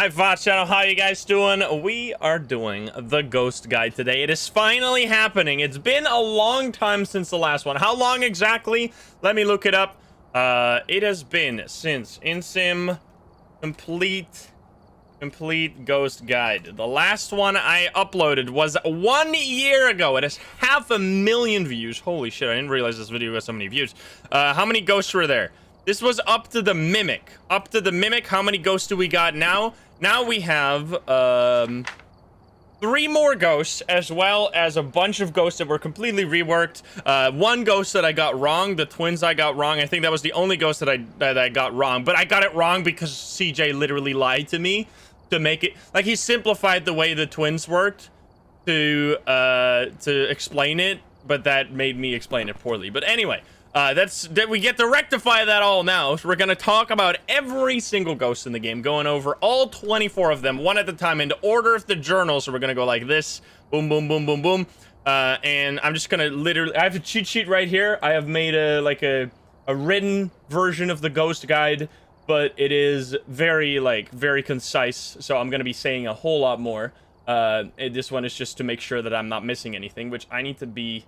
Hi Fox Channel, how you guys doing? We are doing the ghost guide today. It is finally happening. It's been a long time since the last one. How long exactly? Let me look it up. It has been since Insym complete ghost guide. The last one I uploaded was 1 year ago. It has 500,000 views. Holy shit, I didn't realize this video got so many views. How many ghosts were there? This was up to the mimic. Up to the mimic. How many ghosts do we got now? Now we have 3 more ghosts, as well as a bunch of ghosts that were completely reworked. One ghost that I got wrong, the twins I got wrong. I think that was the only ghost that I got wrong, but I got it wrong because CJ literally lied to me to make it like he simplified the way the twins worked to explain it, but that made me explain it poorly. But anyway, we get to rectify that all now. So we're gonna talk about every single ghost in the game, going over all 24 of them one at a time in the order of the journal. So we're gonna go like this, boom, boom, boom, boom, boom, and I'm just gonna literally, I have a cheat sheet right here. I have made a written version of the ghost guide, but it is very concise. So I'm gonna be saying a whole lot more. This one is just to make sure that I'm not missing anything, which I need to be.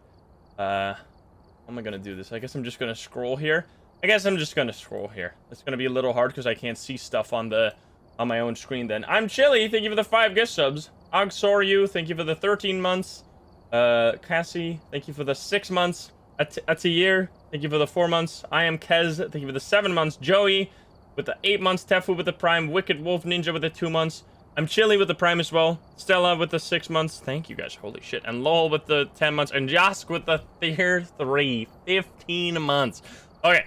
How am I gonna do this? I guess I'm just gonna scroll here. It's gonna be a little hard because I can't see stuff on my own screen then. I'm Chili, thank you for the 5 gift subs. Ogsoryu, thank you for the 13 months. Cassie, thank you for the 6 months. Atiyir, thank you for the 4 months. I am Kez, thank you for the 7 months. Joey with the 8 months. Tefu with the Prime. Wicked Wolf Ninja with the 2 months. I'm Chili with the Prime as well. Stella with the 6 months. Thank you guys. Holy shit. And Lol with the 10 months. And Josk with the tier 3. 15 months. Okay.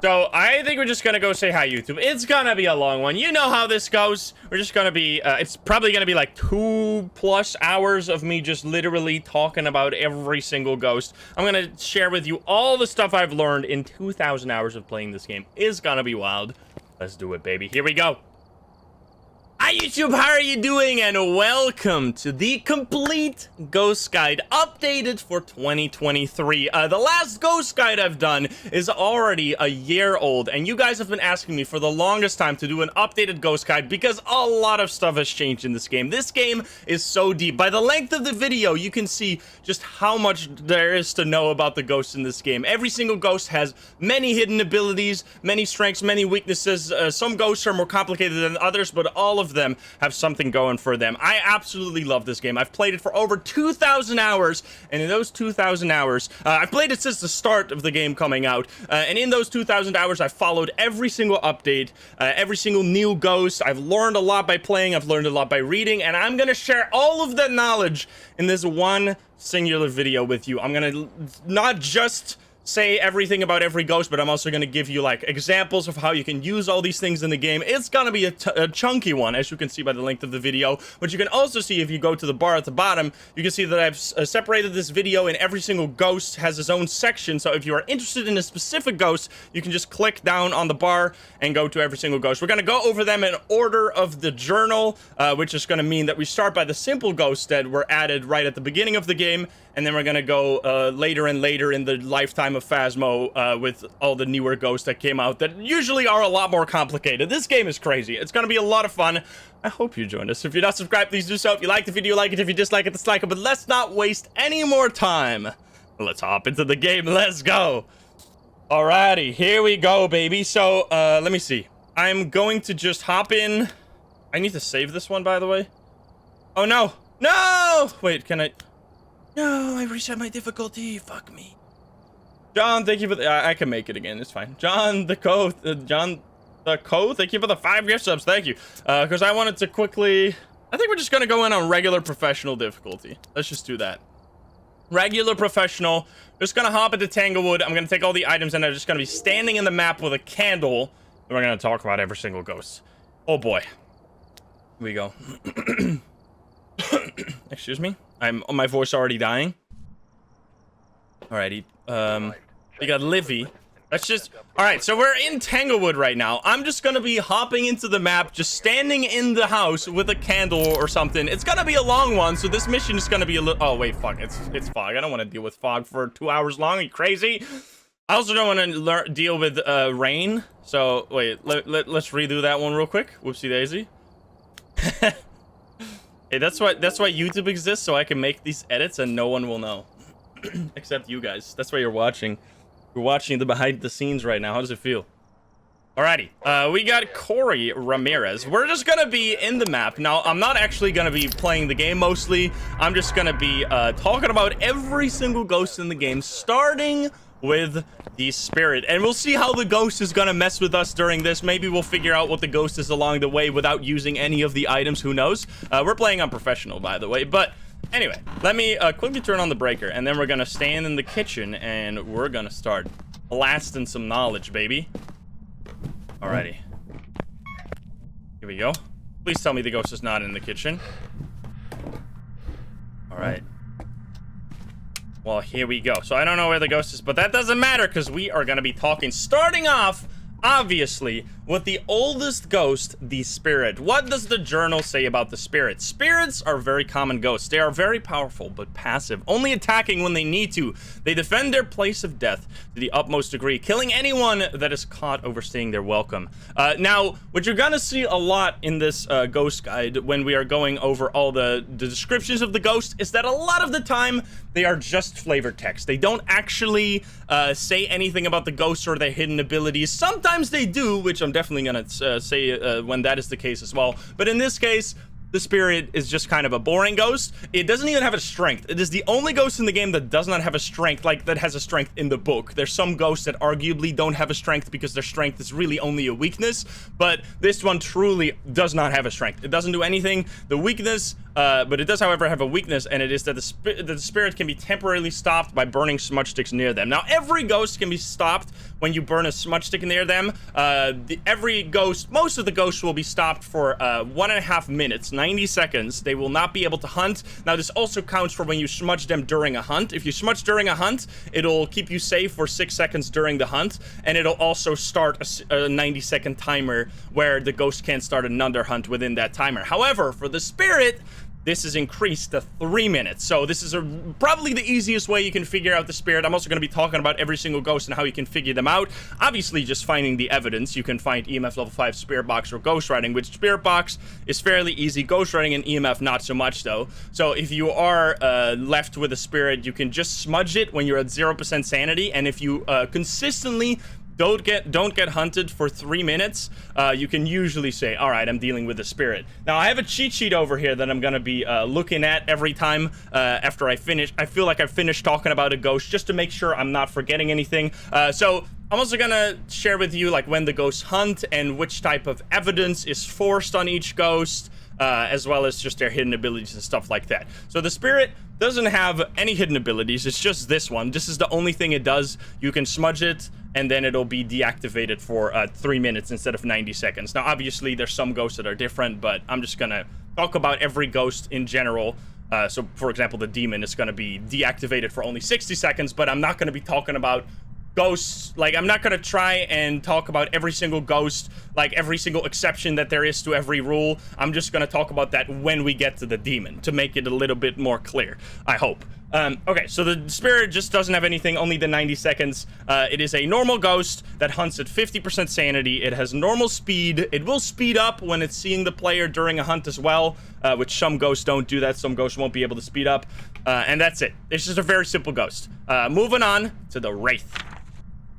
So I think we're just gonna go say hi, YouTube. It's gonna be a long one. You know how this goes. We're just gonna be, it's probably gonna be like 2+ hours of me just literally talking about every single ghost. I'm gonna share with you all the stuff I've learned in 2,000 hours of playing this game. It's gonna be wild. Let's do it, baby. Here we go. Hi YouTube, how are you doing? And welcome to the complete ghost guide updated for 2023. The last ghost guide I've done is already a year old, and you guys have been asking me for the longest time to do an updated ghost guide because a lot of stuff has changed in this game. This game is so deep. By the length of the video, you can see just how much there is to know about the ghosts in this game. Every single ghost has many hidden abilities, many strengths, many weaknesses. Some ghosts are more complicated than others, but all of them have something going for them. I absolutely love this game. I've played it for over 2,000 hours, and in those 2,000 hours, I've played it since the start of the game coming out, and in those 2,000 hours, I've followed every single update, every single new ghost. I've learned a lot by playing, I've learned a lot by reading, and I'm gonna share all of that knowledge in this one singular video with you. I'm gonna not just say everything about every ghost, but I'm also going to give you like examples of how you can use all these things in the game. It's going to be a chunky one, as you can see by the length of the video, but you can also see if you go to the bar at the bottom, you can see that I've separated this video, and every single ghost has its own section. So if you are interested in a specific ghost, you can just click down on the bar and go to every single ghost. We're going to go over them in order of the journal, which is going to mean that we start by the simple ghosts that were added right at the beginning of the game, and then we're going to go later and later in the lifetime of Phasmo with all the newer ghosts that came out that usually are a lot more complicated. This game is crazy. It's going to be a lot of fun. I hope you join us. If you're not subscribed, please do so. If you like the video, like it. If you dislike it, dislike it. But let's not waste any more time. Let's hop into the game. Let's go. Alrighty, here we go, baby. So, let me see. I'm going to just hop in. I need to save this one, by the way. Oh, no. No! Wait, can I... No, I reset my difficulty. Fuck me. John, thank you for the... I can make it again. It's fine. John the Co. Thank you for the 5 gift subs. Thank you. Because I wanted to quickly... I think we're just going to go in on regular professional difficulty. Let's just do that. Regular professional. Just going to hop into Tanglewood. I'm going to take all the items, and I'm just going to be standing in the map with a candle. And we're going to talk about every single ghost. Oh, boy. Here we go. Excuse me. My voice already dying. Alrighty. We got Livy. Let's just... Alright, so we're in Tanglewood right now. I'm just gonna be hopping into the map, just standing in the house with a candle or something. It's gonna be a long one, so this mission is gonna be a little... Oh, wait, fuck. It's fog. I don't want to deal with fog for 2 hours long. Are you crazy? I also don't want to deal with rain. So, wait. Let's redo that one real quick. Whoopsie daisy. Hey, that's why YouTube exists, so I can make these edits and no one will know. Except you guys. That's why you're watching. You're watching the behind the scenes right now. How does it feel? Alrighty, we got Corey Ramirez. We're just gonna be in the map. Now, I'm not actually gonna be playing the game mostly. I'm just gonna be talking about every single ghost in the game, starting with the spirit. And we'll see how the ghost is gonna mess with us during this. Maybe we'll figure out what the ghost is along the way without using any of the items, who knows? We're playing on professional, by the way, but anyway, let me quickly turn on the breaker, and then we're gonna stand in the kitchen, and we're gonna start blasting some knowledge, baby. Alrighty. Here we go. Please tell me the ghost is not in the kitchen. Alright. Well, here we go. So I don't know where the ghost is, but that doesn't matter because we are going to be talking, starting off, obviously, with the oldest ghost, the spirit. What does the journal say about the spirit? Spirits are very common ghosts. They are very powerful, but passive, only attacking when they need to. They defend their place of death to the utmost degree, killing anyone that is caught overstaying their welcome. Now, what you're gonna see a lot in this ghost guide when we are going over all the descriptions of the ghost is that a lot of the time they are just flavor text. They don't actually say anything about the ghost or their hidden abilities. Sometimes they do, which I'm definitely gonna say when that is the case as well. But in this case, the spirit is just kind of a boring ghost. It doesn't even have a strength. It is the only ghost in the game that does not have a strength, like that has a strength in the book. There's some ghosts that arguably don't have a strength because their strength is really only a weakness, but this one truly does not have a strength. It doesn't do anything. The weakness, but it does, however, have a weakness, and it is that the spirit can be temporarily stopped by burning smudge sticks near them. Now, every ghost can be stopped when you burn a smudge stick near them. Every ghost, most of the ghosts will be stopped for 1.5 minutes, 90 seconds. They will not be able to hunt. Now, this also counts for when you smudge them during a hunt. If you smudge during a hunt, it'll keep you safe for 6 seconds during the hunt, and it'll also start a 90-second timer where the ghost can't start another hunt within that timer. However, for the spirit, this is increased to 3 minutes. So this is probably the easiest way you can figure out the spirit. I'm also going to be talking about every single ghost and how you can figure them out. Obviously, just finding the evidence. You can find EMF level 5 spirit box or ghost writing, which spirit box is fairly easy. Ghost writing and EMF not so much though. So if you are left with a spirit, you can just smudge it when you're at 0% sanity. And if you consistently don't get hunted for 3 minutes, you can usually say, all right, I'm dealing with a spirit. Now, I have a cheat sheet over here that I'm gonna be looking at every time after I finish. I feel like I've finished talking about a ghost just to make sure I'm not forgetting anything. So I'm also gonna share with you like when the ghosts hunt and which type of evidence is forced on each ghost, as well as just their hidden abilities and stuff like that. So the spirit doesn't have any hidden abilities. It's just this one. This is the only thing it does. You can smudge it, and then it'll be deactivated for 3 minutes instead of 90 seconds. Now, obviously, there's some ghosts that are different, but I'm just gonna talk about every ghost in general. So, for example, the demon is gonna be deactivated for only 60 seconds, but I'm not gonna be talking about ghosts. Like, I'm not gonna try and talk about every single ghost, like every single exception that there is to every rule. I'm just gonna talk about that when we get to the demon to make it a little bit more clear, I hope. Okay, so the spirit just doesn't have anything, only the 90 seconds. It is a normal ghost that hunts at 50% sanity. It has normal speed. It will speed up when it's seeing the player during a hunt as well, which some ghosts don't do that. Some ghosts won't be able to speed up, and that's it. It's just a very simple ghost. Moving on to the wraith.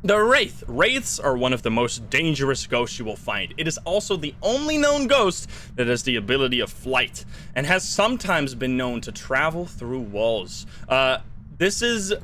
The wraith. Wraiths are one of the most dangerous ghosts you will find. It is also the only known ghost that has the ability of flight and has sometimes been known to travel through walls. This is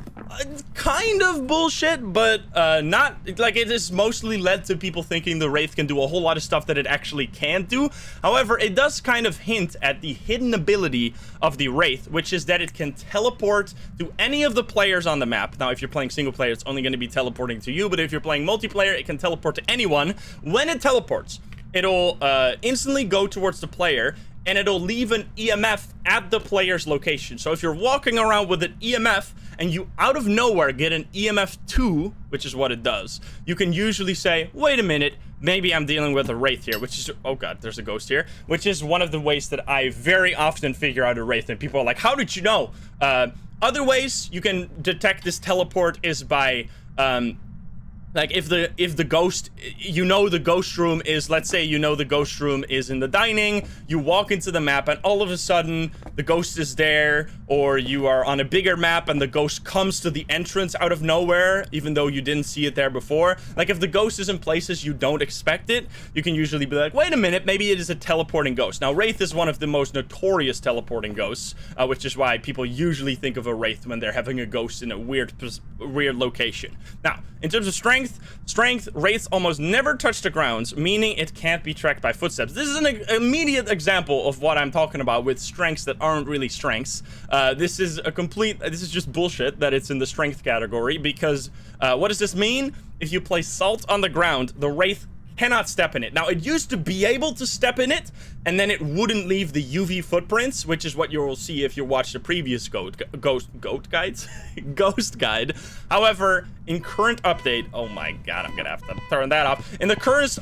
kind of bullshit, but not, like, it is mostly led to people thinking the wraith can do a whole lot of stuff that it actually can't do. However, it does kind of hint at the hidden ability of the wraith, which is that it can teleport to any of the players on the map. Now, if you're playing single player, it's only going to be teleporting to you, but if you're playing multiplayer, it can teleport to anyone. When it teleports, it'll instantly go towards the player, and it'll leave an EMF at the player's location. So if you're walking around with an EMF and you out of nowhere get an EMF 2, which is what it does, you can usually say, wait a minute, maybe I'm dealing with a wraith here, which is, oh god, there's a ghost here, which is one of the ways that I very often figure out a wraith, and people are like, how did you know? Other ways you can detect this teleport is by Like if the ghost, the ghost room is, let's say the ghost room is in the dining, you walk into the map and all of a sudden the ghost is there, or you are on a bigger map and the ghost comes to the entrance out of nowhere, even though you didn't see it there before. Like if the ghost is in places you don't expect it, you can usually be like, wait a minute, maybe it is a teleporting ghost. Now wraith is one of the most notorious teleporting ghosts, which is why people usually think of a wraith when they're having a ghost in a weird location. Now, in terms of strength, wraiths almost never touch the ground, meaning it can't be tracked by footsteps. This is an immediate example of what I'm talking about with strengths that aren't really strengths. This is just bullshit that it's in the strength category, because what does this mean? If you place salt on the ground, the wraith cannot step in it. Now, it used to be able to step in it, and then it wouldn't leave the UV footprints, which is what you will see if you watch the previous ghost guide. However, in current update, oh my god, I'm gonna have to turn that off. In the current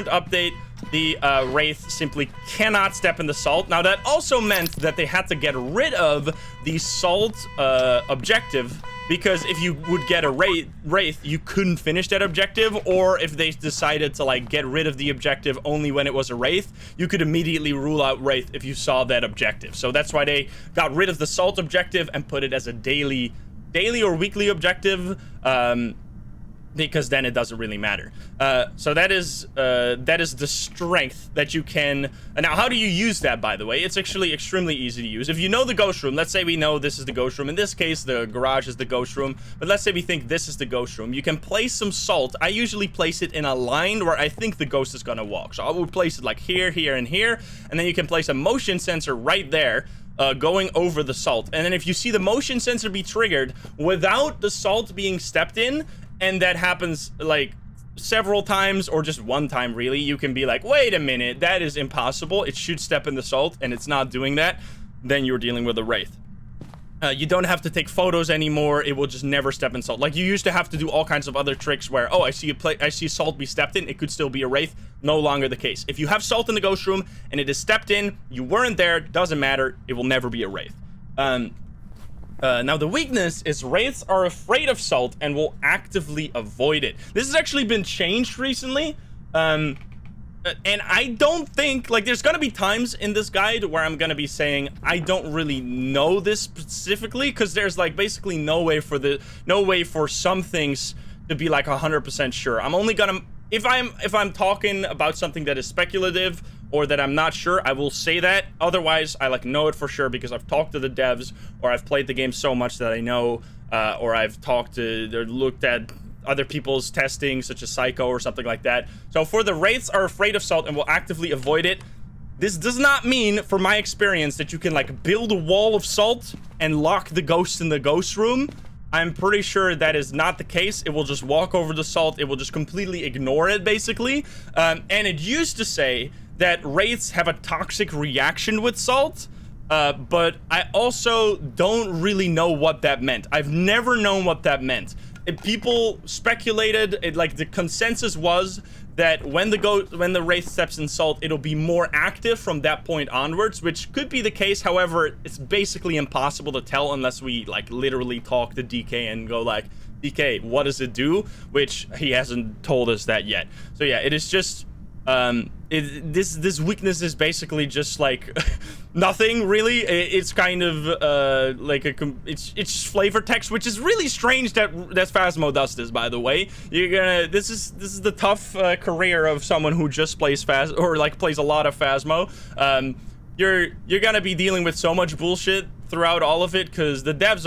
update, the wraith simply cannot step in the salt. Now, that also meant that they had to get rid of the salt objective, because if you would get a wraith, you couldn't finish that objective, or if they decided to like get rid of the objective only when it was a wraith, you could immediately rule out wraith if you saw that objective. So that's why they got rid of the salt objective and put it as a daily or weekly objective, because then it doesn't really matter. So that is the strength that you can. Now, how do you use that, by the way? It's actually extremely easy to use. If you know the ghost room, let's say we know this is the ghost room. In this case, the garage is the ghost room, but let's say we think this is the ghost room. You can place some salt. I usually place it in a line where I think the ghost is gonna walk. So I will place it like here, here, and here, and then you can place a motion sensor right there, going over the salt. And then if you see the motion sensor be triggered without the salt being stepped in, and that happens like several times or just one time, really, you can be like, wait a minute, that is impossible, it should step in the salt, and it's not doing that. Then you're dealing with a wraith. You don't have to take photos anymore. It will just never step in salt. Like, you used to have to do all kinds of other tricks where, oh, I see salt be stepped in, it could still be a wraith. No longer the case. If you have salt in the ghost room and it is stepped in, you weren't there, doesn't matter, it will never be a wraith. Now, the weakness is wraiths are afraid of salt and will actively avoid it. This has actually been changed recently. And I don't think, like, there's gonna be times in this guide where I'm gonna be saying I don't really know this specifically, because there's like basically no way for some things to be like 100% sure. I'm only gonna, if I'm talking about something that is speculative or that I'm not sure, I will say that. Otherwise, I like know it for sure because I've talked to the devs, or I've played the game so much that I know, or I've talked to or looked at other people's testing, such as Psycho or something like that. So for the wraiths are afraid of salt and will actively avoid it. This does not mean, from my experience, that you can like build a wall of salt and lock the ghost in the ghost room. I'm pretty sure that is not the case. It will just walk over the salt. It will just completely ignore it, basically. And it used to say that wraiths have a toxic reaction with salt, but I also don't really know what that meant. I've never known what that meant. People speculated, like the consensus was that when the wraith steps in salt, it'll be more active from that point onwards, which could be the case. However, it's basically impossible to tell unless we like literally talk to DK and go like, DK, what does it do? Which he hasn't told us that yet. So yeah, it is just this weakness is basically just like nothing really. It's kind of like it's just flavor text, which is really strange that Phasmo does this, by the way. This is the tough career of someone who just plays plays a lot of Phasmo. You're gonna be dealing with so much bullshit throughout all of it, because the devs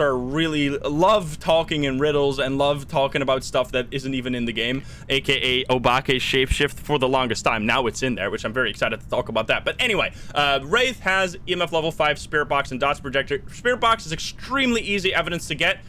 love talking in riddles and love talking about stuff that isn't even in the game, aka obake shapeshift for the longest time. Now it's in there, which I'm very excited to talk about that. But anyway, wraith has EMF level 5 spirit box and dots projector. Spirit box is extremely easy evidence to get.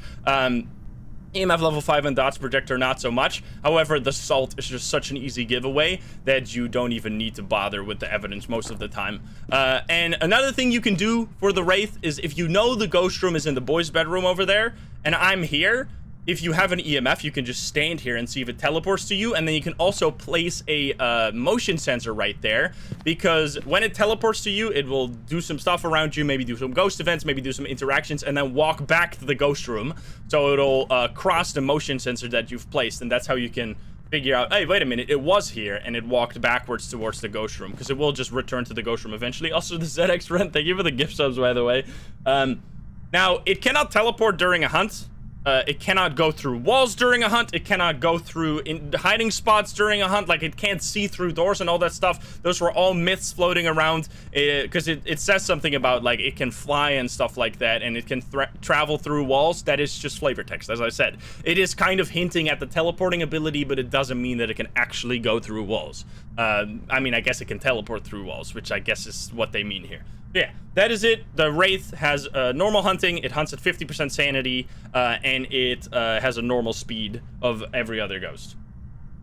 EMF level 5 and dots projector not so much. However, the salt is just such an easy giveaway that you don't even need to bother with the evidence most of the time. And another thing you can do for the wraith is, if you know the ghost room is in the boys' bedroom over there and I'm here, if you have an EMF, you can just stand here and see if it teleports to you, and then you can also place a motion sensor right there, because when it teleports to you, it will do some stuff around you, maybe do some ghost events, maybe do some interactions, and then walk back to the ghost room. So it'll cross the motion sensor that you've placed, and that's how you can figure out, hey, wait a minute, it was here, and it walked backwards towards the ghost room, because it will just return to the ghost room eventually. Also, the ZX Rent, thank you for the gift subs, by the way. Now, it cannot teleport during a hunt. It cannot go through walls during a hunt. It cannot go through hiding spots during a hunt. Like, it can't see through doors and all that stuff. Those were all myths floating around, because it says something about, like, it can fly and stuff like that, and it can travel through walls. That is just flavor text, as I said. It is kind of hinting at the teleporting ability, but it doesn't mean that it can actually go through walls. I mean, I guess it can teleport through walls, which I guess is what they mean here. Yeah, that is it. The Wraith has normal hunting. It hunts at 50% sanity, and it has a normal speed of every other ghost.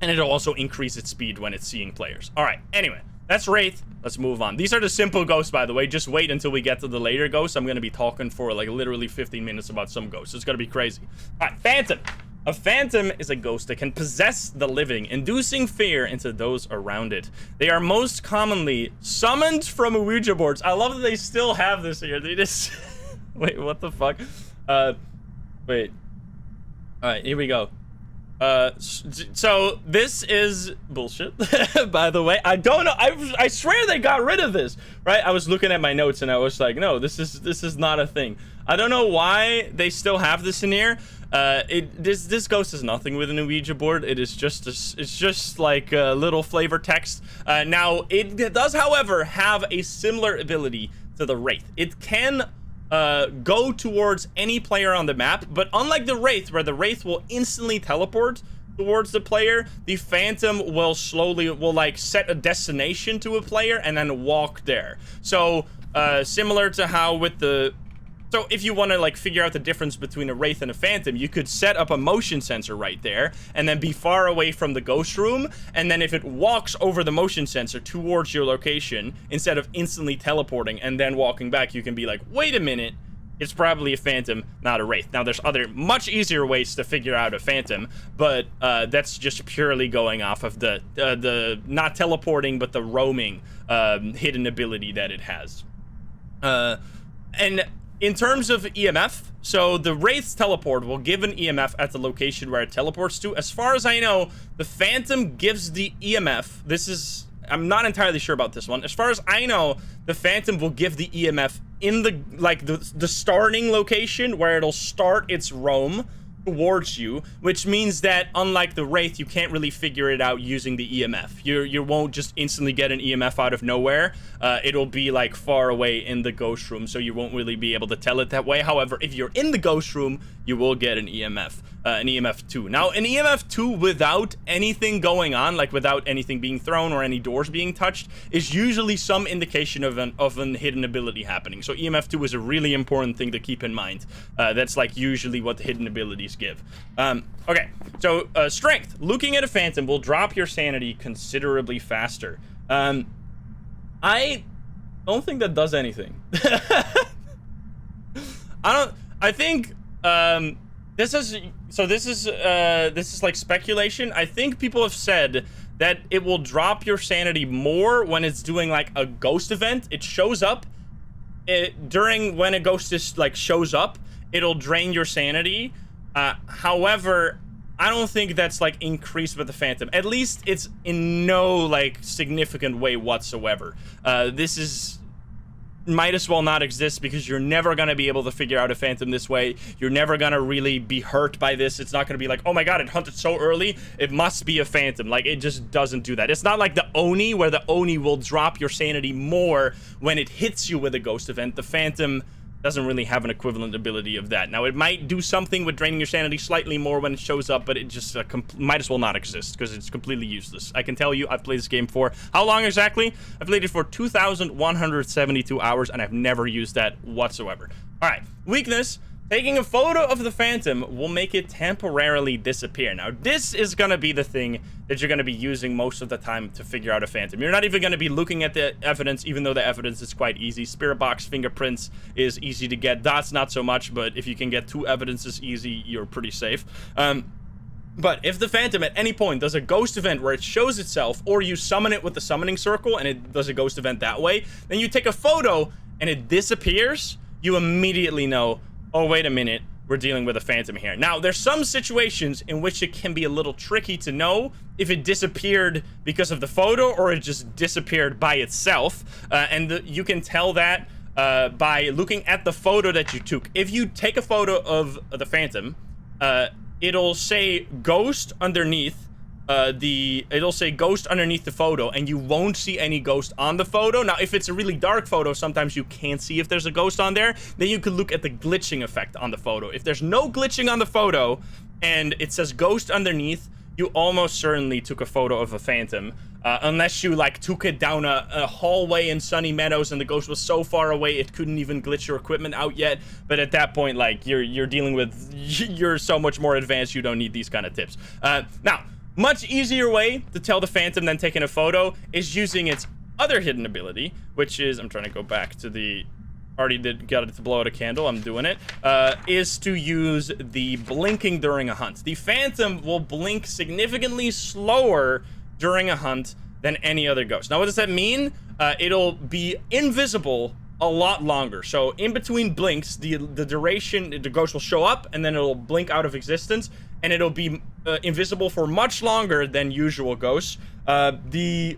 And it'll also increase its speed when it's seeing players. All right, anyway, that's Wraith. Let's move on. These are the simple ghosts, by the way. Just wait until we get to the later ghosts. I'm going to be talking for, like, literally 15 minutes about some ghosts. It's going to be crazy. All right, Phantom. A phantom is a ghost that can possess the living, inducing fear into those around it. They are most commonly summoned from Ouija boards. I love that they still have this here. They just... Wait, what the fuck? Wait. Alright, here we go. So this is bullshit, by the way. I don't know. I swear they got rid of this, right? I was looking at my notes and I was like, no, this is not a thing. I don't know why they still have this in here. This ghost is nothing with an Ouija board. It is just like a little flavor text. Now it does, however, have a similar ability to the Wraith. It can go towards any player on the map, but unlike the Wraith, where the Wraith will instantly teleport towards the player, the Phantom will like set a destination to a player and then walk there. So similar to how with the... So if you want to, like, figure out the difference between a Wraith and a Phantom, you could set up a motion sensor right there and then be far away from the ghost room, and then if it walks over the motion sensor towards your location, instead of instantly teleporting and then walking back, you can be like, wait a minute, it's probably a Phantom, not a Wraith. Now, there's other much easier ways to figure out a Phantom, but that's just purely going off of the not teleporting, but the roaming hidden ability that it has. And in terms of EMF, so the Wraith's teleport will give an EMF at the location where it teleports to. As far as I know, the Phantom gives the EMF. I'm not entirely sure about this one. As far as I know, the Phantom will give the EMF in the starting location where it'll start its roam towards you, which means that unlike the Wraith, you can't really figure it out using the EMF. You won't just instantly get an EMF out of nowhere. It'll be like far away in the ghost room, so you won't really be able to tell it that way. However, if you're in the ghost room, you will get an EMF. An EMF 2. Now, an EMF 2 without anything going on, like without anything being thrown or any doors being touched, is usually some indication of an hidden ability happening. So EMF 2 is a really important thing to keep in mind. That's like usually what the hidden abilities give. Okay, so strength. Looking at a Phantom will drop your sanity considerably faster. I don't think that does anything. I think this is like speculation. I think people have said that it will drop your sanity more when it's doing like a ghost event. It shows up during when a ghost is like shows up, it'll drain your sanity. However, I don't think that's like increased with the Phantom. At least it's in no like significant way whatsoever. This might as well not exist, because you're never going to be able to figure out a Phantom this way. You're never going to really be hurt by this. It's not going to be like, oh my god, it hunted so early, it must be a Phantom. Like, it just doesn't do that. It's not like the Oni, where the Oni will drop your sanity more when it hits you with a ghost event. The Phantom doesn't really have an equivalent ability of that. Now, it might do something with draining your sanity slightly more when it shows up, but it just might as well not exist, because it's completely useless. I can tell you, I've played this game for how long exactly? I've played it for 2,172 hours, and I've never used that whatsoever. All right, weakness. Taking a photo of the phantom will make it temporarily disappear. Now, this is going to be the thing that you're going to be using most of the time to figure out a phantom. You're not even going to be looking at the evidence, even though the evidence is quite easy. Spirit box fingerprints is easy to get. Dots, not so much, but if you can get 2 evidences easy, you're pretty safe. But if the phantom at any point does a ghost event where it shows itself, or you summon it with the summoning circle and it does a ghost event that way, then you take a photo and it disappears, you immediately know, oh, wait a minute, we're dealing with a phantom here. Now, there's some situations in which it can be a little tricky to know if it disappeared because of the photo or it just disappeared by itself. You can tell that by looking at the photo that you took. If you take a photo of the phantom, it'll say ghost underneath it'll say ghost underneath the photo, and you won't see any ghost on the photo. Now, if it's a really dark photo, sometimes you can't see if there's a ghost on there. Then you could look at the glitching effect on the photo. If there's no glitching on the photo and it says ghost underneath, you almost certainly took a photo of a phantom, unless you like took it down a hallway in Sunny Meadows and the ghost was so far away it couldn't even glitch your equipment out yet. But at that point, like, you're dealing with, you're so much more advanced, you don't need these kind of tips. Now, much easier way to tell the phantom than taking a photo is using its other hidden ability, which is, I'm trying to go back to the, got it to blow out a candle, I'm doing it, is to use the blinking during a hunt. The phantom will blink significantly slower during a hunt than any other ghost. Now, what does that mean? It'll be invisible a lot longer. So in between blinks, the duration, the ghost will show up and then it'll blink out of existence, and it'll be invisible for much longer than usual ghosts. It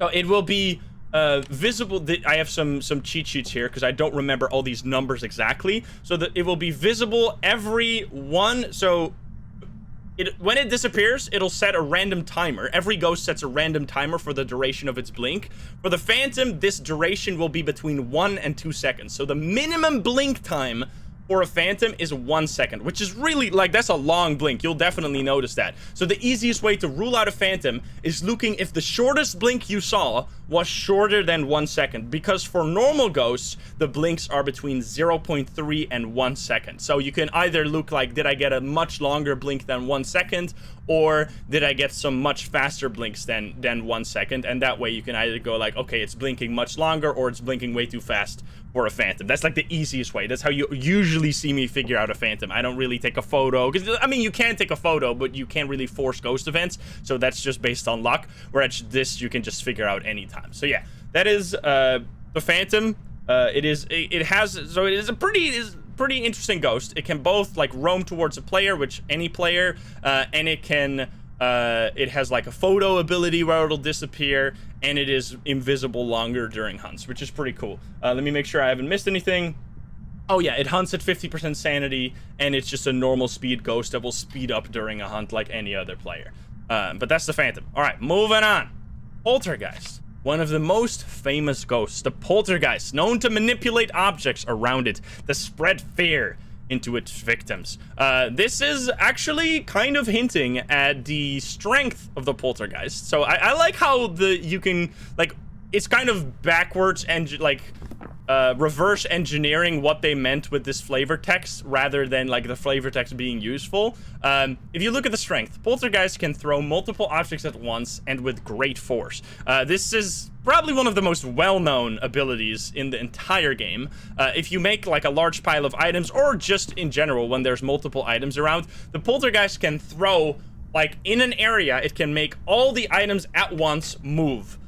will be visible. I have some cheat sheets here because I don't remember all these numbers exactly. So that it will be visible every one. So when it disappears, it'll set a random timer. Every ghost sets a random timer for the duration of its blink. For the phantom, this duration will be between 1 and 2 seconds. So the minimum blink time for a phantom is 1 second, which is really, like, that's a long blink. You'll definitely notice that. So the easiest way to rule out a phantom is looking if the shortest blink you saw was shorter than 1 second, because for normal ghosts, the blinks are between 0.3 and 1 second. So you can either look like, did I get a much longer blink than 1 second, or did I get some much faster blinks than 1 second? And that way you can either go like, okay, it's blinking much longer, or it's blinking way too fast for a phantom. That's like the easiest way. That's how you usually see me figure out a phantom. I don't really take a photo, because I mean, you can take a photo, but you can't really force ghost events, so that's just based on luck, whereas this you can just figure out anytime. So yeah, that is the phantom. It is a pretty interesting ghost. It can both like roam towards a player, which any player, and it can it has like a photo ability where it'll disappear, and it is invisible longer during hunts, which is pretty cool. Let me make sure I haven't missed anything. Oh yeah, it hunts at 50% sanity, and it's just a normal speed ghost that will speed up during a hunt like any other player. But that's the phantom. All right, moving on. Poltergeist. One of the most famous ghosts, the poltergeist, known to manipulate objects around it to spread fear into its victims. This is actually kind of hinting at the strength of the poltergeist. So I like how you can, like, it's kind of backwards and like reverse engineering what they meant with this flavor text rather than like the flavor text being useful. If you look at the strength, poltergeist can throw multiple objects at once and with great force. This is probably one of the most well-known abilities in the entire game. If you make like a large pile of items, or just in general when there's multiple items around, the poltergeist can throw, like, in an area, it can make all the items at once move.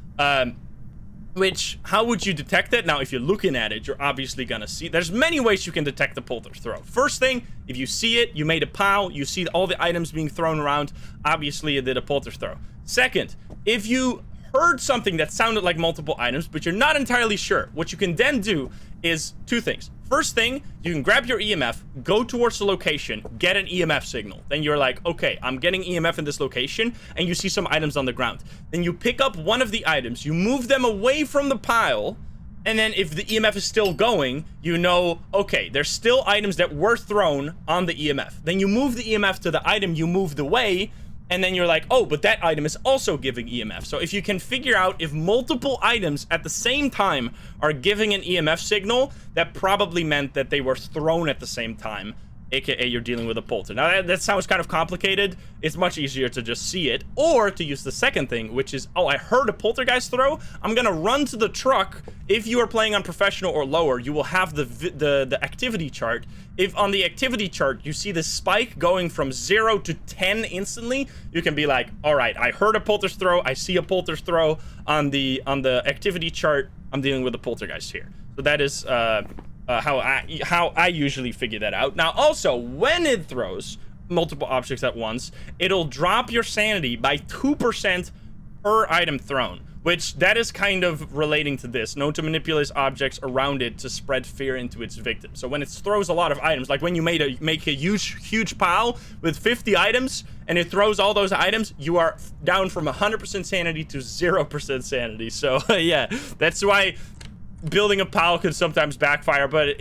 Which, how would you detect it? Now, if you're looking at it, you're obviously gonna see, there's many ways you can detect the polter throw. First thing, if you see it, you made a pile, you see all the items being thrown around, obviously it did a polter throw. Second, if you heard something that sounded like multiple items, but you're not entirely sure, what you can then do is 2 things. First thing, you can grab your EMF, go towards the location, get an EMF signal. Then you're like, okay, I'm getting EMF in this location, and you see some items on the ground. Then you pick up one of the items, you move them away from the pile, and then if the EMF is still going, you know, okay, there's still items that were thrown on the EMF. Then you move the EMF to the item you moved away, and then you're like, oh, but that item is also giving EMF. So if you can figure out if multiple items at the same time are giving an EMF signal, that probably meant that they were thrown at the same time, aka you're dealing with a polter. Now that sounds kind of complicated. It's much easier to just see it, or to use the second thing, which is, oh, I heard a poltergeist throw. I'm gonna run to the truck. If you are playing on professional or lower, you will have the activity chart. If on the activity chart you see the spike going from 0 to 10 instantly, you can be like, all right, I heard a polter's throw. I see a polter's throw on the activity chart. I'm dealing with a poltergeist here. So that is how I usually figure that out. Now, also, when it throws multiple objects at once, it'll drop your sanity by 2% per item thrown, which that is kind of relating to this. Known to manipulate objects around it to spread fear into its victim. So when it throws a lot of items, like when you make a huge pile with 50 items, and it throws all those items, you are down from 100% sanity to 0% sanity. So yeah, that's why building a pile could sometimes backfire, but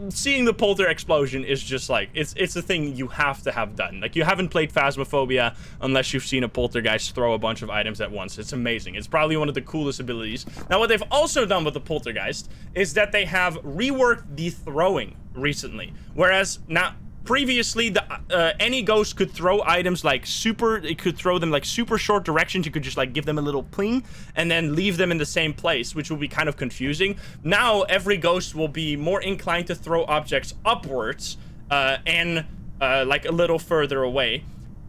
seeing the polter explosion is just like, it's a thing you have to have done. Like, you haven't played Phasmophobia unless you've seen a poltergeist throw a bunch of items at once. It's amazing. It's probably one of the coolest abilities. Now, what they've also done with the poltergeist is that they have reworked the throwing recently. Whereas now, previously, any ghost could throw items like it could throw them like super short directions. You could just like give them a little pling and then leave them in the same place, which will be kind of confusing. Now, every ghost will be more inclined to throw objects upwards and like a little further away.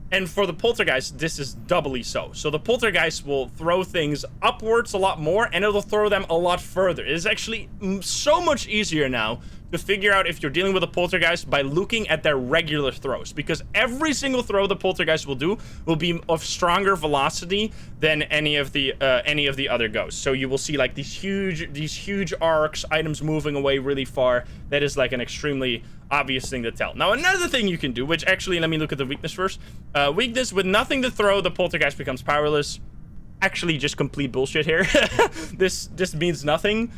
And for the poltergeist, this is doubly so. So the poltergeist will throw things upwards a lot more, and it'll throw them a lot further. It is actually so much easier now to figure out if you're dealing with a poltergeist by looking at their regular throws, because every single throw the poltergeist will do will be of stronger velocity than any of the other ghosts. So you will see like these huge arcs, items moving away really far. That is like an extremely obvious thing to tell. Now, another thing you can do, which actually, let me look at the weakness first. Weakness: with nothing to throw, the poltergeist becomes powerless. Actually, just complete bullshit here. This means nothing.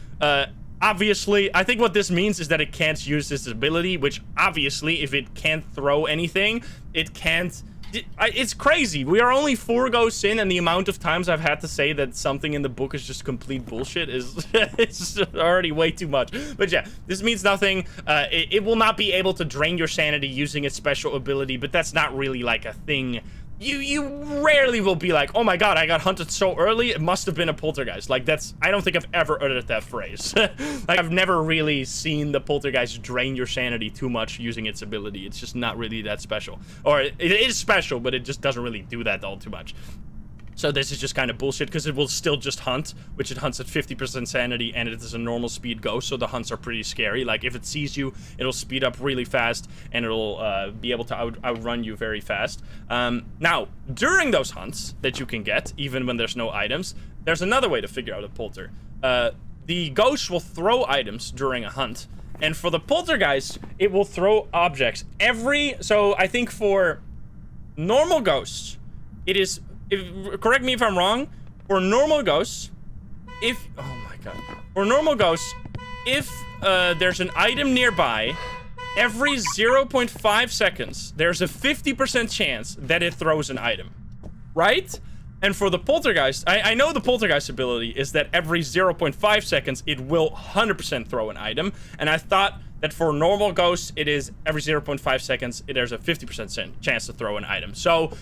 Obviously, I think what this means is that it can't use this ability, which obviously, if it can't throw anything, it can't... It's crazy. We are only 4 ghosts in, and the amount of times I've had to say that something in the book is just complete bullshit is it's already way too much. But yeah, this means nothing. It will not be able to drain your sanity using its special ability, but that's not really like a thing. You rarely will be like, oh my god, I got hunted so early, it must have been a poltergeist. Like, I don't think I've ever uttered that phrase. Like, I've never really seen the poltergeist drain your sanity too much using its ability. It's just not really that special. Or it is special, but it just doesn't really do that all too much. So this is just kind of bullshit, because it will still just hunt, which it hunts at 50% sanity, and it is a normal speed ghost, so the hunts are pretty scary. Like, if it sees you, it'll speed up really fast, and it'll be able to outrun you very fast. Now, during those hunts that you can get, even when there's no items, there's another way to figure out a polter. The ghost will throw items during a hunt, and for the poltergeist, it will throw objects. So I think for normal ghosts, it is... correct me if I'm wrong, for normal ghosts, oh my god, for normal ghosts, if there's an item nearby, every 0.5 seconds, there's a 50% chance that it throws an item, right? And for the poltergeist, I know the poltergeist ability is that every 0.5 seconds, it will 100% throw an item, and I thought that for normal ghosts, it is every 0.5 seconds, there's a 50% chance to throw an item. So,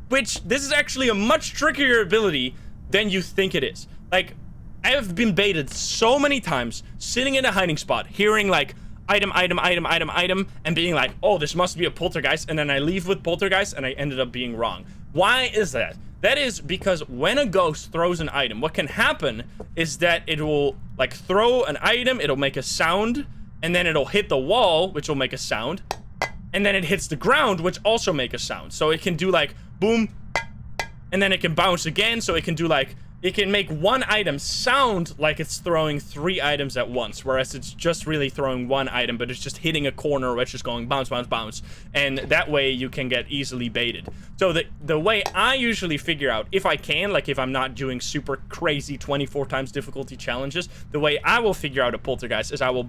this is actually a much trickier ability than you think it is. Like, I have been baited so many times, sitting in a hiding spot, hearing like, item, and being like, oh, this must be a poltergeist, and then I leave with poltergeist, and I ended up being wrong. Why is that? That is because when a ghost throws an item, what can happen is that it will, like, throw an item, it'll make a sound, and then it'll hit the wall, which will make a sound, and then it hits the ground, which also make a sound. So it can do like boom, and then it can bounce again. So it can do like, it can make one item sound like it's throwing 3 items at once, whereas it's just really throwing 1 item, but it's just hitting a corner where it's just going bounce, bounce, bounce. And that way you can get easily baited. So the way I usually figure out, if I can, like if I'm not doing super crazy 24 times difficulty challenges, the way I will figure out a poltergeist is I will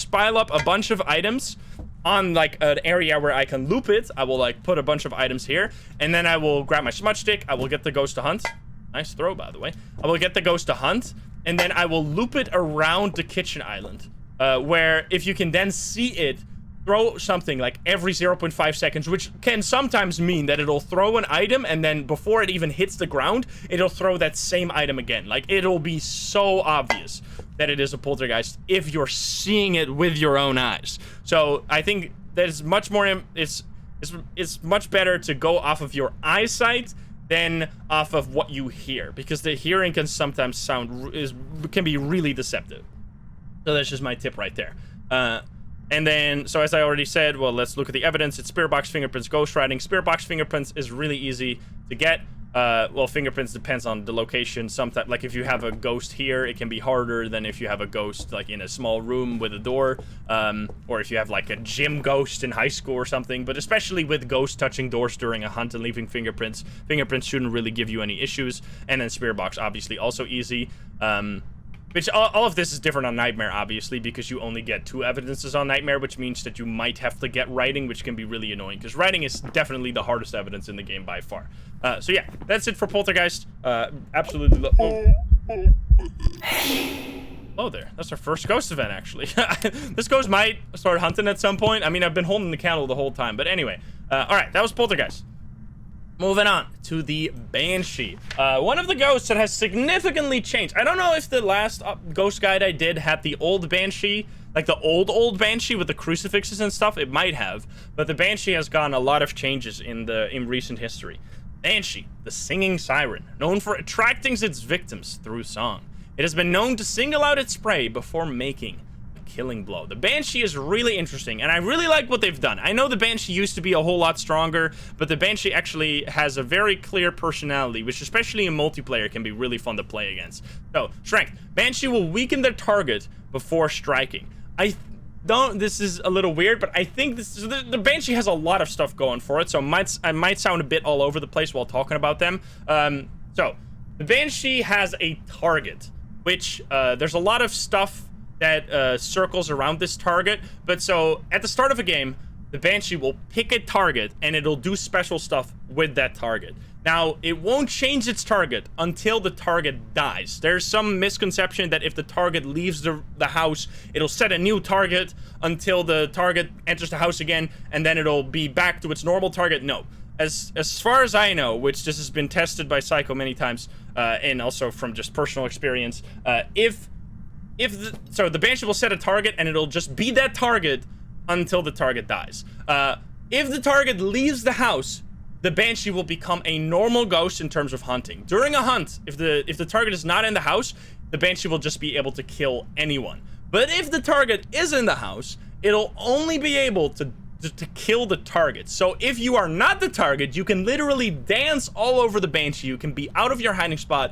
pile up a bunch of items on like an area where I can loop it, I will like put a bunch of items here, and then I will grab my smudge stick. I will get the ghost to hunt. Nice throw, by the way. I will get the ghost to hunt, and then I will loop it around the kitchen island, where if you can then see it throw something like every 0.5 seconds, which can sometimes mean that it'll throw an item, and then before it even hits the ground, it'll throw that same item again. Like, it'll be so obvious that it is a poltergeist if you're seeing it with your own eyes. So I think that it's much more, it's much better to go off of your eyesight than off of what you hear, because the hearing can sometimes can be really deceptive. So that's just my tip right there. And then, so as I already said, well, let's look at the evidence. It's spirit box, fingerprints, ghost writing. Spirit box fingerprints is really easy to get. Well, fingerprints depends on the location. Sometimes, like if you have a ghost here, it can be harder than if you have a ghost like in a small room with a door, or if you have like a gym ghost in high school or something. But especially with ghosts touching doors during a hunt and leaving fingerprints, fingerprints shouldn't really give you any issues. And then spirit box, obviously, also easy. Which all of this is different on Nightmare, obviously, because you only get 2 evidences on Nightmare, which means that you might have to get writing, which can be really annoying, because writing is definitely the hardest evidence in the game by far. So yeah, that's it for Poltergeist. Absolutely. Oh, there. That's our first ghost event, actually. This ghost might start hunting at some point. I mean, I've been holding the candle the whole time, but anyway. All right, that was Poltergeist. Moving on to the Banshee. One of the ghosts that has significantly changed. I don't know if the last ghost guide I did had the old Banshee, like the old Banshee with the crucifixes and stuff. It might have, but the Banshee has gotten a lot of changes in recent history. Banshee, the singing siren, known for attracting its victims through song. It has been known to single out its prey before making killing blow. The Banshee is really interesting, and I really like what they've done. I know the Banshee used to be a whole lot stronger, but the Banshee actually has a very clear personality, which especially in multiplayer can be really fun to play against. So, strength. Banshee will weaken their target before striking. This is a little weird, but I think the Banshee has a lot of stuff going for it, so I might sound a bit all over the place while talking about them. So, the Banshee has a target, which there's a lot of stuff that circles around this target, but so at the start of a game, the Banshee will pick a target and it'll do special stuff with that target. Now, it won't change its target until the target dies. There's some misconception that if the target leaves the house, it'll set a new target until the target enters the house again, and then it'll be back to its normal target. No. As far as I know, which this has been tested by Psycho many times, and also from just personal experience, so the Banshee will set a target and it'll just be that target until the target dies. If the target leaves the house, the Banshee will become a normal ghost in terms of hunting. During a hunt, if the target is not in the house, the Banshee will just be able to kill anyone. But if the target is in the house, it'll only be able to kill the target. So if you are not the target, you can literally dance all over the Banshee. You can be out of your hiding spot,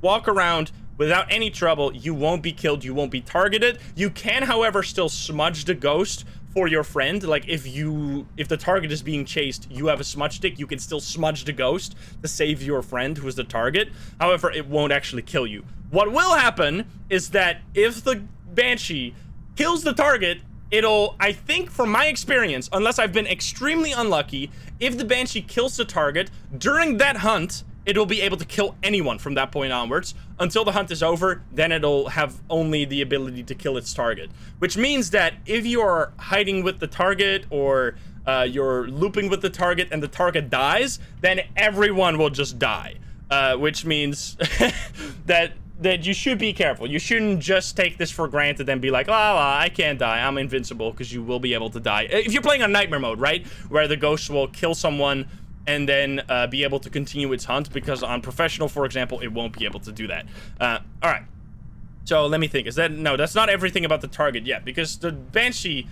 walk around without any trouble. You won't be killed, you won't be targeted. You can, however, still smudge the ghost for your friend. Like if the target is being chased, you have a smudge stick, you can still smudge the ghost to save your friend who is the target. However, it won't actually kill you. What will happen is that if the Banshee kills the target, it'll, I think from my experience, unless I've been extremely unlucky, if the Banshee kills the target during that hunt, it'll be able to kill anyone from that point onwards. Until the hunt is over, then it'll have only the ability to kill its target. Which means that if you are hiding with the target, or you're looping with the target and the target dies, then everyone will just die. Which means that you should be careful. You shouldn't just take this for granted and be like, oh, I can't die, I'm invincible, because you will be able to die. If you're playing on Nightmare mode, right? Where the ghost will kill someone and then be able to continue its hunt, because on Professional, for example, it won't be able to do that. All right. So let me think. No, that's not everything about the target yet, because the Banshee,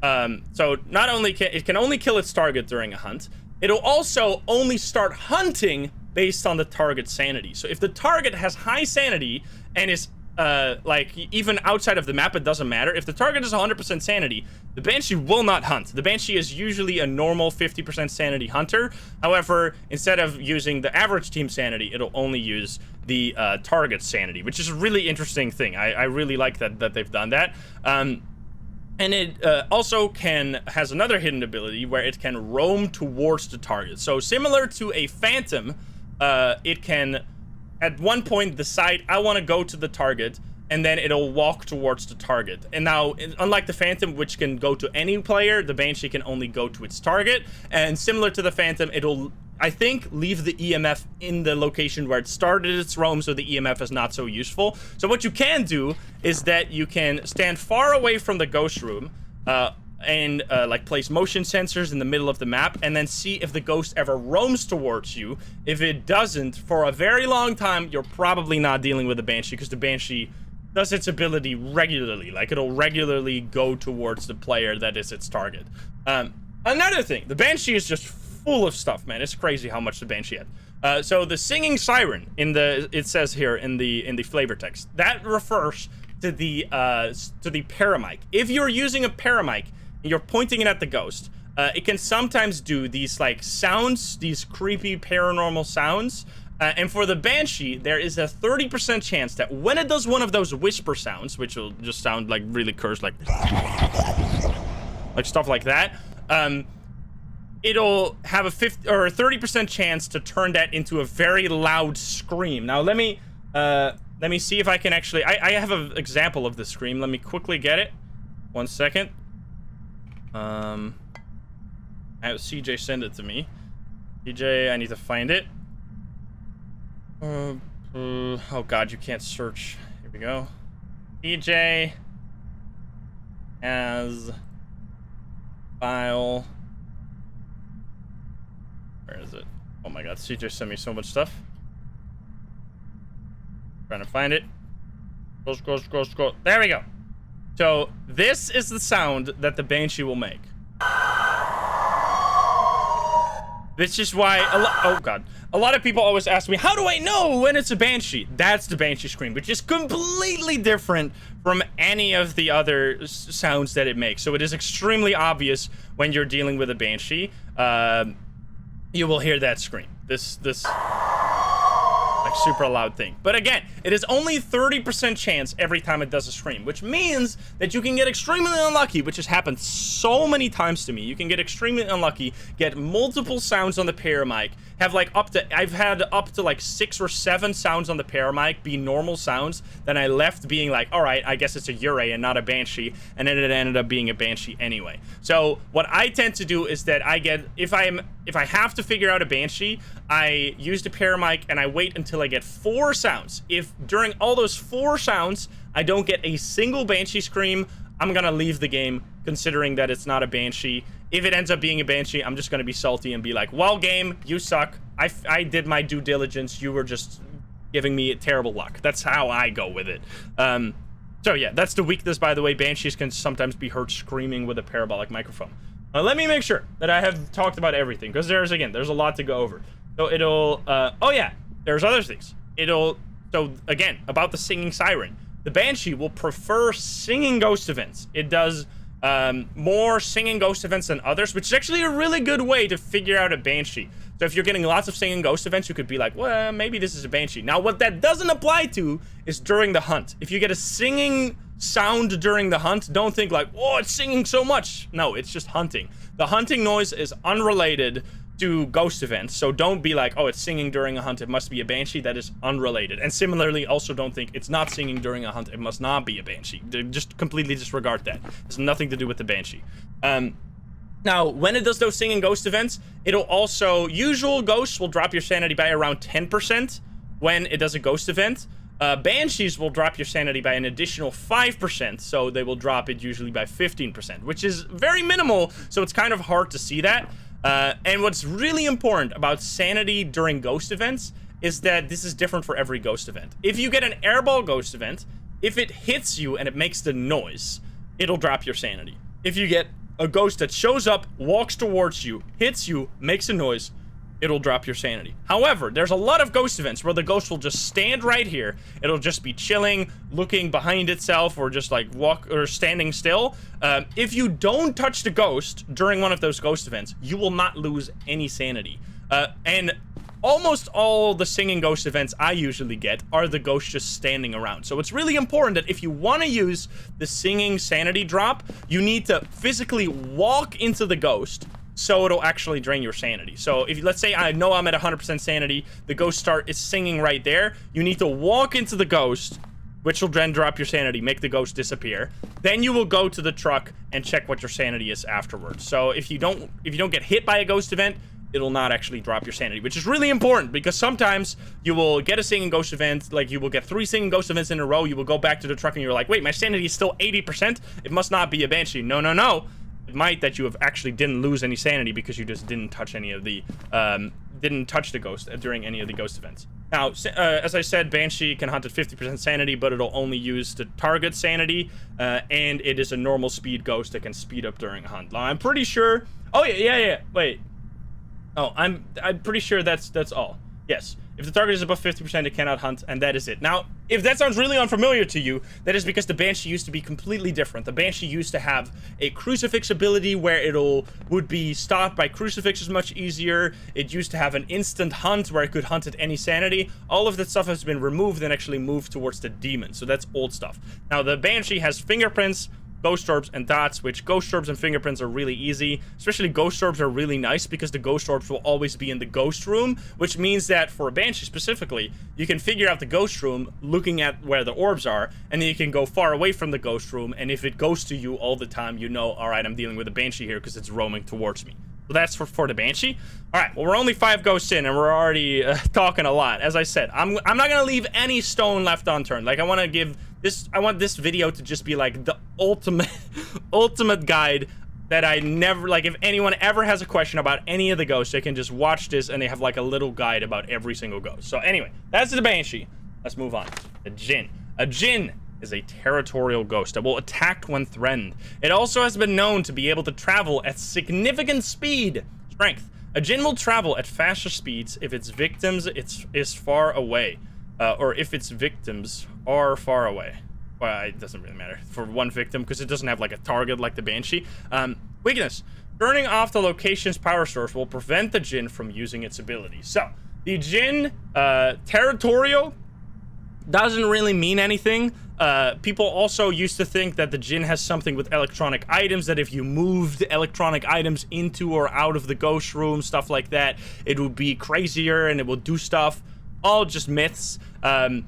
so not only it can only kill its target during a hunt, it'll also only start hunting based on the target's sanity. So if the target has high sanity and is like even outside of the map, it doesn't matter. If the target is 100% sanity, the Banshee will not hunt. The Banshee is usually a normal 50% sanity hunter. However, instead of using the average team sanity, it'll only use the target's sanity, which is a really interesting thing. I really like that they've done that. And it also has another hidden ability where it can roam towards the target. So similar to a phantom, it can at one point decide, I want to go to the target, and then it'll walk towards the target. And now, unlike the phantom, which can go to any player, the banshee can only go to its target. And similar to the phantom, it'll, I think, leave the EMF in the location where it started its roam, so the EMF is not so useful. So what you can do is that you can stand far away from the ghost room, and like place motion sensors in the middle of the map, and then see if the ghost ever roams towards you. If it doesn't, for a very long time, you're probably not dealing with a banshee, because the banshee does its ability regularly. Like, it'll regularly go towards the player that is its target. Another thing, the banshee is just full of stuff, man. It's crazy how much the banshee had. So the singing siren it says here in the flavor text, that refers to the paramic. If you're using a paramic and you're pointing it at the ghost, it can sometimes do these like sounds, these creepy paranormal sounds. And for the banshee, there is a 30% chance that when it does one of those whisper sounds, which will just sound like really cursed, like stuff like that, it'll have a 30% chance to turn that into a very loud scream. Now let me see if I can actually. I have an example of the scream. Let me quickly get it. 1 second. I have CJ send it to me. CJ, I need to find it. Oh god, you can't search. Here we go. CJ as file. Where is it? Oh my god, CJ sent me so much stuff. Trying to find it. Scroll. There we go. So this is the sound that the banshee will make. This is why oh god, a lot of people always ask me, how do I know when it's a banshee? That's the banshee scream, which is completely different from any of the other sounds that it makes. So it is extremely obvious when you're dealing with a banshee. You will hear that scream. This like super loud thing. But again, it is only 30% chance every time it does a scream, which means that you can get extremely unlucky, which has happened so many times to me. You can get extremely unlucky, get multiple sounds on the paramic, have like I've had up to like 6 or 7 sounds on the paramic be normal sounds. Then I left being like, all right, I guess it's a yurei and not a banshee, and then it ended up being a banshee anyway. So what I tend to do is that I get, if I have to figure out a banshee, I use the paramic and I wait until I get 4 sounds. If during all those 4 sounds I don't get a single banshee scream, I'm gonna leave the game, considering that it's not a banshee. If it ends up being a banshee, I'm just gonna be salty and be like, well, game, you suck. I did my due diligence. You were just giving me terrible luck. That's how I go with it. So yeah, that's the weakness, by the way. Banshees can sometimes be heard screaming with a parabolic microphone. Let me make sure that I have talked about everything, because there's a lot to go over. So it'll, oh yeah, there's other things. So again, about the singing siren. The banshee will prefer singing ghost events. It does more singing ghost events than others, which is actually a really good way to figure out a banshee. So if you're getting lots of singing ghost events, you could be like, well, maybe this is a banshee. Now, what that doesn't apply to is during the hunt. If you get a singing sound during the hunt, don't think like, oh, it's singing so much. No, it's just hunting. The hunting noise is unrelated to ghost events, so don't be like, oh, it's singing during a hunt, it must be a banshee. That is unrelated. And similarly, also don't think it's not singing during a hunt, it must not be a banshee. Just completely disregard that. It has nothing to do with the banshee. Now, when it does those singing ghost events, it'll also, usual ghosts will drop your sanity by around 10% when it does a ghost event. Banshees will drop your sanity by an additional 5%, so they will drop it usually by 15%, which is very minimal, so it's kind of hard to see that. And what's really important about sanity during ghost events is that this is different for every ghost event. If you get an airball ghost event, if it hits you and it makes the noise, it'll drop your sanity. If you get a ghost that shows up, walks towards you, hits you, makes a noise, it'll drop your sanity. However, there's a lot of ghost events where the ghost will just stand right here. It'll just be chilling, looking behind itself, or just like standing still. If you don't touch the ghost during one of those ghost events, you will not lose any sanity. And almost all the singing ghost events I usually get are the ghosts just standing around. So it's really important that if you want to use the singing sanity drop, you need to physically walk into the ghost so it'll actually drain your sanity. So if let's say I know I'm at 100% sanity, the ghost is singing right there, you need to walk into the ghost, which will then drop your sanity, make the ghost disappear. Then you will go to the truck and check what your sanity is afterwards. So if you don't get hit by a ghost event, it'll not actually drop your sanity, which is really important because sometimes you will get a singing ghost event, like you will get 3 singing ghost events in a row, you will go back to the truck and you're like, wait, my sanity is still 80%? It must not be a banshee. No, no, no. It might that you have actually didn't lose any sanity because you just didn't touch any of the, didn't touch the ghost during any of the ghost events. Now, as I said, Banshee can hunt at 50% sanity, but it'll only use the target sanity, and it is a normal speed ghost that can speed up during a hunt. Now, I'm pretty sure... Oh, yeah, wait. Oh, I'm pretty sure that's all. Yes. If the target is above 50%, it cannot hunt, and that is it. Now, if that sounds really unfamiliar to you, that is because the Banshee used to be completely different. The Banshee used to have a crucifix ability where would be stopped by crucifixes much easier. It used to have an instant hunt where it could hunt at any sanity. All of that stuff has been removed and actually moved towards the demon, so that's old stuff. Now, the Banshee has fingerprints, ghost orbs, and dots, which ghost orbs and fingerprints are really easy. Especially ghost orbs are really nice because the ghost orbs will always be in the ghost room, which means that for a Banshee specifically, you can figure out the ghost room looking at where the orbs are, and then you can go far away from the ghost room, and if it goes to you all the time, you know, all right, I'm dealing with a Banshee here because it's roaming towards me. So that's for the Banshee. All right, well, we're only 5 ghosts in, and we're already talking a lot. As I said, I'm not gonna leave any stone left unturned. Like, I want this video to just be like the ultimate guide that I never, like, if anyone ever has a question about any of the ghosts, they can just watch this and they have like a little guide about every single ghost. So anyway, that's the Banshee. Let's move on. The jinn. A jinn is a territorial ghost that will attack when threatened. It also has been known to be able to travel at significant strength. A jinn will travel at faster speeds if its victims is far away, or if its victims are far away. Well, it doesn't really matter for one victim because it doesn't have like a target like the Banshee. Weakness. Turning off the location's power source will prevent the jinn from using its ability. So, the jinn, territorial, doesn't really mean anything. People also used to think that the jinn has something with electronic items, that if you moved electronic items into or out of the ghost room, stuff like that, it would be crazier and it will do stuff. All just myths.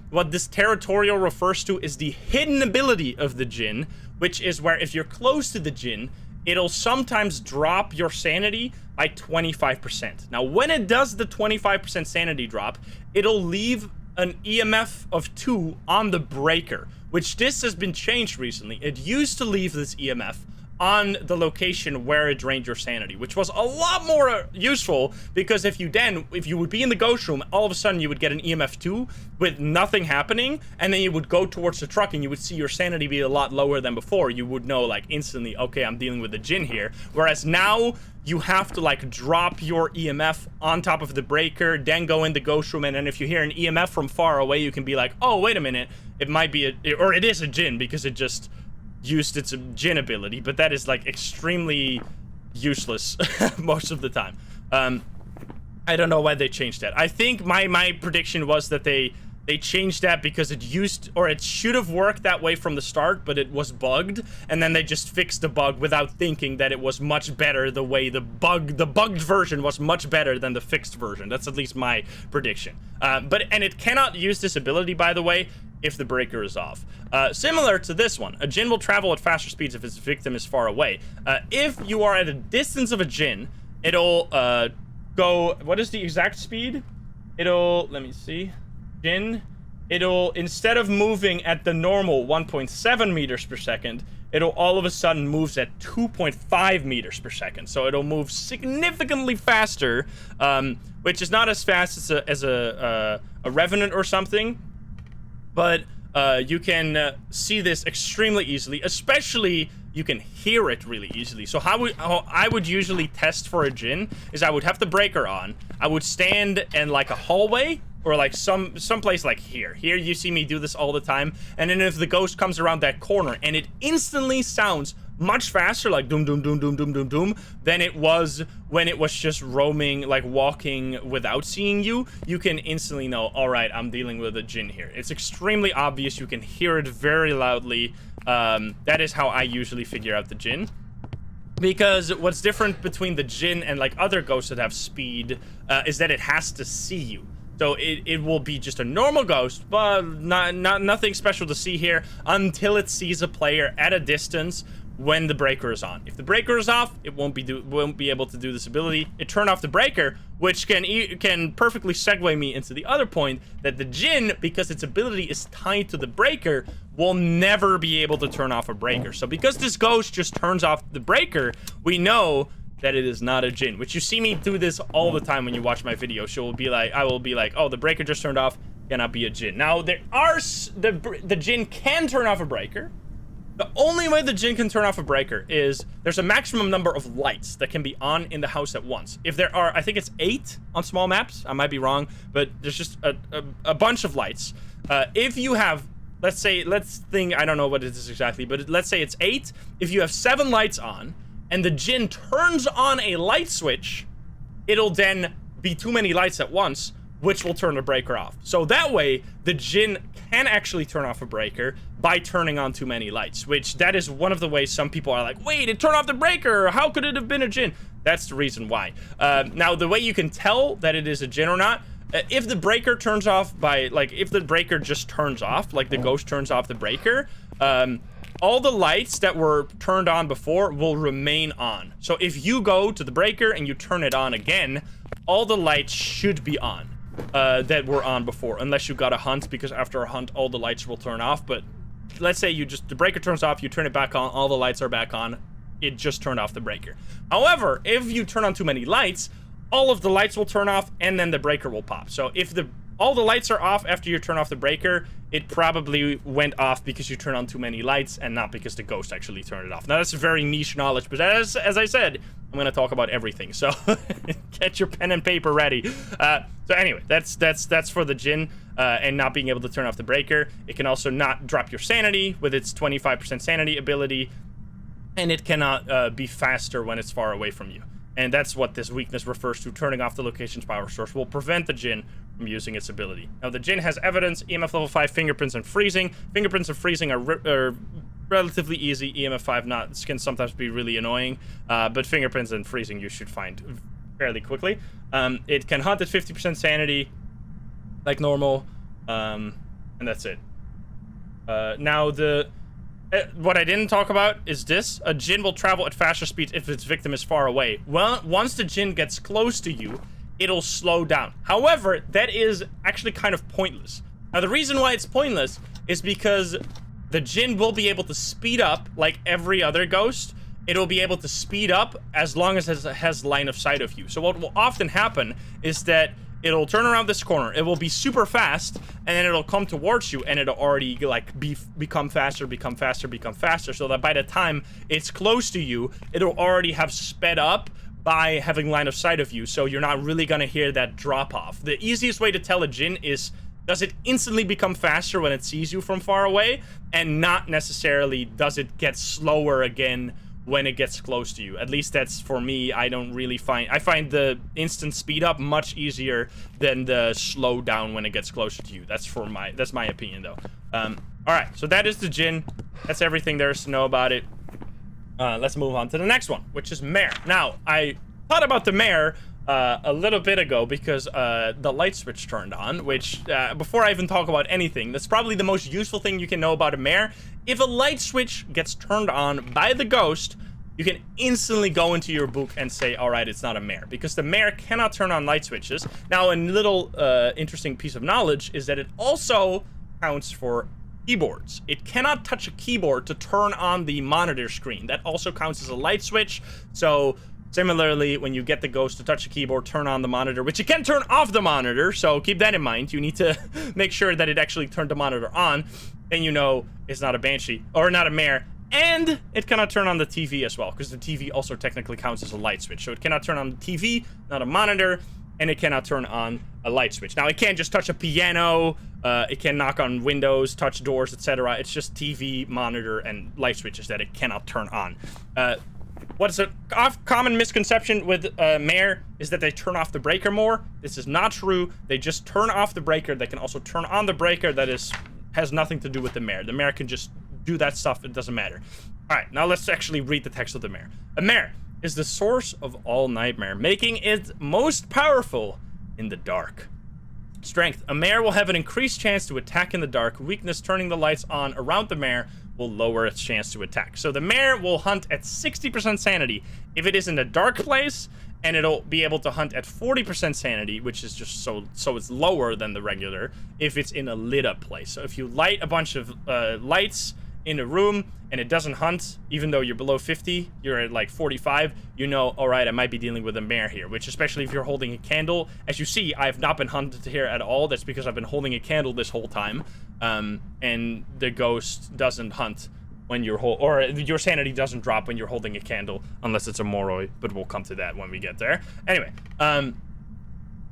What this territorial refers to is the hidden ability of the jinn, which is where if you're close to the jinn, it'll sometimes drop your sanity by 25%. Now, when it does the 25% sanity drop, it'll leave an EMF of 2 on the breaker, which this has been changed recently. It used to leave this EMF on the location where it drained your sanity, which was a lot more useful because if you would be in the ghost room, all of a sudden you would get an EMF 2 with nothing happening, and then you would go towards the truck and you would see your sanity be a lot lower than before. You would know like instantly, okay, I'm dealing with the jinn here. Whereas now you have to like drop your EMF on top of the breaker, then go in the ghost room, and then if you hear an EMF from far away, you can be like, oh, wait a minute, it might be or it is a jinn because it just used its jinn ability, but that is like extremely useless most of the time. I don't know why they changed that. I think my prediction was that they changed that because it should have worked that way from the start, but it was bugged, and then they just fixed the bug without thinking that it was much better the way the bugged version was much better than the fixed version. That's at least my prediction. And it cannot use this ability, by the way, if the breaker is off. Similar to this one, a jinn will travel at faster speeds if its victim is far away. If you are at a distance of a jinn, it'll go, what is the exact speed? Let me see. Jinn, it'll, instead of moving at the normal 1.7 meters per second, it'll all of a sudden moves at 2.5 meters per second. So it'll move significantly faster, which is not as fast as a revenant or something, but you can see this extremely easily, especially you can hear it really easily. So how I would usually test for a jinn is I would have the breaker on, I would stand in like a hallway or like some place like here. Here you see me do this all the time, and then if the ghost comes around that corner and it instantly sounds much faster, like doom, doom, doom, doom, doom, doom, doom, than it was when it was just roaming, like walking without seeing you. You can instantly know, all right, I'm dealing with a jinn here. It's extremely obvious. You can hear it very loudly. That is how I usually figure out the jinn. Because what's different between the jinn and like other ghosts that have speed is that it has to see you. So it will be just a normal ghost, but nothing special to see here until it sees a player at a distance when the breaker is on. If the breaker is off, it won't be able to do this ability. It turned off the breaker, which can perfectly segue me into the other point that the jinn, because its ability is tied to the breaker, will never be able to turn off a breaker. So because this ghost just turns off the breaker, we know that it is not a jinn, which you see me do this all the time when you watch my videos. So I will be like, oh, the breaker just turned off, cannot be a jinn. Now there are the jinn can turn off a breaker. The only way the jinn can turn off a breaker is there's a maximum number of lights that can be on in the house at once. If there are, I think it's 8 on small maps, I might be wrong, but there's just a bunch of lights. If you have, let's think, I don't know what it is exactly, but let's say it's 8. If you have 7 lights on, and the jinn turns on a light switch, it'll then be too many lights at once, which will turn the breaker off. So that way, the jinn can actually turn off a breaker by turning on too many lights, which that is one of the ways some people are like, wait, it turned off the breaker, how could it have been a jinn? That's the reason why. Now, the way you can tell that it is a jinn or not, if the breaker turns off by, like, if the breaker just turns off, like the ghost turns off the breaker, all the lights that were turned on before will remain on. So if you go to the breaker and you turn it on again, all the lights should be on that were on before, unless you got a hunt, because after a hunt, all the lights will turn off. But let's say the breaker turns off, you turn it back on, all the lights are back on. It just turned off the breaker. However, if you turn on too many lights, all of the lights will turn off and then the breaker will pop. So if all the lights are off after you turn off the breaker, it probably went off because you turned on too many lights and not because the ghost actually turned it off. Now, that's very niche knowledge, but as I said, I'm going to talk about everything. So get your pen and paper ready. So anyway, that's for the jinn and not being able to turn off the breaker. It can also not drop your sanity with its 25% sanity ability, and it cannot be faster when it's far away from you. And that's what this weakness refers to. Turning off the location's power source will prevent the jinn from using its ability. Now, the jinn has evidence, EMF level 5, fingerprints, and freezing. Fingerprints and freezing are relatively easy. EMF 5 not. This can sometimes be really annoying. But fingerprints and freezing you should find fairly quickly. It can hunt at 50% sanity, like normal. And that's it. Now, what I didn't talk about is this. A jinn will travel at faster speeds if its victim is far away. Well, once the jinn gets close to you, it'll slow down. However, that is actually kind of pointless. Now, the reason why it's pointless is because the jinn will be able to speed up like every other ghost. It'll be able to speed up as long as it has line of sight of you. So what will often happen is that it'll turn around this corner, it will be super fast, and then it'll come towards you, and it'll already like become faster, so that by the time it's close to you, it'll already have sped up by having line of sight of you, so you're not really gonna hear that drop off. The easiest way to tell a jinn is, does it instantly become faster when it sees you from far away, and not necessarily does it get slower again when it gets close to you. At least that's for me. I find the instant speed up much easier than the slow down when it gets closer to you. That's my opinion though. All right, so that is the jinn. That's everything there is to know about it. Let's move on to the next one, which is mare. Now, I thought about the mare a little bit ago because the light switch turned on, which before I even talk about anything, that's probably the most useful thing you can know about a mare. If a light switch gets turned on by the ghost, you can instantly go into your book and say, all right, it's not a mare, because the mare cannot turn on light switches. Now, a little interesting piece of knowledge is that it also counts for keyboards. It cannot touch a keyboard to turn on the monitor screen. That also counts as a light switch. So similarly, when you get the ghost to touch a keyboard, turn on the monitor, which you can turn off the monitor, so keep that in mind. You need to make sure that it actually turned the monitor on, and you know it's not a banshee, or not a mare. And it cannot turn on the TV as well, because the TV also technically counts as a light switch. So it cannot turn on the TV, not a monitor, and it cannot turn on a light switch. Now, it can't just touch a piano It can knock on windows, touch doors, etc. It's just TV, monitor, and light switches that it cannot turn on. What's a common misconception with mare is that they turn off the breaker more. This is not true. They just turn off the breaker. They can also turn on the breaker. That has nothing to do with the mare. The mare can just do that stuff. It doesn't matter. All right, now let's actually read the text of the mare. A mare is the source of all nightmare, making it most powerful in the dark. Strength. A mare will have an increased chance to attack in the dark. Weakness. Turning the lights on around the mare will lower its chance to attack. So the mare will hunt at 60% sanity if it is in a dark place, and it'll be able to hunt at 40% sanity, which is just so it's lower than the regular if it's in a lit up place. So if you light a bunch of lights in a room and it doesn't hunt, even though you're below 50, you're at like 45, you know, all right, I might be dealing with a mare here, which especially if you're holding a candle. As you see, I've not been hunted here at all. That's because I've been holding a candle this whole time. And the ghost doesn't hunt when you're or your sanity doesn't drop when you're holding a candle, unless it's a moroi, but we'll come to that when we get there. Anyway,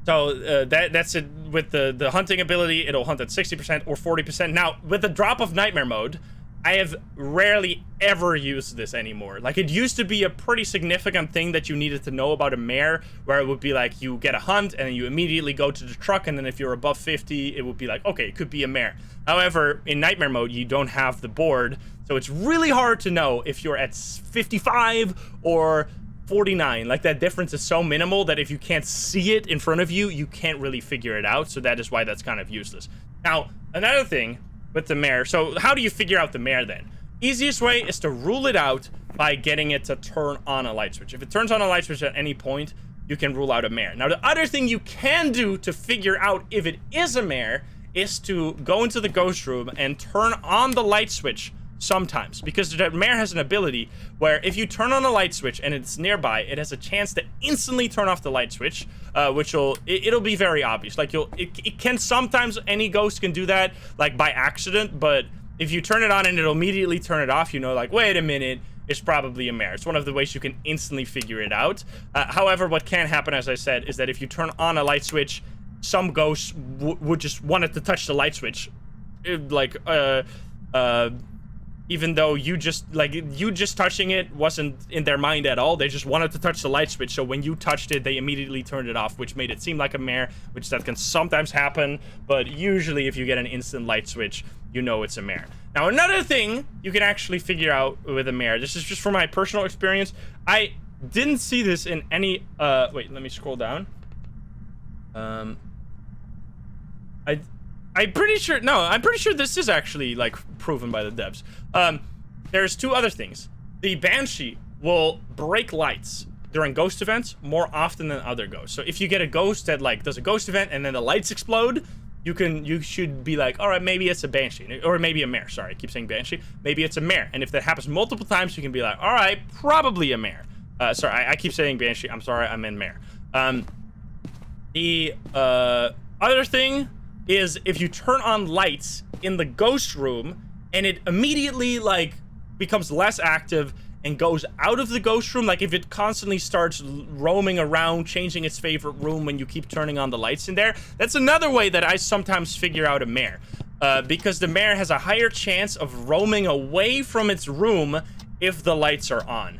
so that's it with the hunting ability. It'll hunt at 60% or 40%. Now, with the drop of nightmare mode, I have rarely ever used this anymore. Like, it used to be a pretty significant thing that you needed to know about a mare, where it would be like you get a hunt and then you immediately go to the truck, and then if you're above 50, it would be like, okay, it could be a mare. However, in nightmare mode, you don't have the board, so it's really hard to know if you're at 55 or 49. Like, that difference is so minimal that if you can't see it in front of you, you can't really figure it out, so that is why that's kind of useless. Now, another thing with the mare. So how do you figure out the mare then? Easiest way is to rule it out by getting it to turn on a light switch. If it turns on a light switch at any point, you can rule out a mare. Now, the other thing you can do to figure out if it is a mare is to go into the ghost room and turn on the light switch sometimes, because the mare has an ability where if you turn on a light switch and it's nearby, it has a chance to instantly turn off the light switch, which it'll be very obvious. Like, it can sometimes, any ghost can do that like by accident, but if you turn it on and it'll immediately turn it off, you know, like, wait a minute, it's probably a mare. It's one of the ways you can instantly figure it out. However, what can happen, as I said, is that if you turn on a light switch, some ghosts would just want it to touch the light switch, even though you just touching it wasn't in their mind at all. They just wanted to touch the light switch, so when you touched it, they immediately turned it off, which made it seem like a mare, which that can sometimes happen, but usually if you get an instant light switch, you know it's a mare. Now, another thing you can actually figure out with a mare, this is just from my personal experience. I didn't see this in any, wait, let me scroll down. I'm pretty sure this is actually, like, proven by the devs. There's two other things. The banshee will break lights during ghost events more often than other ghosts. So if you get a ghost that, like, does a ghost event and then the lights explode, you should be like, all right, maybe it's a banshee, or maybe a mare. Sorry, I keep saying banshee. Maybe it's a mare. And if that happens multiple times, you can be like, all right, probably a mare. Sorry, I keep saying banshee. I'm sorry, I meant mare. The other thing is if you turn on lights in the ghost room and it immediately, like, becomes less active and goes out of the ghost room, like if it constantly starts roaming around, changing its favorite room when you keep turning on the lights in there, that's another way that I sometimes figure out a mare. Because the mare has a higher chance of roaming away from its room if the lights are on.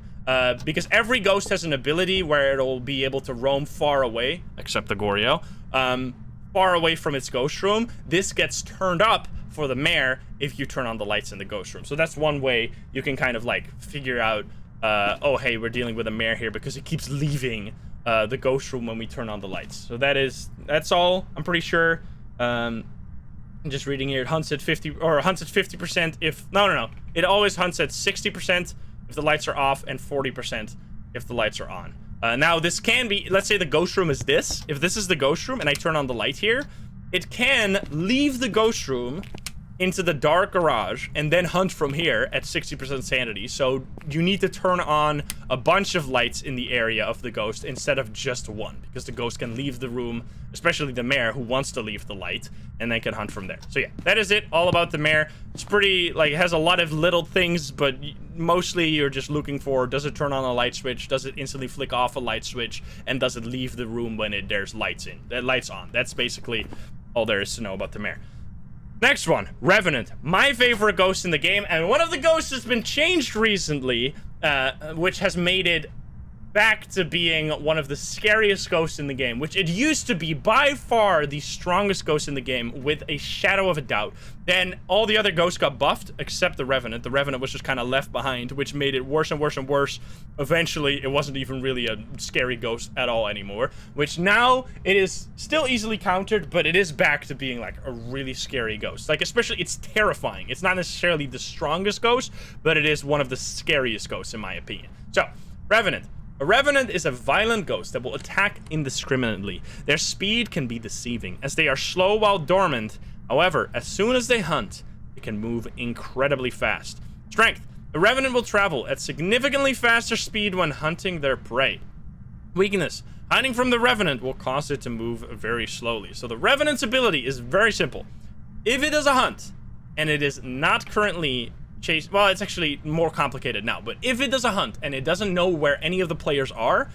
Because every ghost has an ability where it'll be able to roam far away, except the goryo, far away from its ghost room. This gets turned up for the mare if you turn on the lights in the ghost room. So that's one way you can kind of, like, figure out, oh, hey, we're dealing with a mare here because it keeps leaving the ghost room when we turn on the lights. So that's all, I'm pretty sure. I'm just reading here. It hunts at 50% if, no. It always hunts at 60% if the lights are off and 40% if the lights are on. Now, this can be, let's say the ghost room is this. If this is the ghost room and I turn on the light here, it can leave the ghost room into the dark garage and then hunt from here at 60% sanity. So you need to turn on a bunch of lights in the area of the ghost instead of just one, because the ghost can leave the room, especially the mare who wants to leave the light, and then can hunt from there. So yeah, that is it, all about the mare. It's pretty, like, it has a lot of little things, but mostly you're just looking for, does it turn on a light switch, does it instantly flick off a light switch, and does it leave the room when there's lights on. That's basically all there is to know about the mare. Next one, Revenant. My favorite ghost in the game, and one of the ghosts has been changed recently, which has made it back to being one of the scariest ghosts in the game, which it used to be by far the strongest ghost in the game with a shadow of a doubt. Then all the other ghosts got buffed except the Revenant. The Revenant was just kind of left behind, which made it worse and worse and worse. Eventually, it wasn't even really a scary ghost at all anymore, which now it is still easily countered, but it is back to being like a really scary ghost. Like, especially, it's terrifying. It's not necessarily the strongest ghost, but it is one of the scariest ghosts in my opinion. So, Revenant. A Revenant is a violent ghost that will attack indiscriminately. Their speed can be deceiving, as they are slow while dormant. However, as soon as they hunt, they can move incredibly fast. Strength. The Revenant will travel at significantly faster speed when hunting their prey. Weakness. Hiding from the Revenant will cause it to move very slowly. So the Revenant's ability is very simple. If it does a hunt, and it is not currently chase, well, it's actually more complicated now, but if it does a hunt and it doesn't know where any of the players are,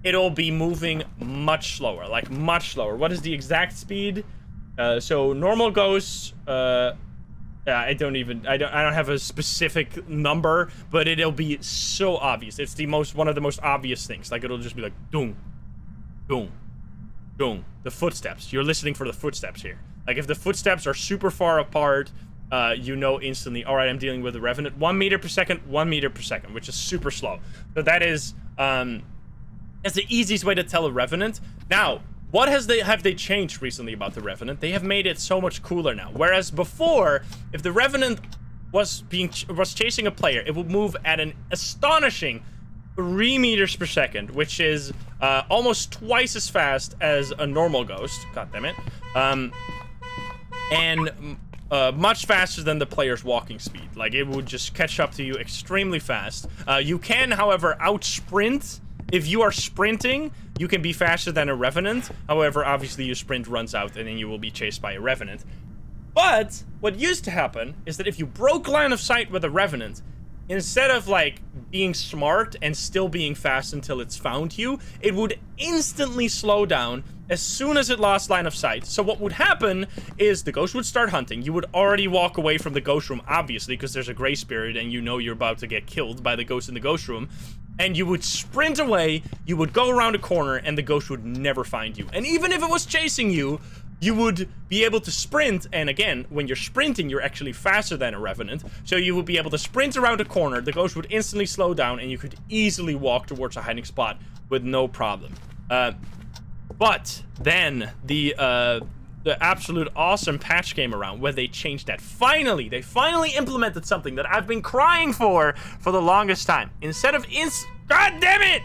it'll be moving much slower, like much slower. What is the exact speed? So normal ghosts, I don't have a specific number, but it'll be so obvious. It's one of the most obvious things. Like, it'll just be like doom, doom, doom. The footsteps. You're listening for the footsteps here. Like, if the footsteps are super far apart, you know instantly, all right, I'm dealing with a Revenant. 1 meter per second, 1 meter per second, which is super slow. So that is, that's the easiest way to tell a Revenant. Now, what have they changed recently about the Revenant? They have made it so much cooler now. Whereas before, if the Revenant was chasing a player, it would move at an astonishing 3 meters per second, which is almost twice as fast as a normal ghost. God damn it. And much faster than the player's walking speed. Like, it would just catch up to you extremely fast. You can, however, out-sprint. If you are sprinting, you can be faster than a Revenant. However, obviously, your sprint runs out, and then you will be chased by a Revenant. But what used to happen is that if you broke line of sight with a Revenant, instead of, like, being smart and still being fast until it's found you, it would instantly slow down as soon as it lost line of sight. So what would happen is the ghost would start hunting. You would already walk away from the ghost room, obviously, because there's a gray spirit and you know you're about to get killed by the ghost in the ghost room. And you would sprint away, you would go around a corner, and the ghost would never find you. And even if it was chasing you, you would be able to sprint, and again, when you're sprinting, you're actually faster than a Revenant, so you would be able to sprint around a corner, the ghost would instantly slow down, and you could easily walk towards a hiding spot with no problem. But then the absolute awesome patch came around where they changed that. They finally implemented something that I've been crying for the longest time. Instead of God damn it!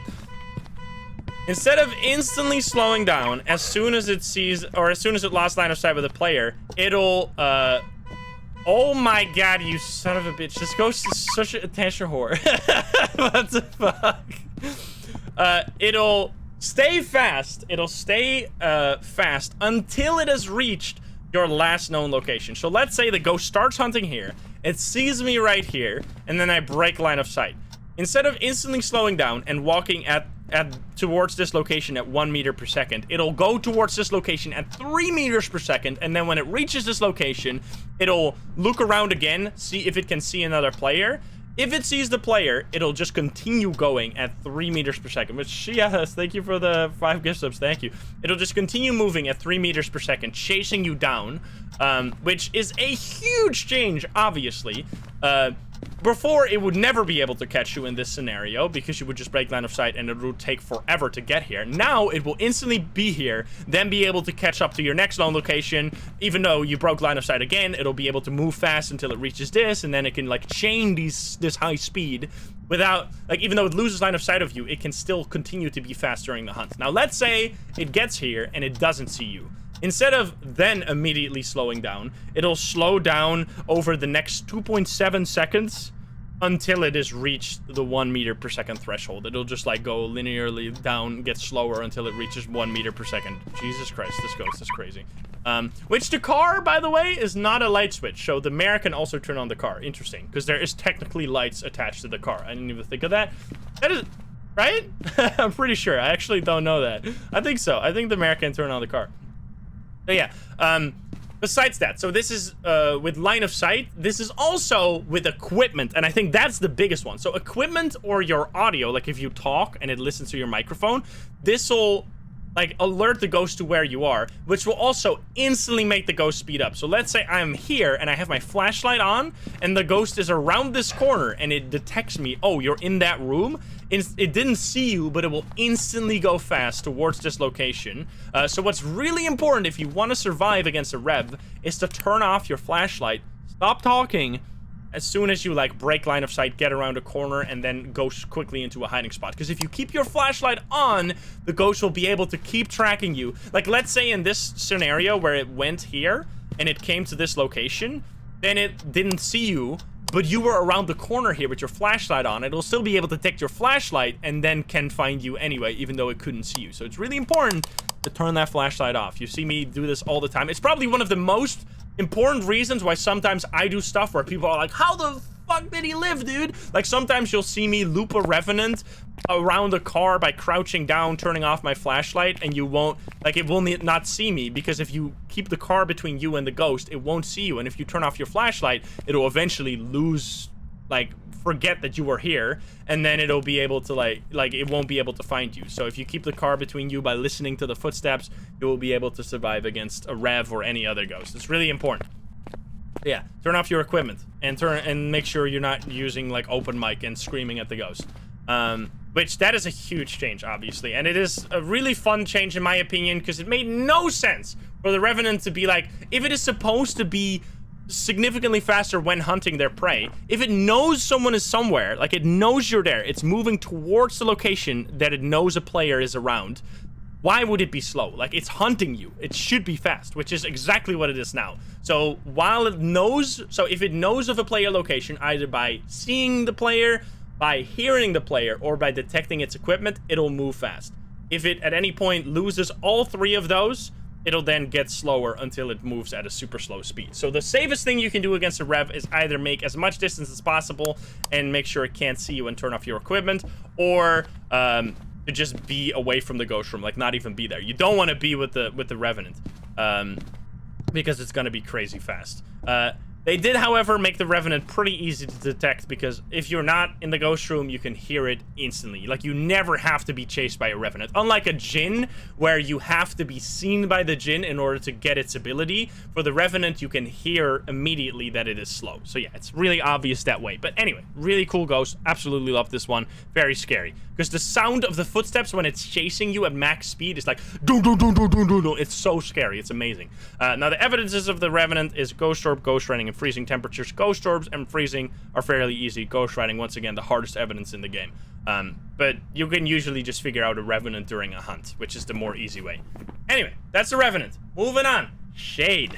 Instead of instantly slowing down as soon as it sees, or as soon as it lost line of sight with a player, it'll, oh my god, you son of a bitch. This ghost is such an attention whore. What the fuck? It'll stay fast. It'll stay, fast until it has reached your last known location. So let's say the ghost starts hunting here. It sees me right here, and then I break line of sight. Instead of instantly slowing down and walking towards this location at 1 meter per second, it'll go towards this location at 3 meters per second, and then when it reaches this location, it'll look around again, see if it can see another player. If it sees the player, it'll just continue going at 3 meters per second, which, yes, thank you for the 5 gift subs, thank you. It'll just continue moving at 3 meters per second, chasing you down, which is a huge change, obviously. Before, it would never be able to catch you in this scenario because you would just break line of sight and it would take forever to get here. Now, it will instantly be here, then be able to catch up to your next known location. Even though you broke line of sight again, it'll be able to move fast until it reaches this, and then it can, like, chain this high speed without, like, even though it loses line of sight of you, it can still continue to be fast during the hunt. Now, let's say it gets here and it doesn't see you. Instead of then immediately slowing down, it'll slow down over the next 2.7 seconds until it has reached the 1 meter per second threshold. It'll just, like, go linearly down, get slower until it reaches 1 meter per second. Jesus Christ, this ghost is crazy. Which the car, by the way, is not a light switch, so the mare can also turn on the car. Interesting, because there is technically lights attached to the car. I didn't even think of that. That is, right? I'm pretty sure. I actually don't know that. I think so. I think the mare can turn on the car. So yeah, besides that, so this is with line of sight. This is also with equipment, and I think that's the biggest one. So equipment or your audio, like if you talk and it listens to your microphone, this will like alert the ghost to where you are, which will also instantly make the ghost speed up. So let's say I'm here and I have my flashlight on and the ghost is around this corner and it detects me. Oh, you're in that room. It didn't see you, but it will instantly go fast towards this location. So what's really important if you want to survive against a rev is to turn off your flashlight, stop talking, as soon as you like break line of sight, get around a corner, and then go quickly into a hiding spot. Because if you keep your flashlight on, the ghost will be able to keep tracking you. Like let's say in this scenario where it went here and it came to this location, then it didn't see you, but you were around the corner here with your flashlight on. It'll still be able to detect your flashlight and then can find you anyway, even though it couldn't see you. So it's really important to turn that flashlight off. You see me do this all the time. It's probably one of the most important reasons why sometimes I do stuff where people are like, how the fuck did he live, dude? Like sometimes you'll see me loop a revenant around a car by crouching down, turning off my flashlight, and you won't, like it will not see me, because if you keep the car between you and the ghost, it won't see you. And if you turn off your flashlight, it'll eventually lose, like forget that you were here, and then it'll be able to like it won't be able to find you. So if you keep the car between you by listening to the footsteps, you will be able to survive against a rev or any other ghost. It's really important. Yeah, turn off your equipment and make sure you're not using like open mic and screaming at the ghost. Which that is a huge change, obviously, and it is a really fun change in my opinion, because it made no sense for the revenant to be like, if it is supposed to be significantly faster when hunting their prey, if it knows someone is somewhere, like it knows you're there, it's moving towards the location that it knows a player is around, why would it be slow? Like it's hunting you, it should be fast, which is exactly what it is now. So while it knows, so if it knows of a player location, either by seeing the player, by hearing the player, or by detecting its equipment, it'll move fast. If it at any point loses all three of those, it'll then get slower until it moves at a super slow speed. So the safest thing you can do against a rev is either make as much distance as possible and make sure it can't see you and turn off your equipment, or to just be away from the ghost room, like not even be there. You don't want to be with the revenant, because it's going to be crazy fast. They did, however, make the revenant pretty easy to detect, because if you're not in the ghost room, you can hear it instantly. Like, you never have to be chased by a revenant. Unlike a jinn, where you have to be seen by the jinn in order to get its ability, for the revenant, you can hear immediately that it is slow. So yeah, it's really obvious that way. But anyway, really cool ghost. Absolutely love this one. Very scary. Because the sound of the footsteps when it's chasing you at max speed is like, doo doo doo doo doo doo doo. It's so scary. It's amazing. Now, the evidences of the revenant is ghost orb, ghost writing, and freezing temperatures. Ghost orbs and freezing are fairly easy. Ghost writing, once again, the hardest evidence in the game. But you can usually just figure out a revenant during a hunt, which is the more easy way. Anyway, that's the revenant. Moving on. Shade.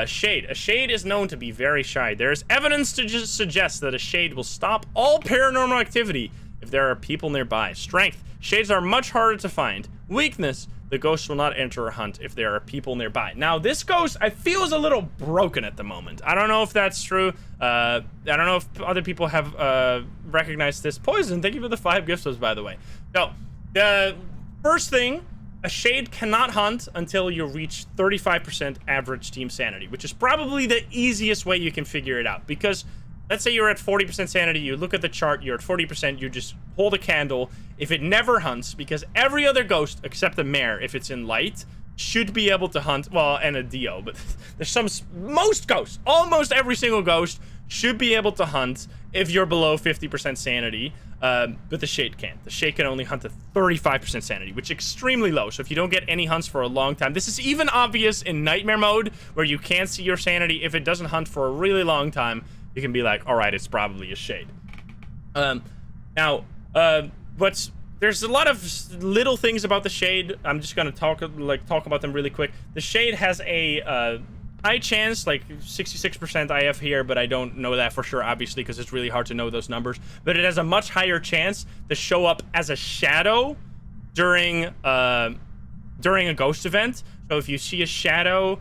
Shade. A shade is known to be very shy. There is evidence to just suggest that a shade will stop all paranormal activity if there are people nearby. Strength. Shades are much harder to find. Weakness. The ghost will not enter a hunt if there are people nearby. Now, this ghost, I feel, is a little broken at the moment. I don't know if that's true. I don't know if other people have recognized this. Poison, thank you for the 5 gifts, by the way. So, the first thing, a shade cannot hunt until you reach 35% average team sanity, which is probably the easiest way you can figure it out. Because let's say you're at 40% sanity, you look at the chart, you're at 40%, you just hold a candle. If it never hunts, because every other ghost, except the mare, if it's in light, should be able to hunt, well, and a deo, but there's most ghosts, almost every single ghost should be able to hunt if you're below 50% sanity, but the shade can't. The shade can only hunt at 35% sanity, which is extremely low. So if you don't get any hunts for a long time, this is even obvious in nightmare mode, where you can't see your sanity. If it doesn't hunt for a really long time, you can be like, all right, it's probably a shade. There's a lot of little things about the shade. I'm just gonna talk about them really quick. The shade has a high chance, like 66% I have here, but I don't know that for sure, obviously, because it's really hard to know those numbers. But it has a much higher chance to show up as a shadow during a ghost event. So if you see a shadow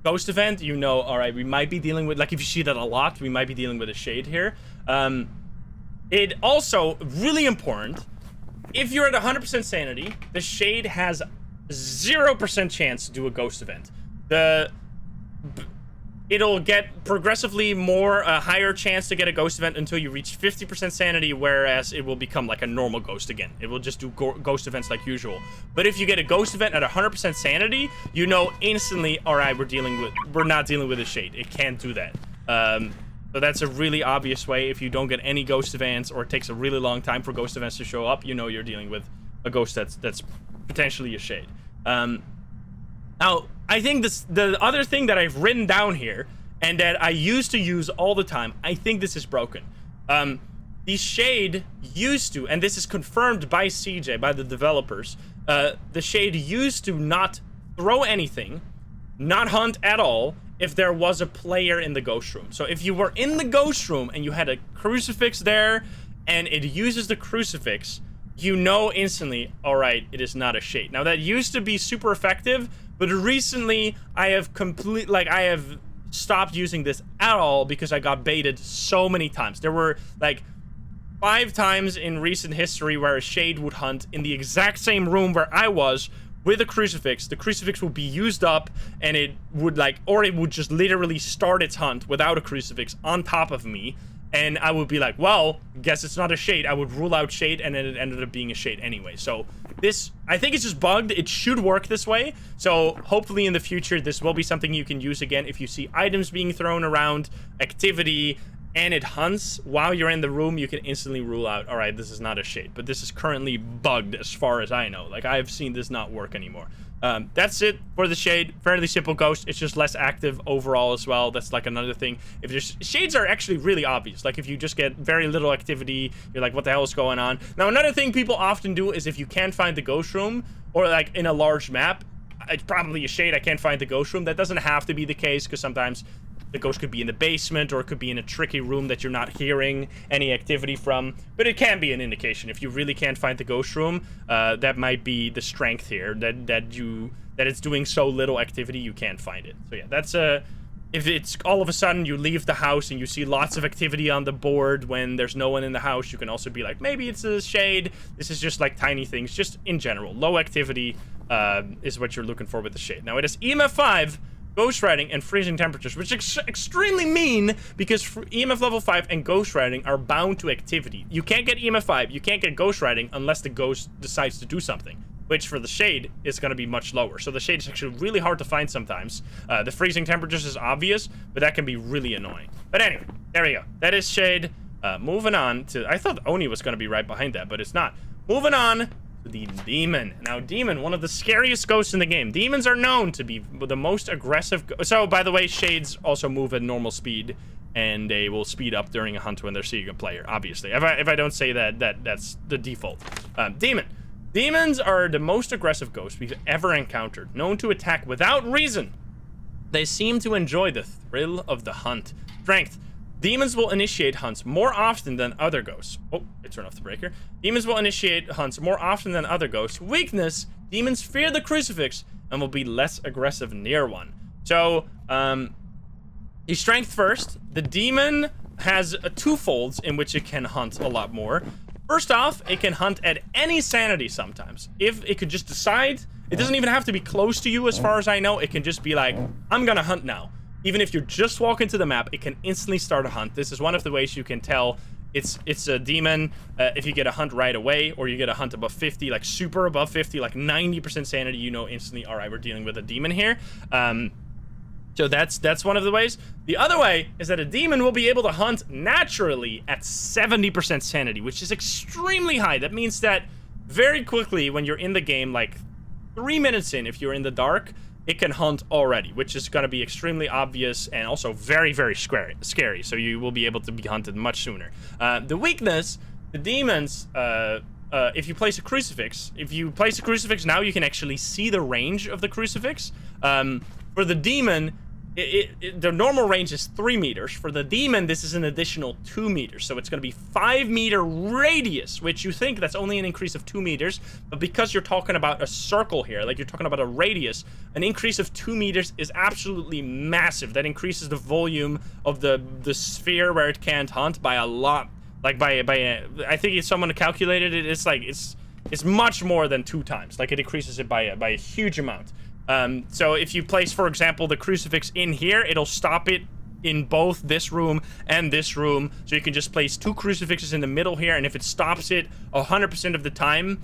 ghost event, you know, all right, we might be dealing with, like, if you see that a lot, we might be dealing with a shade here. It also, really important, if you're at 100% sanity, the shade has 0% chance to do a ghost event. It'll get progressively more higher chance to get a ghost event until you reach 50% sanity, whereas it will become like a normal ghost again. It will just do ghost events like usual. But if you get a ghost event at 100% sanity, you know instantly, all right, we're not dealing with a shade. It can't do that. So that's a really obvious way. If you don't get any ghost events, or it takes a really long time for ghost events to show up, you know you're dealing with a ghost that's potentially a shade. Now, I think the other thing that I've written down here, and that I used to use all the time, I think this is broken. The shade used to, and this is confirmed by CJ, by the developers, the shade used to not throw anything, not hunt at all, if there was a player in the ghost room. So if you were in the ghost room and you had a crucifix there, and it uses the crucifix, you know instantly, all right, it is not a shade. Now, that used to be super effective, but recently I have stopped using this at all because I got baited so many times. There were like 5 times in recent history where a shade would hunt in the exact same room where I was with a crucifix. The crucifix would be used up, and it would it would just literally start its hunt without a crucifix on top of me. And I would be like, well, guess it's not a shade. I would rule out shade, and then it ended up being a shade anyway. So this, I think it's just bugged. It should work this way. So hopefully in the future, this will be something you can use again. If you see items being thrown around, activity, and it hunts while you're in the room, you can instantly rule out, all right, this is not a shade. But this is currently bugged as far as I know. Like, I've seen this not work anymore. That's it for the shade. Fairly simple ghost. It's just less active overall as well. That's like another thing. If there's shades are actually really obvious. Like, if you just get very little activity, you're like, what the hell is going on? Now, another thing people often do is if you can't find the ghost room, or like in a large map, it's probably a shade. I can't find the ghost room. That doesn't have to be the case, because sometimes the ghost could be in the basement, or it could be in a tricky room that you're not hearing any activity from. But it can be an indication. If you really can't find the ghost room, that might be the strength here, that it's doing so little activity you can't find it. So yeah, that's if it's all of a sudden you leave the house and you see lots of activity on the board when there's no one in the house, you can also be like, maybe it's a shade. This is just like tiny things, just in general. Low activity is what you're looking for with the shade. Now, it is EMF 5, ghost riding, and freezing temperatures, which is extremely mean, because EMF level 5 and ghost riding are bound to activity. You can't get EMF 5, you can't get ghost riding unless the ghost decides to do something, which for the shade is going to be much lower. So the shade is actually really hard to find sometimes. The freezing temperatures is obvious, but that can be really annoying. But anyway, there we go. That is shade. Moving on to, I thought Oni was going to be right behind that, but it's not. Moving on, the demon. Now, demon, one of the scariest ghosts in the game. Demons are known to be the most aggressive. So, by the way, shades also move at normal speed, and they will speed up during a hunt when they're seeing a player, obviously. If I don't say that, that's the default. Demon. Demons are the most aggressive ghosts we've ever encountered, known to attack without reason. They seem to enjoy the thrill of the hunt. Strength. Demons will initiate hunts more often than other ghosts. Oh, I turned off the breaker. Demons will initiate hunts more often than other ghosts. Weakness. Demons fear the crucifix and will be less aggressive near one. So, the strength first. The demon has a twofolds in which it can hunt a lot more. First off, it can hunt at any sanity sometimes. If it could just decide, it doesn't even have to be close to you as far as I know. It can just be like, I'm gonna hunt now. Even if you just walk into the map, it can instantly start a hunt. This is one of the ways you can tell it's a demon. If you get a hunt right away, or you get a hunt above 50, like super above 50, like 90% sanity, you know instantly, all right, we're dealing with a demon here. So that's one of the ways. The other way is that a demon will be able to hunt naturally at 70% sanity, which is extremely high. That means that very quickly when you're in the game, like 3 minutes in, if you're in the dark, it can hunt already, which is going to be extremely obvious and also very, very scary. So you will be able to be hunted much sooner. The weakness, the demons, if you place a crucifix, now you can actually see the range of the crucifix. For the demon, the normal range is 3 meters. For the demon, this is an additional 2 meters. So it's going to be 5 meter radius, which you think that's only an increase of 2 meters. But because you're talking about a circle here, like you're talking about a radius, an increase of 2 meters is absolutely massive. That increases the volume of the sphere where it can't hunt by a lot. Like I think if someone calculated it, it's is much more than 2 times. Like, it decreases it by a huge amount. So if you place, for example, the crucifix in here, it'll stop it in both this room and this room. So you can just place 2 crucifixes in the middle here, and if it stops it 100% of the time,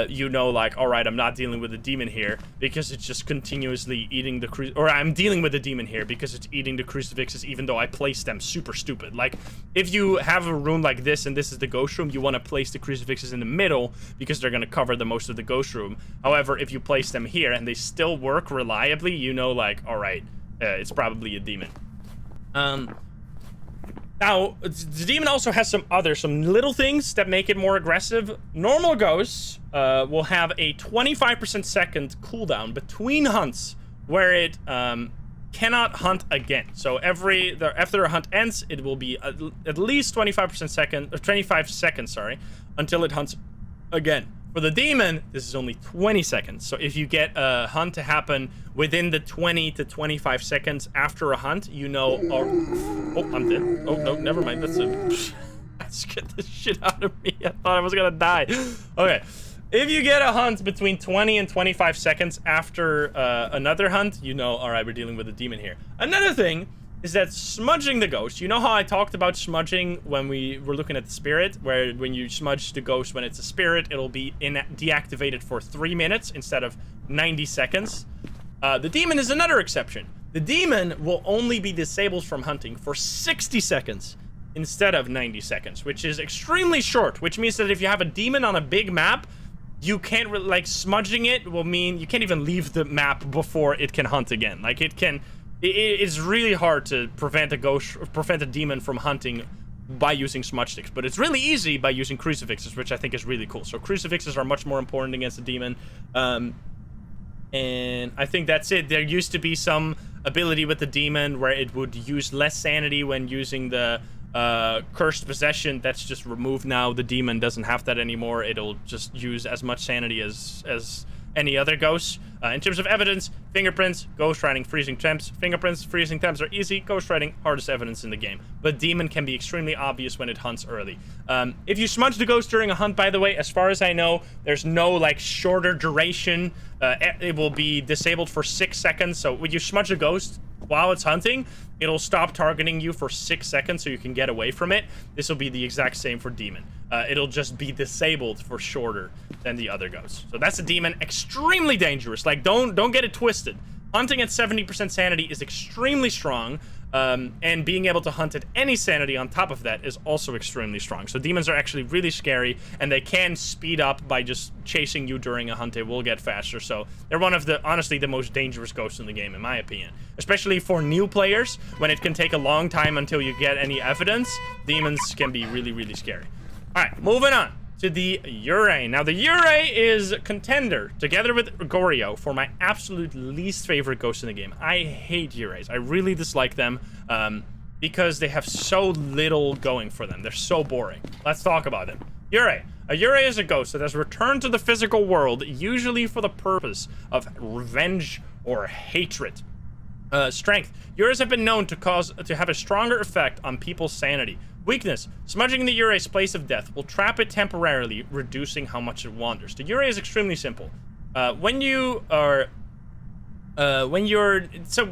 you know, like, all right, I'm not dealing with a demon here because it's just continuously eating the or I'm dealing with a demon here because it's eating the crucifixes even though I placed them super stupid. Like, if you have a room like this and this is the ghost room, you want to place the crucifixes in the middle because they're going to cover the most of the ghost room. However, if you place them here and they still work reliably, you know, like, all right, it's probably a demon. Now, the demon also has some little things that make it more aggressive. Normal ghosts will have a 25% second cooldown between hunts where it cannot hunt again. So after a hunt ends, it will be at least 25 seconds, sorry, until it hunts again. For the demon, this is only 20 seconds. So if you get a hunt to happen within the 20 to 25 seconds after a hunt, you know... Oh, I'm dead. Oh, no, never mind. That's a... That scared the shit out of me. I thought I was gonna die. Okay. If you get a hunt between 20 and 25 seconds after another hunt, you know, all right, we're dealing with a demon here. Another thing is that smudging the ghost. You know how I talked about smudging when we were looking at the spirit, where when you smudge the ghost when it's a spirit, it'll be deactivated for 3 minutes instead of 90 seconds. The demon is another exception. The demon will only be disabled from hunting for 60 seconds instead of 90 seconds, which is extremely short, which means that if you have a demon on a big map, you can't, like, smudging it will mean you can't even leave the map before it can hunt again. Like, it's really hard to prevent a demon from hunting by using smudge sticks, but it's really easy by using crucifixes, which I think is really cool. So crucifixes are much more important against a demon, and I think that's it. There used to be some ability with the demon where it would use less sanity when using the cursed possession. That's just removed now. The demon doesn't have that anymore. It'll just use as much sanity as any other ghost. In terms of evidence, fingerprints, ghost writing, freezing temps. Fingerprints, freezing temps are easy. Ghost writing, hardest evidence in the game. But demon can be extremely obvious when it hunts early. If you smudge the ghost during a hunt, by the way, as far as I know, there's no, like, shorter duration. It will be disabled for 6 seconds. So when you smudge a ghost while it's hunting, it'll stop targeting you for 6 seconds so you can get away from it. This will be the exact same for demon. It'll just be disabled for shorter than the other ghosts. So that's a demon. Extremely dangerous. Like, don't get it twisted. Hunting at 70% sanity is extremely strong, and being able to hunt at any sanity on top of that is also extremely strong. So demons are actually really scary, and they can speed up by just chasing you during a hunt. It will get faster. So they're one of the, honestly, the most dangerous ghosts in the game, in my opinion. Especially for new players, when it can take a long time until you get any evidence, demons can be really, really scary. All right, moving on to the yurei. Now, the yurei is contender, together with goryo, for my absolute least favorite ghost in the game. I hate yureis. I really dislike them because they have so little going for them. They're so boring. Let's talk about them. Yurei. A yurei is a ghost that has returned to the physical world, usually for the purpose of revenge or hatred. Strength. Yureis have been known to have a stronger effect on people's sanity. Weakness. Smudging the yurei's place of death will trap it temporarily, reducing how much it wanders. The yurei is extremely simple. So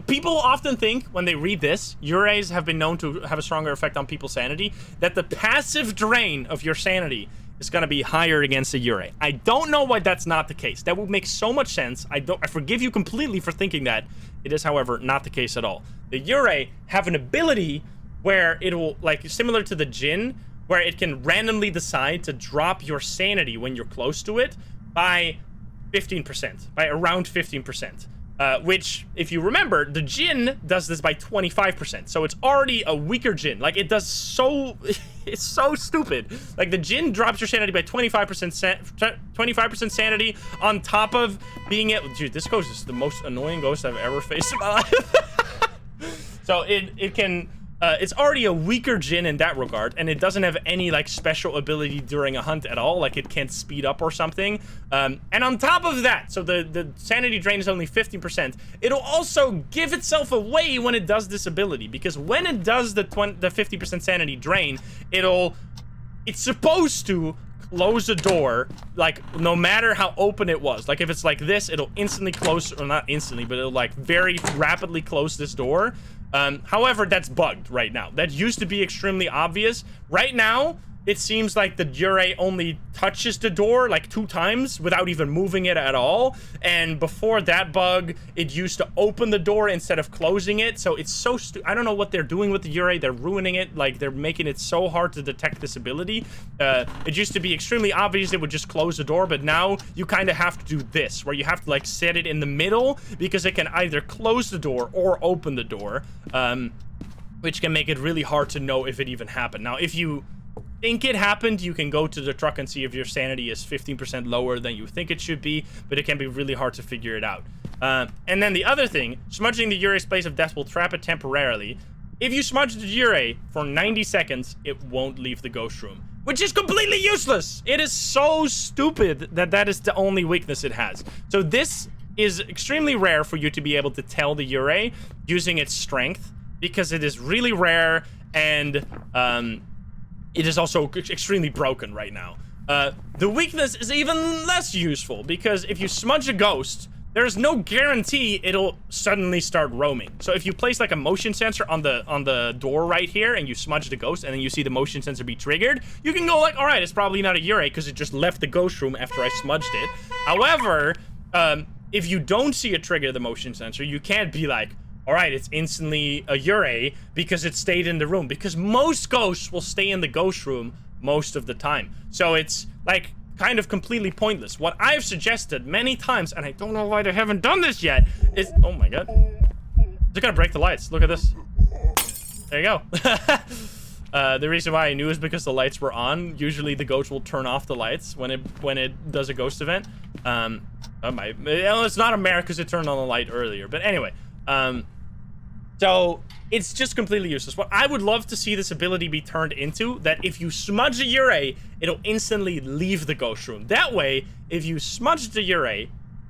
people often think when they read this, yureis have been known to have a stronger effect on people's sanity, that the passive drain of your sanity is going to be higher against a yurei. I don't know why that's not the case. That would make so much sense. I forgive you completely for thinking that. It is, however, not the case at all. The yurei have an ability where it will, like, similar to the jinn, where it can randomly decide to drop your sanity when you're close to it by 15%, by around 15%. Which, if you remember, the jinn does this by 25%, so it's already a weaker jinn. Like, it does so... It's so stupid. Like, the jinn drops your sanity by 25% sanity on top of being able... Dude, this ghost is the most annoying ghost I've ever faced in my life. So, it can... it's already a weaker jinn in that regard, and it doesn't have any, like, special ability during a hunt at all. Like, it can't speed up or something. And on top of that, so the sanity drain is only 15%. It'll also give itself away when it does this ability, because when it does the 50% sanity drain, it's supposed to close a door, like, no matter how open it was. Like, if it's like this, it'll instantly close, or not instantly, but it'll, like, very rapidly close this door. However, that's bugged right now. That used to be extremely obvious. Right now, it seems like the yurei only touches the door like 2 times without even moving it at all. And before that bug, it used to open the door instead of closing it. So it's so I don't know what they're doing with the yurei. They're ruining it. Like, they're making it so hard to detect this ability. It used to be extremely obvious it would just close the door, but now you kind of have to do this, where you have to, like, set it in the middle, because it can either close the door or open the door, which can make it really hard to know if it even happened. Now, if you think it happened, you can go to the truck and see if your sanity is 15% lower than you think it should be, but it can be really hard to figure it out. And then the other thing, smudging the yurei's place of death will trap it temporarily. If you smudge the yurei for 90 seconds, it won't leave the ghost room, which is completely useless. It is so stupid that that is the only weakness it has. So this is extremely rare for you to be able to tell the yurei using its strength, because it is really rare, and it is also extremely broken right now. The weakness is even less useful, because if you smudge a ghost, there's no guarantee it'll suddenly start roaming. So if you place like a motion sensor on the door right here, and you smudge the ghost, and then you see the motion sensor be triggered, you can go like, all right, it's probably not a yurei because it just left the ghost room after I smudged it. However, if you don't see it trigger the motion sensor, you can't be like, all right, it's instantly a yurei because it stayed in the room, because most ghosts will stay in the ghost room most of the time. So it's like kind of completely pointless. What I've suggested many times, and I don't know why they haven't done this yet, is, oh my god, they're gonna break the lights. Look at this. There you go. The reason why I knew is because the lights were on. Usually the ghost will turn off the lights when it does a ghost event. It's not a mare because it turned on the light earlier, but anyway. So it's just completely useless. What I would love to see this ability be turned into, that if you smudge a yurei, it'll instantly leave the ghost room. That way, if you smudge the yurei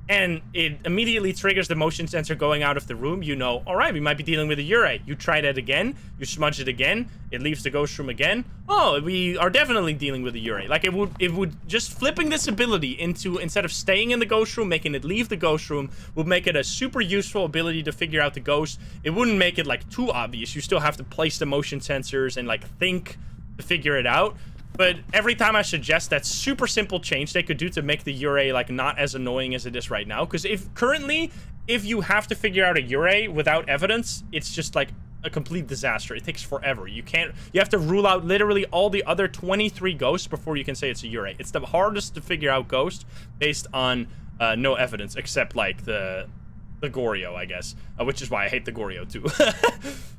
and it immediately triggers the motion sensor going out of the room, you know, all right, we might be dealing with a yurei. You try that again, you smudge it again, it leaves the ghost room again. Oh, we are definitely dealing with a yurei. Like, it would just flipping this ability into, instead of staying in the ghost room, making it leave the ghost room, would make it a super useful ability to figure out the ghost. It wouldn't make it like too obvious. You still have to place the motion sensors and like think to figure it out. But every time I suggest that super simple change they could do to make the yurei like not as annoying as it is right now, because if you have to figure out a yurei without evidence, it's just like a complete disaster. It takes forever. You have to rule out literally all the other 23 ghosts before you can say it's a yurei. It's the hardest to figure out ghost based on no evidence, except like the goryo, I guess, which is why I hate the goryo too.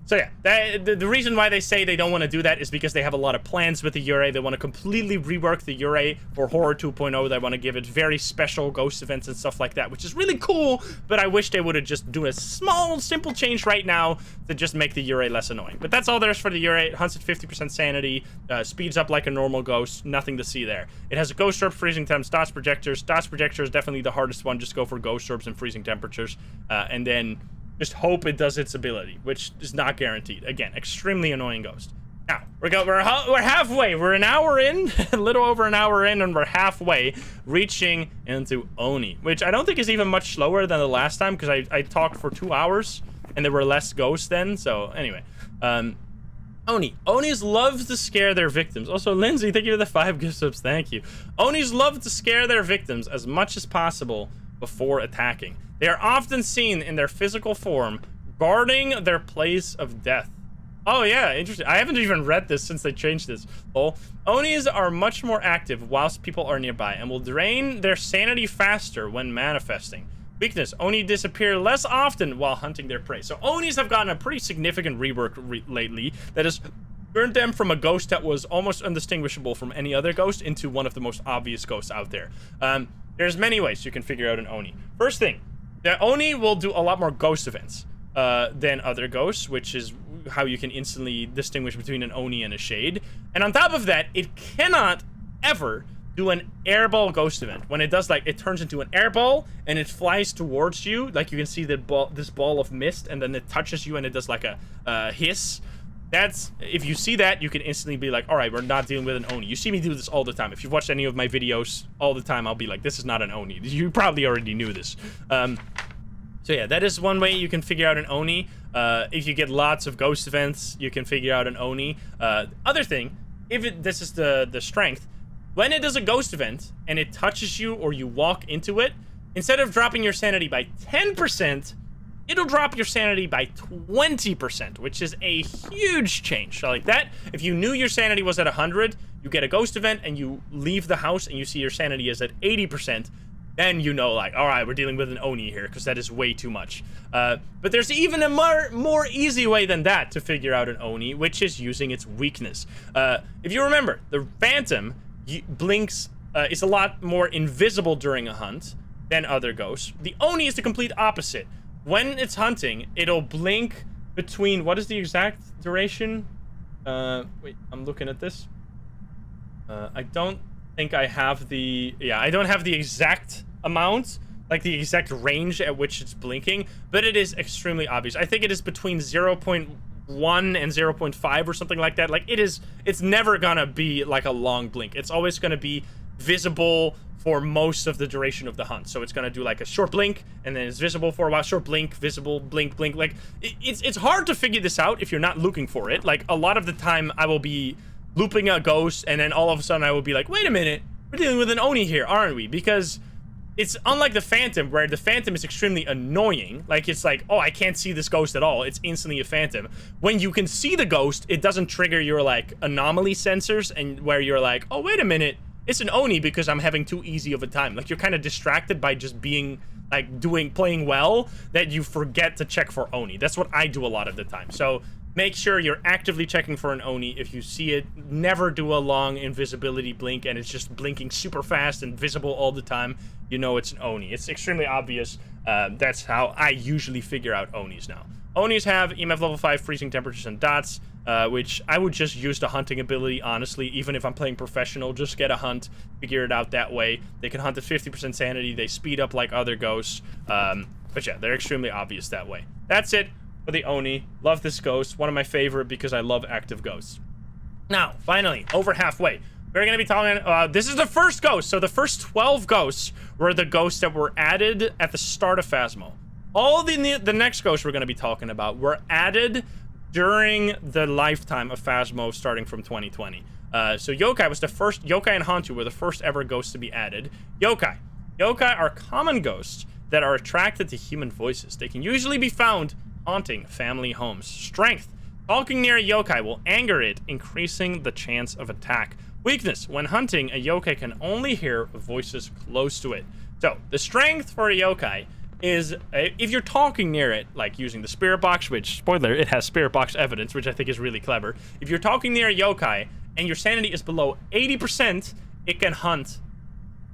So yeah, the reason why they say they don't want to do that is because they have a lot of plans with the yurei. They want to completely rework the yurei for Horror 2.0. They want to give it very special ghost events and stuff like that, which is really cool, but I wish they would have just done a small, simple change right now to just make the yurei less annoying. But that's all there is for the yurei. 150% sanity, speeds up like a normal ghost, nothing to see there. It has a ghost orb, freezing temps, dots projectors. Dots projector is definitely the hardest one. Just go for ghost orbs and freezing temperatures, and then just hope it does its ability, which is not guaranteed. Again, extremely annoying ghost. Now, we're halfway. We're an hour in, a little over an hour in, and we're halfway, reaching into Oni, which I don't think is even much slower than the last time, because I talked for 2 hours, and there were less ghosts then, so anyway. Oni. Onis love to scare their victims. Also, Lindsay, thank you for the 5 gift subs. Thank you. Onis love to scare their victims as much as possible before attacking. They are often seen in their physical form, guarding their place of death. Oh yeah, interesting. I haven't even read this since they changed this. Oh, Onis are much more active whilst people are nearby and will drain their sanity faster when manifesting. Weakness. Oni disappear less often while hunting their prey. So Onis have gotten a pretty significant rework lately that has turned them from a ghost that was almost undistinguishable from any other ghost into one of the most obvious ghosts out there. There's many ways you can figure out an Oni. First thing, the Oni will do a lot more ghost events than other ghosts, which is how you can instantly distinguish between an Oni and a shade. And on top of that, it cannot ever do an airball ghost event. When it does, like, it turns into an airball and it flies towards you, like you can see this ball of mist, and then it touches you and it does like a hiss. That's, if you see that, you can instantly be like, all right, we're not dealing with an Oni. You see me do this all the time. If you've watched any of my videos all the time, I'll be like, this is not an Oni. You probably already knew this. So yeah, that is one way you can figure out an Oni. If you get lots of ghost events, you can figure out an Oni. Other thing, this is the strength, when it is a ghost event and it touches you or you walk into it, instead of dropping your sanity by 10%, it'll drop your sanity by 20%, which is a huge change. So like that, if you knew your sanity was at 100, you get a ghost event and you leave the house and you see your sanity is at 80%, then you know, like, all right, we're dealing with an Oni here, because that is way too much. But there's even a more easy way than that to figure out an Oni, which is using its weakness. If you remember, the Phantom blinks, is a lot more invisible during a hunt than other ghosts. The Oni is the complete opposite. When it's hunting, it'll blink between, what is the exact duration? Wait, I'm looking at this. I don't think I have the, I don't have the exact amount, like the exact range at which it's blinking, but it is extremely obvious. I think it is between 0.1 and 0.5 or something like that. Like it's never gonna be like a long blink. It's always gonna be visible for most of the duration of the hunt. So it's gonna do like a short blink, and then it's visible for a while. Short blink, visible, blink, blink. Like it's hard to figure this out if you're not looking for it. Like a lot of the time, I will be looping a ghost, and then all of a sudden I will be like, wait a minute, we're dealing with an Oni here, aren't we? Because it's unlike the Phantom, where the Phantom is extremely annoying. Like, it's like, oh, I can't see this ghost at all. It's instantly a Phantom. When you can see the ghost, it doesn't trigger your, like, anomaly sensors, and where you're like, oh, wait a minute, it's an Oni because I'm having too easy of a time. Like, you're kind of distracted by just being, like, playing well, that you forget to check for Oni. That's what I do a lot of the time. So make sure you're actively checking for an Oni. If you see it, never do a long invisibility blink and it's just blinking super fast and visible all the time. You know it's an Oni. It's extremely obvious. That's how I usually figure out Onis now. Onis have EMF level 5, freezing temperatures, and dots, which I would just use the hunting ability, honestly. Even if I'm playing professional, just get a hunt, figure it out that way. They can hunt at 50% sanity. They speed up like other ghosts. But yeah, they're extremely obvious that way. That's it for the Oni. Love this ghost. One of my favorite because I love active ghosts. Now, finally, over halfway. We're going to be talking, this is the first ghost. So the first 12 ghosts were the ghosts that were added at the start of Phasmo. All the next ghosts we're going to be talking about were added during the lifetime of Phasmo starting from 2020. So yokai was the first, yokai and hantu were the first ever ghosts to be added. Yokai. Yokai are common ghosts that are attracted to human voices. They can usually be found haunting family homes. Strength. Talking near a yokai will anger it, increasing the chance of attack. Weakness. When hunting, a yokai can only hear voices close to it. So, the strength for a yokai is, if you're talking near it, like using the spirit box, which, spoiler, it has spirit box evidence, which I think is really clever. If you're talking near a yokai, and your sanity is below 80%, it can hunt,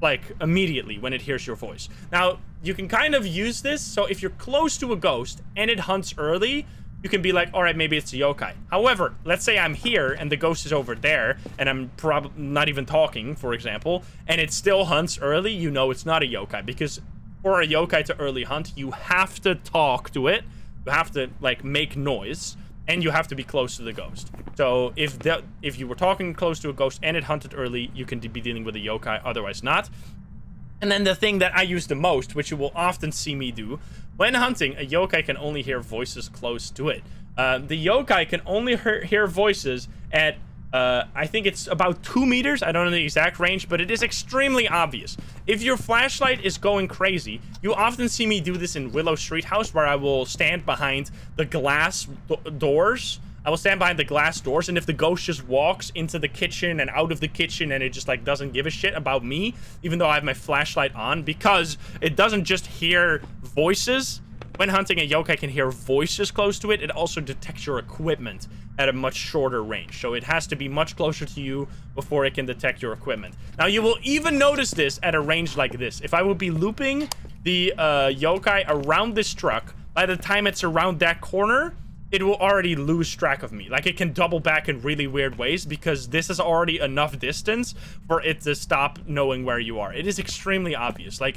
like, immediately when it hears your voice. Now, you can kind of use this, so if you're close to a ghost and it hunts early, you can be like, all right, maybe it's a yokai. However, let's say I'm here and the ghost is over there and I'm probably not even talking, for example, and it still hunts early, you know it's not a yokai, because for a yokai to early hunt, you have to talk to it, you have to, like, make noise, and you have to be close to the ghost. So if you were talking close to a ghost and it hunted early, you can be dealing with a yokai, otherwise not. And then the thing that I use the most, which you will often see me do, when hunting, a yokai can only hear voices close to it. The yokai can only hear voices at, I think it's about 2 meters. I don't know the exact range, but it is extremely obvious. If your flashlight is going crazy, you often see me do this in Willow Street House, where I will stand behind the glass doors. I will stand behind the glass doors, and if the ghost just walks into the kitchen and out of the kitchen and it just, like, doesn't give a shit about me, even though I have my flashlight on, because it doesn't just hear voices. When hunting, a yokai can hear voices close to it. It also detects your equipment at a much shorter range. So it has to be much closer to you before it can detect your equipment. Now, you will even notice this at a range like this. If I would be looping the yokai around this truck, by the time it's around that corner, it will already lose track of me. Like, it can double back in really weird ways because this is already enough distance for it to stop knowing where you are. It is extremely obvious. Like,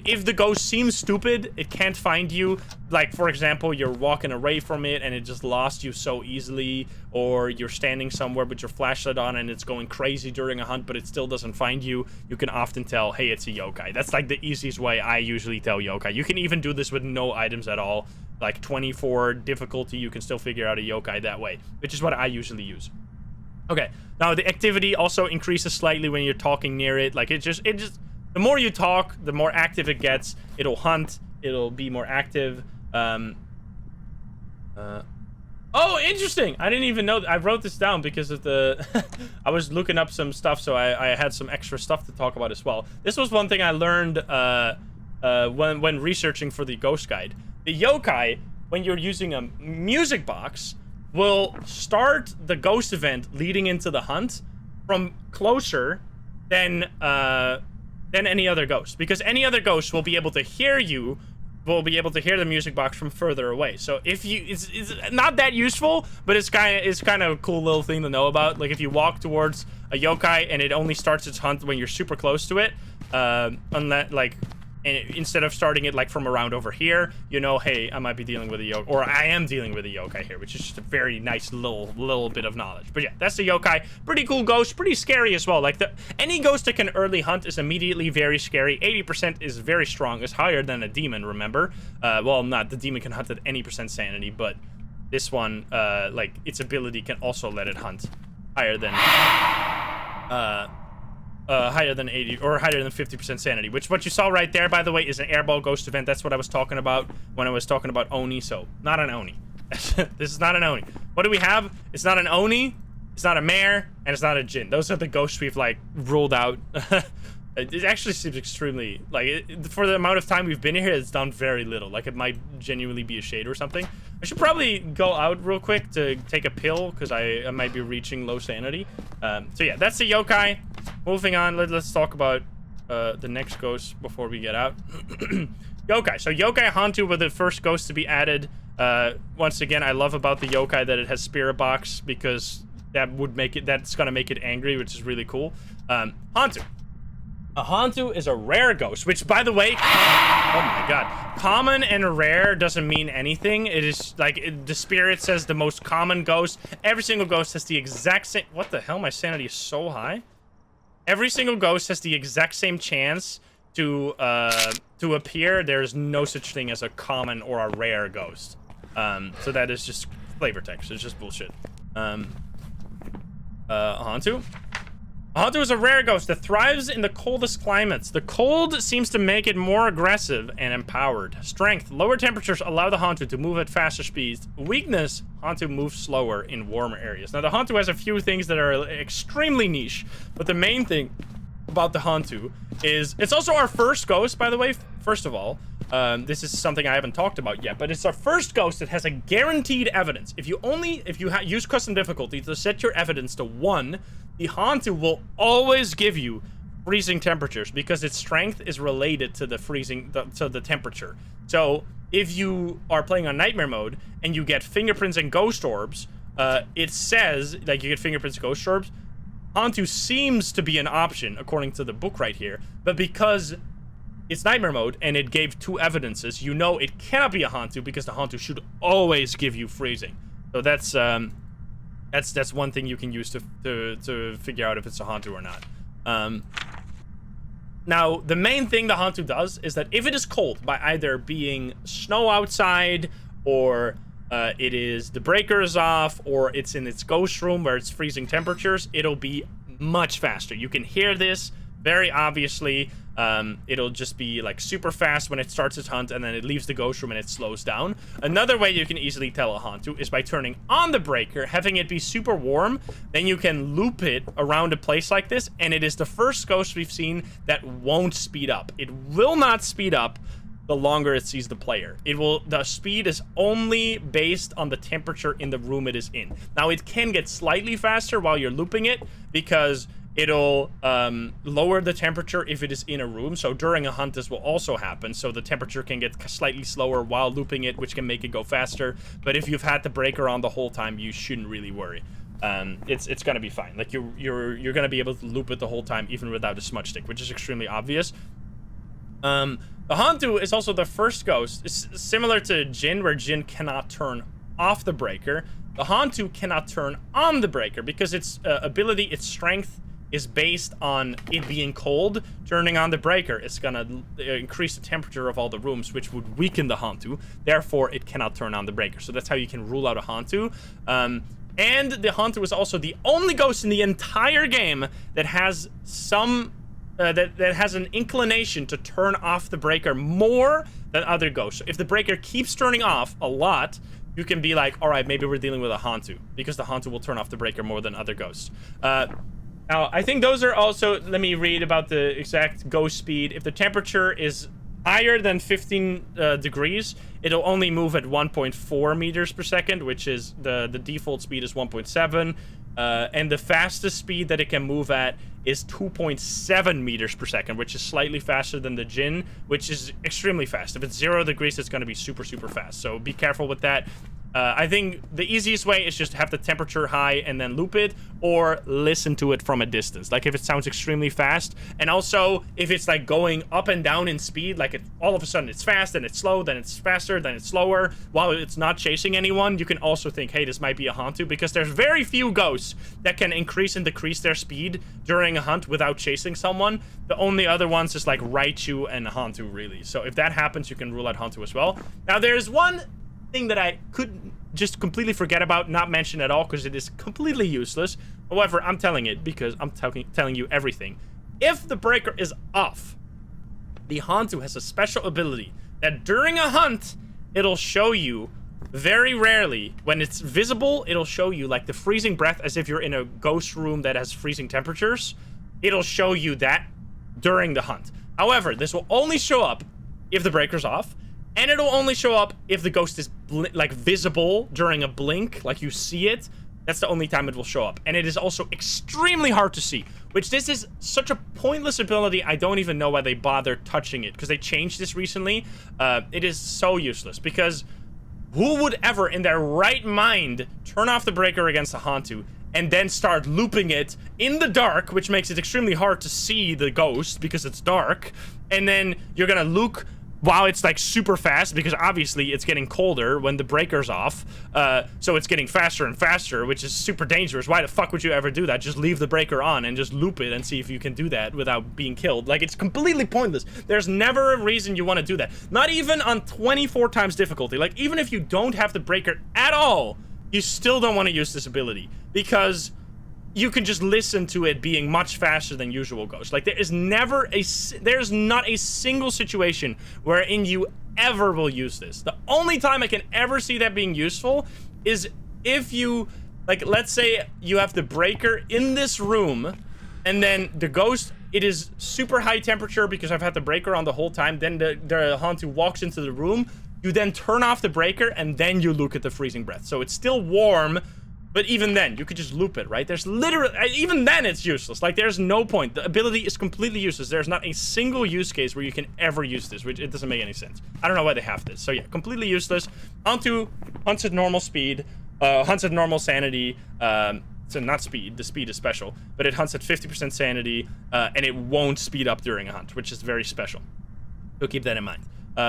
if the ghost seems stupid, it can't find you. Like, for example, you're walking away from it and it just lost you so easily, or you're standing somewhere with your flashlight on and it's going crazy during a hunt, but it still doesn't find you. You can often tell, hey, it's a yokai. That's like the easiest way I usually tell yokai. You can even do this with no items at all. Like 24 difficulty, you can still figure out a yokai that way, which is what I usually use. Okay, now the activity also increases slightly when you're talking near it. Like, it just the more you talk, the more active it gets. It'll hunt, it'll be more active. Oh, interesting. I didn't even know. I wrote this down because of the I was looking up some stuff, so I had some extra stuff to talk about as well. This was one thing I learned when researching for the ghost guide. The yokai, when you're using a music box, will start the ghost event leading into the hunt from closer than any other ghost, because any other ghost will be able to hear you, will be able to hear the music box from further away. So if you, it's not that useful, but it's kind of a cool little thing to know about. Like, if you walk towards a yokai and it only starts its hunt when you're super close to it, unless like. And instead of starting it like from around over here, you know, hey, I might be dealing with a yokai, or I am dealing with a yokai here, which is just a very nice little bit of knowledge. But yeah, that's the yokai. Pretty cool ghost, pretty scary as well. Like, any ghost that can early hunt is immediately very scary. 80% is very strong. It's higher than a demon, remember? Well, not the demon can hunt at any % sanity, but this one, like, its ability can also let it hunt higher than higher than 80 or higher than 50% sanity, which what you saw right there, by the way, is an airball ghost event. That's what I was talking about when I was talking about oni. So not an oni. This is not an oni. What do we have? It's not an oni, it's not a mare, and it's not a jinn. Those are the ghosts we've like ruled out. It actually seems extremely, like, for the amount of time we've been here, it's done very little. Like, it might genuinely be a shade or something. I should probably go out real quick to take a pill, because I might be reaching low sanity. So yeah, that's the yokai. Moving on, let's talk about the next ghost before we get out. Yokai. So yokai hantu were the first ghosts to be added. Once again, I love about the yokai that it has spirit box, because that's gonna make it angry, which is really cool. Hantu. A hantu is a rare ghost, which, by the way, oh my god, common and rare doesn't mean anything. It is like, the spirit says the most common ghost. Every single ghost has the exact same, what the hell, my sanity is so high. Every single ghost has the exact same chance to appear. There's no such thing as a common or a rare ghost. So that is just flavor text. It's just bullshit. Hantu. Hantu is a rare ghost that thrives in the coldest climates. The cold seems to make it more aggressive and empowered. Strength. Lower temperatures allow the Hantu to move at faster speeds. Weakness. Hantu moves slower in warmer areas. Now, the Hantu has a few things that are extremely niche, but the main thing about the Hantu is, it's also our first ghost, by the way, first of all. This is something I haven't talked about yet, but it's our first ghost that has a guaranteed evidence. If you use custom difficulty to set your evidence to 1, the Hantu will always give you freezing temperatures, because its strength is related to the temperature. So if you are playing on nightmare mode and you get fingerprints and ghost orbs, it says, like, you get fingerprints and ghost orbs, Hantu seems to be an option according to the book right here, but because it's nightmare mode and it gave 2 evidences, you know it cannot be a Hantu, because the Hantu should always give you freezing. So that's one thing you can use to figure out if it's a Hantu or not. Now, the main thing the Hantu does is that if it is cold, by either being snow outside, or it is the breaker is off, or it's in its ghost room where it's freezing temperatures, it'll be much faster. You can hear this very obviously. It'll just be like super fast when it starts its hunt, and then it leaves the ghost room and it slows down. Another way you can easily tell a Hantu is by turning on the breaker, having it be super warm. Then you can loop it around a place like this, and it is the first ghost we've seen that won't speed up. It will not speed up the longer it sees the player. The speed is only based on the temperature in the room it is in. Now, it can get slightly faster while you're looping it, because it'll lower the temperature if it is in a room. So during a hunt, this will also happen. So the temperature can get slightly slower while looping it, which can make it go faster. But if you've had the breaker on the whole time, you shouldn't really worry. It's gonna be fine. Like, you're gonna be able to loop it the whole time, even without a smudge stick, which is extremely obvious. A The hantu is also the first ghost. It's similar to jinn, where jinn cannot turn off the breaker. The hantu cannot turn on the breaker because its ability, its strength, is based on it being cold. Turning on the breaker is gonna increase the temperature of all the rooms, which would weaken the hantu. Therefore, it cannot turn on the breaker. So that's how you can rule out a hantu. And the hantu is also the only ghost in the entire game that has some that has an inclination to turn off the breaker more than other ghosts. So if the breaker keeps turning off a lot, you can be like, all right, maybe we're dealing with a hantu, because the hantu will turn off the breaker more than other ghosts. Now, I think those are also, let me read about the exact ghost speed. If the temperature is higher than 15 degrees, it'll only move at 1.4 meters per second, which is the default speed is 1.7. And the fastest speed that it can move at is 2.7 meters per second, which is slightly faster than the jinn, which is extremely fast. If it's 0 degrees, it's going to be super, super fast. So be careful with that. I think the easiest way is just have the temperature high and then loop it, or listen to it from a distance. Like if it sounds extremely fast, and also if it's like going up and down in speed, like all of a sudden it's fast, then it's slow, then it's faster, then it's slower, while it's not chasing anyone, you can also think, hey, this might be a hantu, because there's very few ghosts that can increase and decrease their speed during a hunt without chasing someone. The only other ones is like raiju and hantu, really. So if that happens, you can rule out hantu as well. Now there's one thing that I could just completely forget about, not mention at all, because it is completely useless. However, I'm telling it because I'm telling you everything. If the breaker is off, the hantu has a special ability that during a hunt, it'll show you, very rarely, when it's visible, it'll show you like the freezing breath, as if you're in a ghost room that has freezing temperatures. It'll show you that during the hunt. However, this will only show up if the breaker's off, and it'll only show up if the ghost is like visible during a blink, like you see it. That's the only time it will show up. And it is also extremely hard to see, which this is such a pointless ability. I don't even know why they bother touching it, because they changed this recently. It is so useless, because who would ever in their right mind turn off the breaker against a hantu and then start looping it in the dark, which makes it extremely hard to see the ghost because it's dark, and then you're gonna look while it's like super fast, because obviously it's getting colder when the breaker's off, so it's getting faster and faster, which is super dangerous. Why the fuck would you ever do that? Just leave the breaker on and just loop it and see if you can do that without being killed. Like, it's completely pointless. There's never a reason you want to do that. Not even on 24 times difficulty. Like, even if you don't have the breaker at all, you still don't want to use this ability, because you can just listen to it being much faster than usual ghosts. Like, there's not a single situation wherein you ever will use this. The only time I can ever see that being useful is if you, like, let's say you have the breaker in this room, and then the ghost, it is super high temperature because I've had the breaker on the whole time, then the hantu walks into the room, you then turn off the breaker, and then you look at the freezing breath. So it's still warm, but even then, you could just loop it, right? There's literally, even then it's useless. Like, there's no point. The ability is completely useless. There's not a single use case where you can ever use this, which it doesn't make any sense. I don't know why they have this. So yeah, completely useless. Hantu hunts at normal speed, hunts at normal sanity, so not speed, the speed is special, but it hunts at 50% sanity, and it won't speed up during a hunt, which is very special. So keep that in mind.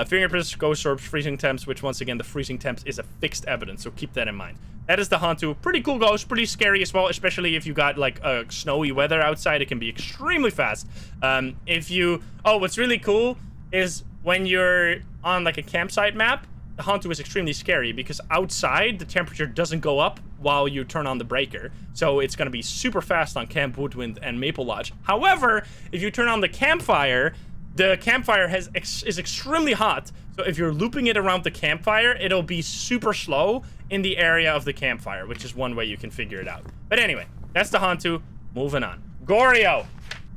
Fingerprints, ghost orbs, freezing temps, which once again, the freezing temps is a fixed evidence, so keep that in mind. That is the hantu. Pretty cool ghost, pretty scary as well, especially if you got like snowy weather outside. It can be extremely fast. What's really cool is when you're on like a campsite map, the hantu is extremely scary because outside the temperature doesn't go up while you turn on the breaker, so it's going to be super fast on Camp Woodwind and Maple Lodge. However, if you turn on the campfire is extremely hot, so if you're looping it around the campfire, it'll be super slow in the area of the campfire, which is one way you can figure it out. But anyway, that's the hantu. Moving on. Goryo.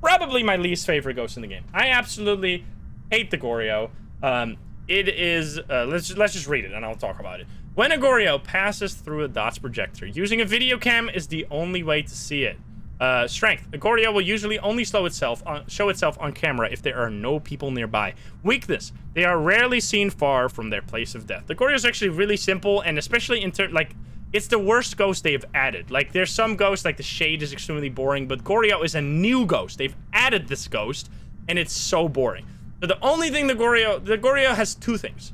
Probably my least favorite ghost in the game. I absolutely hate the Goryo. It is, let's just read it and I'll talk about it. When a Goryo passes through a dot's projector, using a video cam is the only way to see it. Strength. A Goryo will usually only show itself on camera if there are no people nearby. Weakness. They are rarely seen far from their place of death. The Goryo is actually really simple, and especially it's the worst ghost they've added. Like, there's some ghosts, like the Shade is extremely boring, but Goryo is a new ghost. They've added this ghost, and it's so boring. So the only thing the goryo has two things.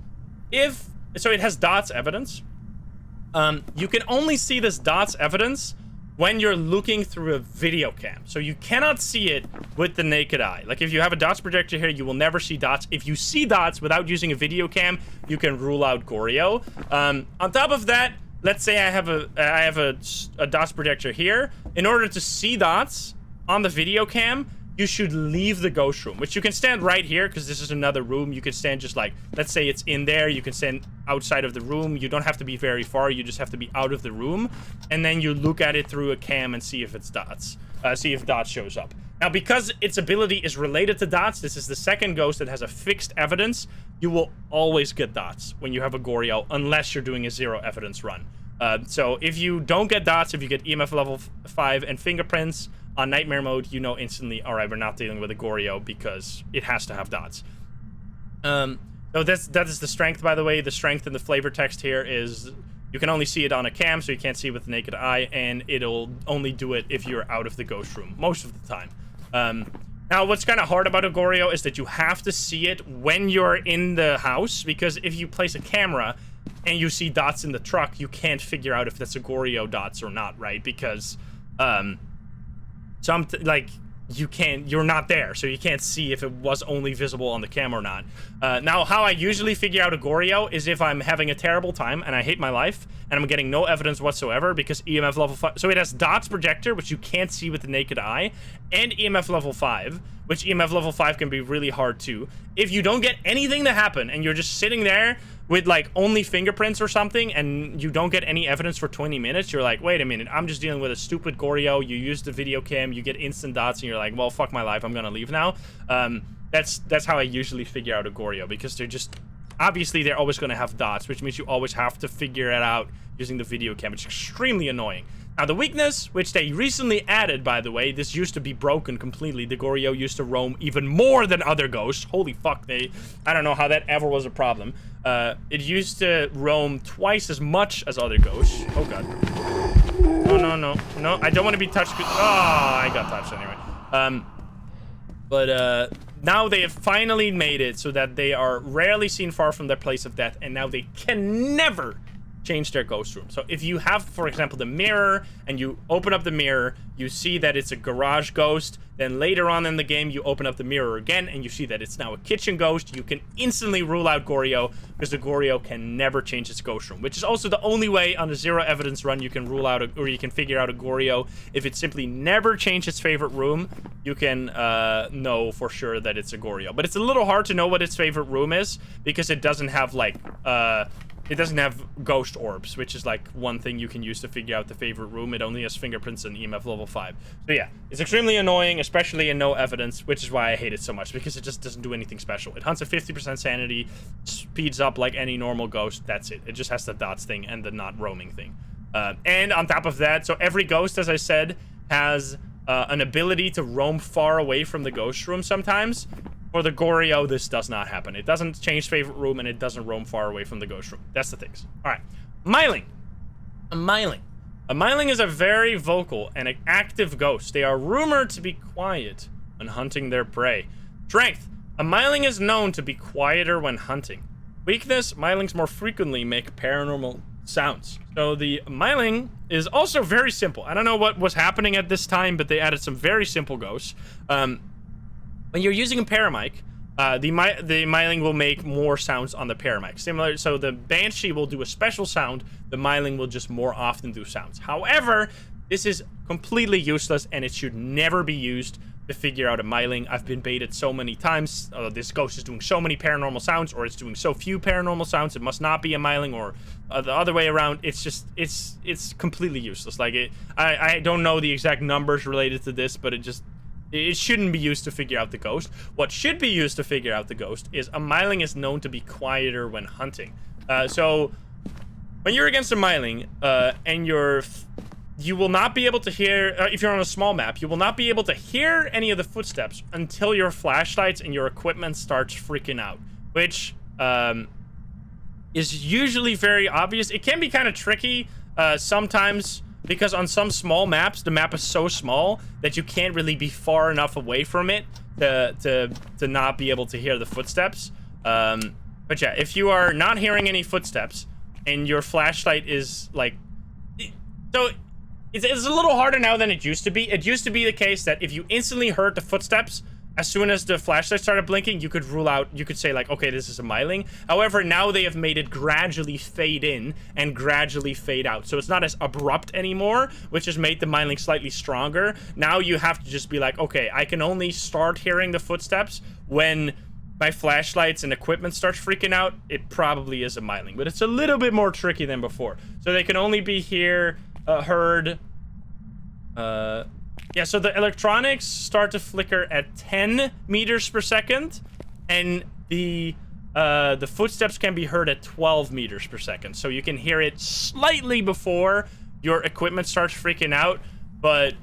So it has dots evidence. You can only see this dots evidence when you're looking through a video cam. So you cannot see it with the naked eye. Like if you have a dots projector here, you will never see dots. If you see dots without using a video cam, you can rule out goryo. On top of that, let's say I have a dots projector here. In order to see dots on the video cam, you should leave the ghost room, which you can stand right here because this is another room. You could stand just like, let's say it's in there. You can stand outside of the room. You don't have to be very far. You just have to be out of the room. And then you look at it through a cam and see if it's dots. See if dots shows up. Now, because its ability is related to dots, this is the second ghost that has a fixed evidence. You will always get dots when you have a goryo, unless you're doing a 0 evidence run. So if you don't get dots, if you get EMF level 5 and fingerprints, on nightmare mode, you know instantly, all right, we're not dealing with a goryo because it has to have dots. So that is the strength, by the way. The strength in the flavor text here is you can only see it on a cam, so you can't see it with the naked eye, and it'll only do it if you're out of the ghost room, most of the time. Now, what's kind of hard about a goryo is that you have to see it when you're in the house, because if you place a camera and you see dots in the truck, you can't figure out if that's a goryo dots or not, right? Because, you're not there, so you can't see if it was only visible on the camera or not. Now, how I usually figure out a goryo is if I'm having a terrible time and I hate my life and I'm getting no evidence whatsoever because EMF level 5. So it has dots projector, which you can't see with the naked eye, and EMF level 5, which EMF level 5 can be really hard too. If you don't get anything to happen and you're just sitting there with like only fingerprints or something and you don't get any evidence for 20 minutes, you're like, wait a minute, I'm just dealing with a stupid goryo. You use the video cam, you get instant dots, and you're like, well, fuck my life, I'm gonna leave now. That's how I usually figure out a goryo, because they're just, obviously they're always gonna have dots, which means you always have to figure it out using the video cam, which is extremely annoying. Now, the weakness, which they recently added, by the way, this used to be broken completely. The goryo used to roam even more than other ghosts. Holy fuck, I don't know how that ever was a problem. It used to roam twice as much as other ghosts. Oh, God. Oh, no, I don't want to be touched. Oh, I got touched anyway. But now they have finally made it so that they are rarely seen far from their place of death, and now they can never change their ghost room. So if you have, for example, the mirror, and you open up the mirror, you see that it's a garage ghost, then later on in the game you open up the mirror again and you see that it's now a kitchen ghost, you can instantly rule out goryo, because the goryo can never change its ghost room, which is also the only way on a 0 evidence run you can rule out or you can figure out a goryo. If it simply never changed its favorite room, you can know for sure that it's a goryo. But it's a little hard to know what its favorite room is, because it doesn't have like it doesn't have ghost orbs, which is like one thing you can use to figure out the favorite room. It only has fingerprints and EMF level 5. So yeah, it's extremely annoying, especially in no evidence, which is why I hate it so much, because it just doesn't do anything special. It hunts at 50% sanity, speeds up like any normal ghost. That's it. It just has the dots thing and the not roaming thing. And on top of that, so every ghost, as I said, has an ability to roam far away from the ghost room sometimes. For the goryo, this does not happen. It doesn't change favorite room, and it doesn't roam far away from the ghost room. That's the things. All right. Myling. A myling. A myling is a very vocal and an active ghost. They are rumored to be quiet when hunting their prey. Strength. A myling is known to be quieter when hunting. Weakness. Mylings more frequently make paranormal sounds. So the myling is also very simple. I don't know what was happening at this time, but they added some very simple ghosts. When you're using a paramic, the myling will make more sounds on the paramic. Similar, so the banshee will do a special sound, the myling will just more often do sounds. However, this is completely useless, and it should never be used to figure out a myling. I've been baited so many times. This ghost is doing so many paranormal sounds, or it's doing so few paranormal sounds, it must not be a myling, or the other way around. It's just, it's completely useless. Like, I don't know the exact numbers related to this, but it shouldn't be used to figure out the ghost. What should be used to figure out the ghost is a myling is known to be quieter when hunting. So when you're against a myling, and you will not be able to hear, if you're on a small map, you will not be able to hear any of the footsteps until your flashlights and your equipment starts freaking out, which is usually very obvious. It can be kind of tricky sometimes because on some small maps, the map is so small that you can't really be far enough away from it to not be able to hear the footsteps. But yeah, if you are not hearing any footsteps and your flashlight is like, so it's a little harder now than it used to be. It used to be the case that if you instantly heard the footsteps, as soon as the flashlight started blinking, you could rule out, you could say like, okay, this is a myling. However, now they have made it gradually fade in and gradually fade out. So it's not as abrupt anymore, which has made the myling slightly stronger. Now you have to just be like, okay, I can only start hearing the footsteps when my flashlights and equipment starts freaking out. It probably is a myling, but it's a little bit more tricky than before. So they can only be heard. Yeah, so the electronics start to flicker at 10 meters per second, and the footsteps can be heard at 12 meters per second. So you can hear it slightly before your equipment starts freaking out, but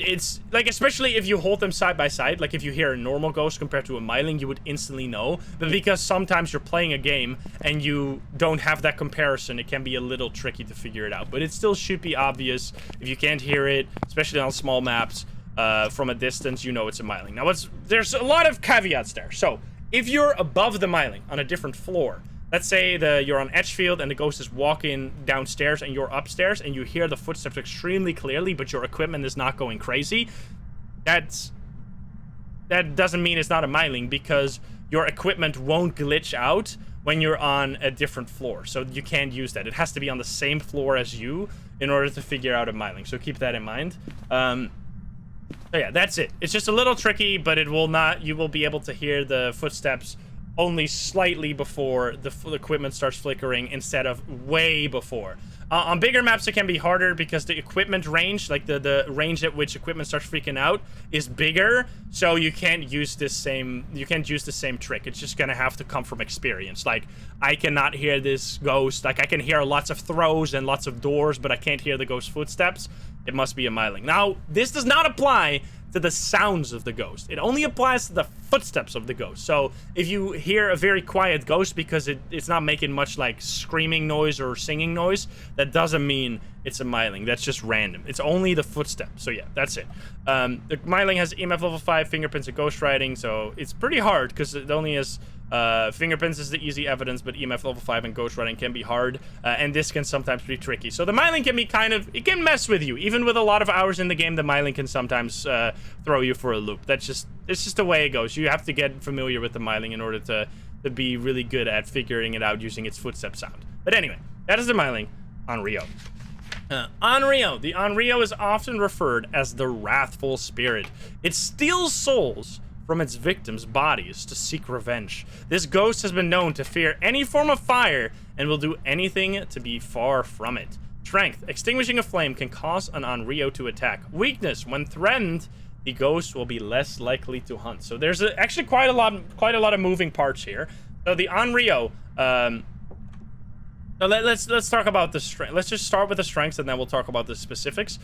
it's like, especially if you hold them side by side, like if you hear a normal ghost compared to a myling, you would instantly know. But because sometimes you're playing a game and you don't have that comparison, it can be a little tricky to figure it out. But it still should be obvious. If you can't hear it, especially on small maps, from a distance, you know it's a myling. Now, there's a lot of caveats there. So if you're above the myling on a different floor, let's say you're on Edgefield and the ghost is walking downstairs and you're upstairs and you hear the footsteps extremely clearly, but your equipment is not going crazy. That doesn't mean it's not a myling, because your equipment won't glitch out when you're on a different floor. So you can't use that. It has to be on the same floor as you in order to figure out a myling. So keep that in mind. So yeah, that's it. It's just a little tricky, but you will be able to hear the footsteps only slightly before the equipment starts flickering instead of way before. On bigger maps, it can be harder because the equipment range, like the range at which equipment starts freaking out, is bigger. So you can't use the same trick. It's just gonna have to come from experience. Like, I cannot hear this ghost. Like, I can hear lots of throws and lots of doors, but I can't hear the ghost footsteps. It must be a myling. Now, this does not apply to the sounds of the ghost. It only applies to the footsteps of the ghost. So if you hear a very quiet ghost because it's not making much like screaming noise or singing noise, that doesn't mean it's a myling. That's just random. It's only the footsteps. So yeah, that's it. The myling has EMF level 5, fingerprints, and ghost writing. So it's pretty hard because it only has fingerprints is the easy evidence, but EMF level 5 and ghost writing can be hard, and this can sometimes be tricky. So the myling can be it can mess with you. Even with a lot of hours in the game, the myling can sometimes throw you for a loop. It's just the way it goes. You have to get familiar with the myling in order to be really good at figuring it out using its footstep sound. But anyway, that is the myling on Rio. Onryo. The Onryo is often referred as the wrathful spirit. It steals souls from its victims' bodies to seek revenge. This ghost has been known to fear any form of fire and will do anything to be far from it. Strength. Extinguishing a flame can cause an Onryo to attack. Weakness. When threatened, the ghost will be less likely to hunt. So there's actually quite a lot of moving parts here. So the Onryo, so let's talk about the strength. Let's just start with the strengths and then we'll talk about the specifics.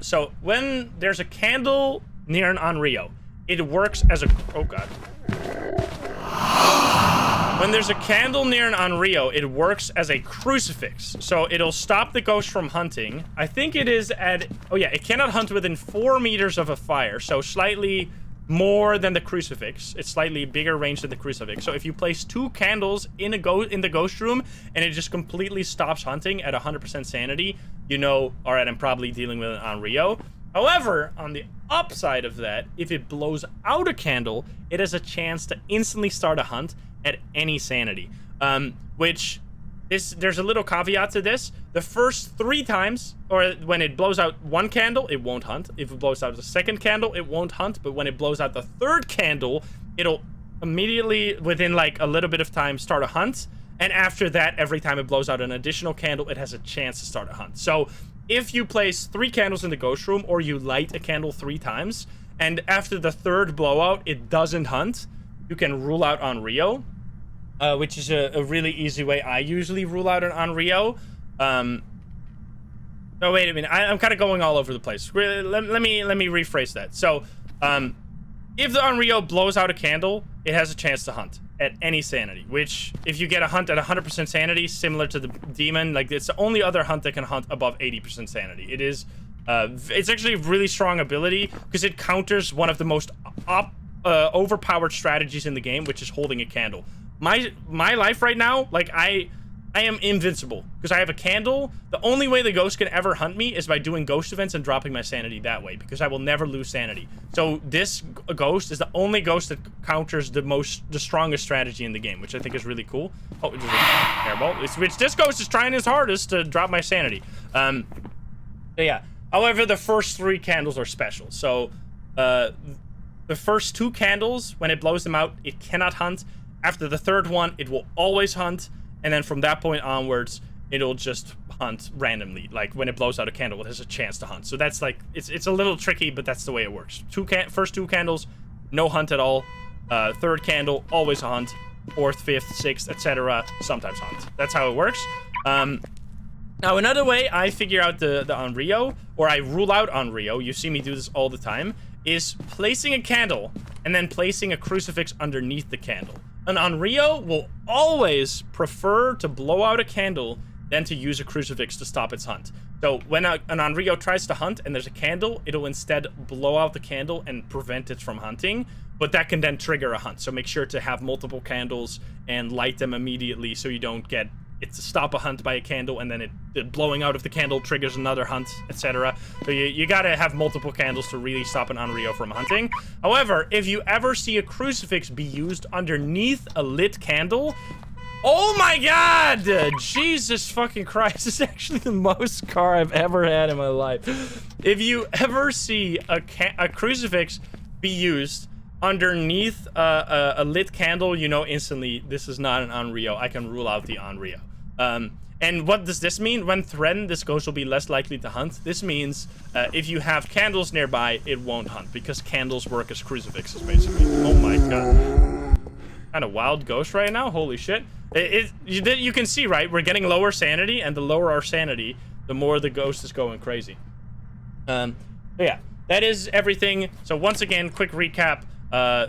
So when there's a candle near an Onryo, it works as a... Oh, God. When there's a candle near an Onryo, it works as a crucifix. So it'll stop the ghost from hunting. I think it is at... Oh, yeah. It cannot hunt within 4 meters of a fire. So slightly more than the crucifix. It's slightly bigger range than the crucifix. So if you place 2 candles in the ghost room and it just completely stops hunting at 100% sanity, you know, all right, I'm probably dealing with an Onryo. However, on the upside of that, if it blows out a candle, it has a chance to instantly start a hunt at any sanity. There's a little caveat to this. The first 3 times, or when it blows out 1 candle, it won't hunt. If it blows out the 2nd candle, it won't hunt. But when it blows out the 3rd candle, it'll immediately, within like a little bit of time, start a hunt. And after that, every time it blows out an additional candle, it has a chance to start a hunt. So if you place 3 candles in the ghost room, or you light a candle 3 times, and after the 3rd blowout, it doesn't hunt, you can rule out Onryo, which is a really easy way I usually rule out an Onryo. No, wait a minute. I'm kind of going all over the place. Let me rephrase that. So, if the Onryo blows out a candle, it has a chance to hunt. at any sanity, which if you get a hunt at 100% sanity, similar to the demon, like it's the only other hunt that can hunt above 80% sanity. It is, it's actually a really strong ability because it counters one of the most overpowered strategies in the game, which is holding a candle. My life right now, like I am invincible because I have a candle. The only way the ghost can ever hunt me is by doing ghost events and dropping my sanity that way, because I will never lose sanity. So this ghost is the only ghost that counters the strongest strategy in the game, which I think is really cool. Oh, it's just a airball. Which this ghost is trying his hardest to drop my sanity. So yeah. However, the first 3 candles are special. So the first 2 candles, when it blows them out, it cannot hunt. After the 3rd one, it will always hunt. And then from that point onwards, it'll just hunt randomly. Like when it blows out a candle, it has a chance to hunt. So that's like, it's a little tricky, but that's the way it works. First 2 candles, no hunt at all. 3rd candle, always a hunt. 4th, 5th, 6th, etc. sometimes hunt. That's how it works. Now another way I figure out the Onryo, or I rule out Onryo, you see me do this all the time, is placing a candle and then placing a crucifix underneath the candle. An Onryo will always prefer to blow out a candle than to use a crucifix to stop its hunt. So when an Onryo tries to hunt and there's a candle, it'll instead blow out the candle and prevent it from hunting, but that can then trigger a hunt. So make sure to have multiple candles and light them immediately so you don't get it to stop a hunt by a candle and then it blowing out of the candle triggers another hunt, etc. So you gotta have multiple candles to really stop an Onryo from hunting. However, if you ever see a crucifix be used underneath a lit candle, oh my god! Jesus fucking Christ, this is actually the most car I've ever had in my life. If you ever see a crucifix be used underneath a lit candle, you know instantly this is not an Onryo. I can rule out the Onryo. And what does this mean? When threatened, this ghost will be less likely to hunt. This means if you have candles nearby, it won't hunt, because candles work as crucifixes, basically. Oh my god. Kind of wild ghost right now. Holy shit. You can see, right? We're getting lower sanity, and the lower our sanity, the more the ghost is going crazy. Yeah, that is everything. So once again, quick recap.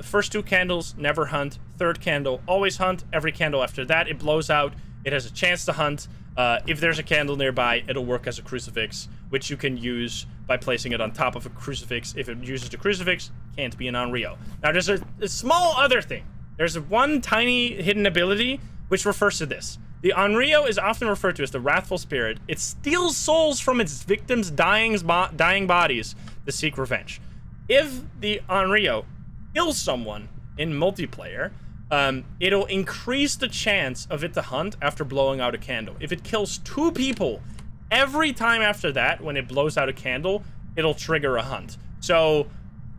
First 2 candles, never hunt. 3rd candle, always hunt. Every candle after that, it blows out. It has a chance to hunt. If there's a candle nearby, it'll work as a crucifix, which you can use by placing it on top of a crucifix. If it uses the crucifix, can't be an Onryo. Now, there's a small other thing. There's one tiny hidden ability which refers to this. The Onryo is often referred to as the wrathful spirit. It steals souls from its victims' dying bodies to seek revenge. If the Onryo kills someone in multiplayer, it'll increase the chance of it to hunt after blowing out a candle. If it kills 2 people, every time after that, when it blows out a candle, it'll trigger a hunt. So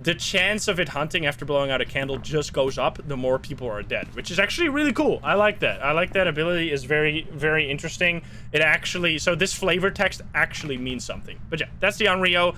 the chance of it hunting after blowing out a candle just goes up the more people are dead, which is actually really cool. I like that. I like that ability. Is very, very interesting. It actually, so this flavor text actually means something. But yeah, that's the Onryo.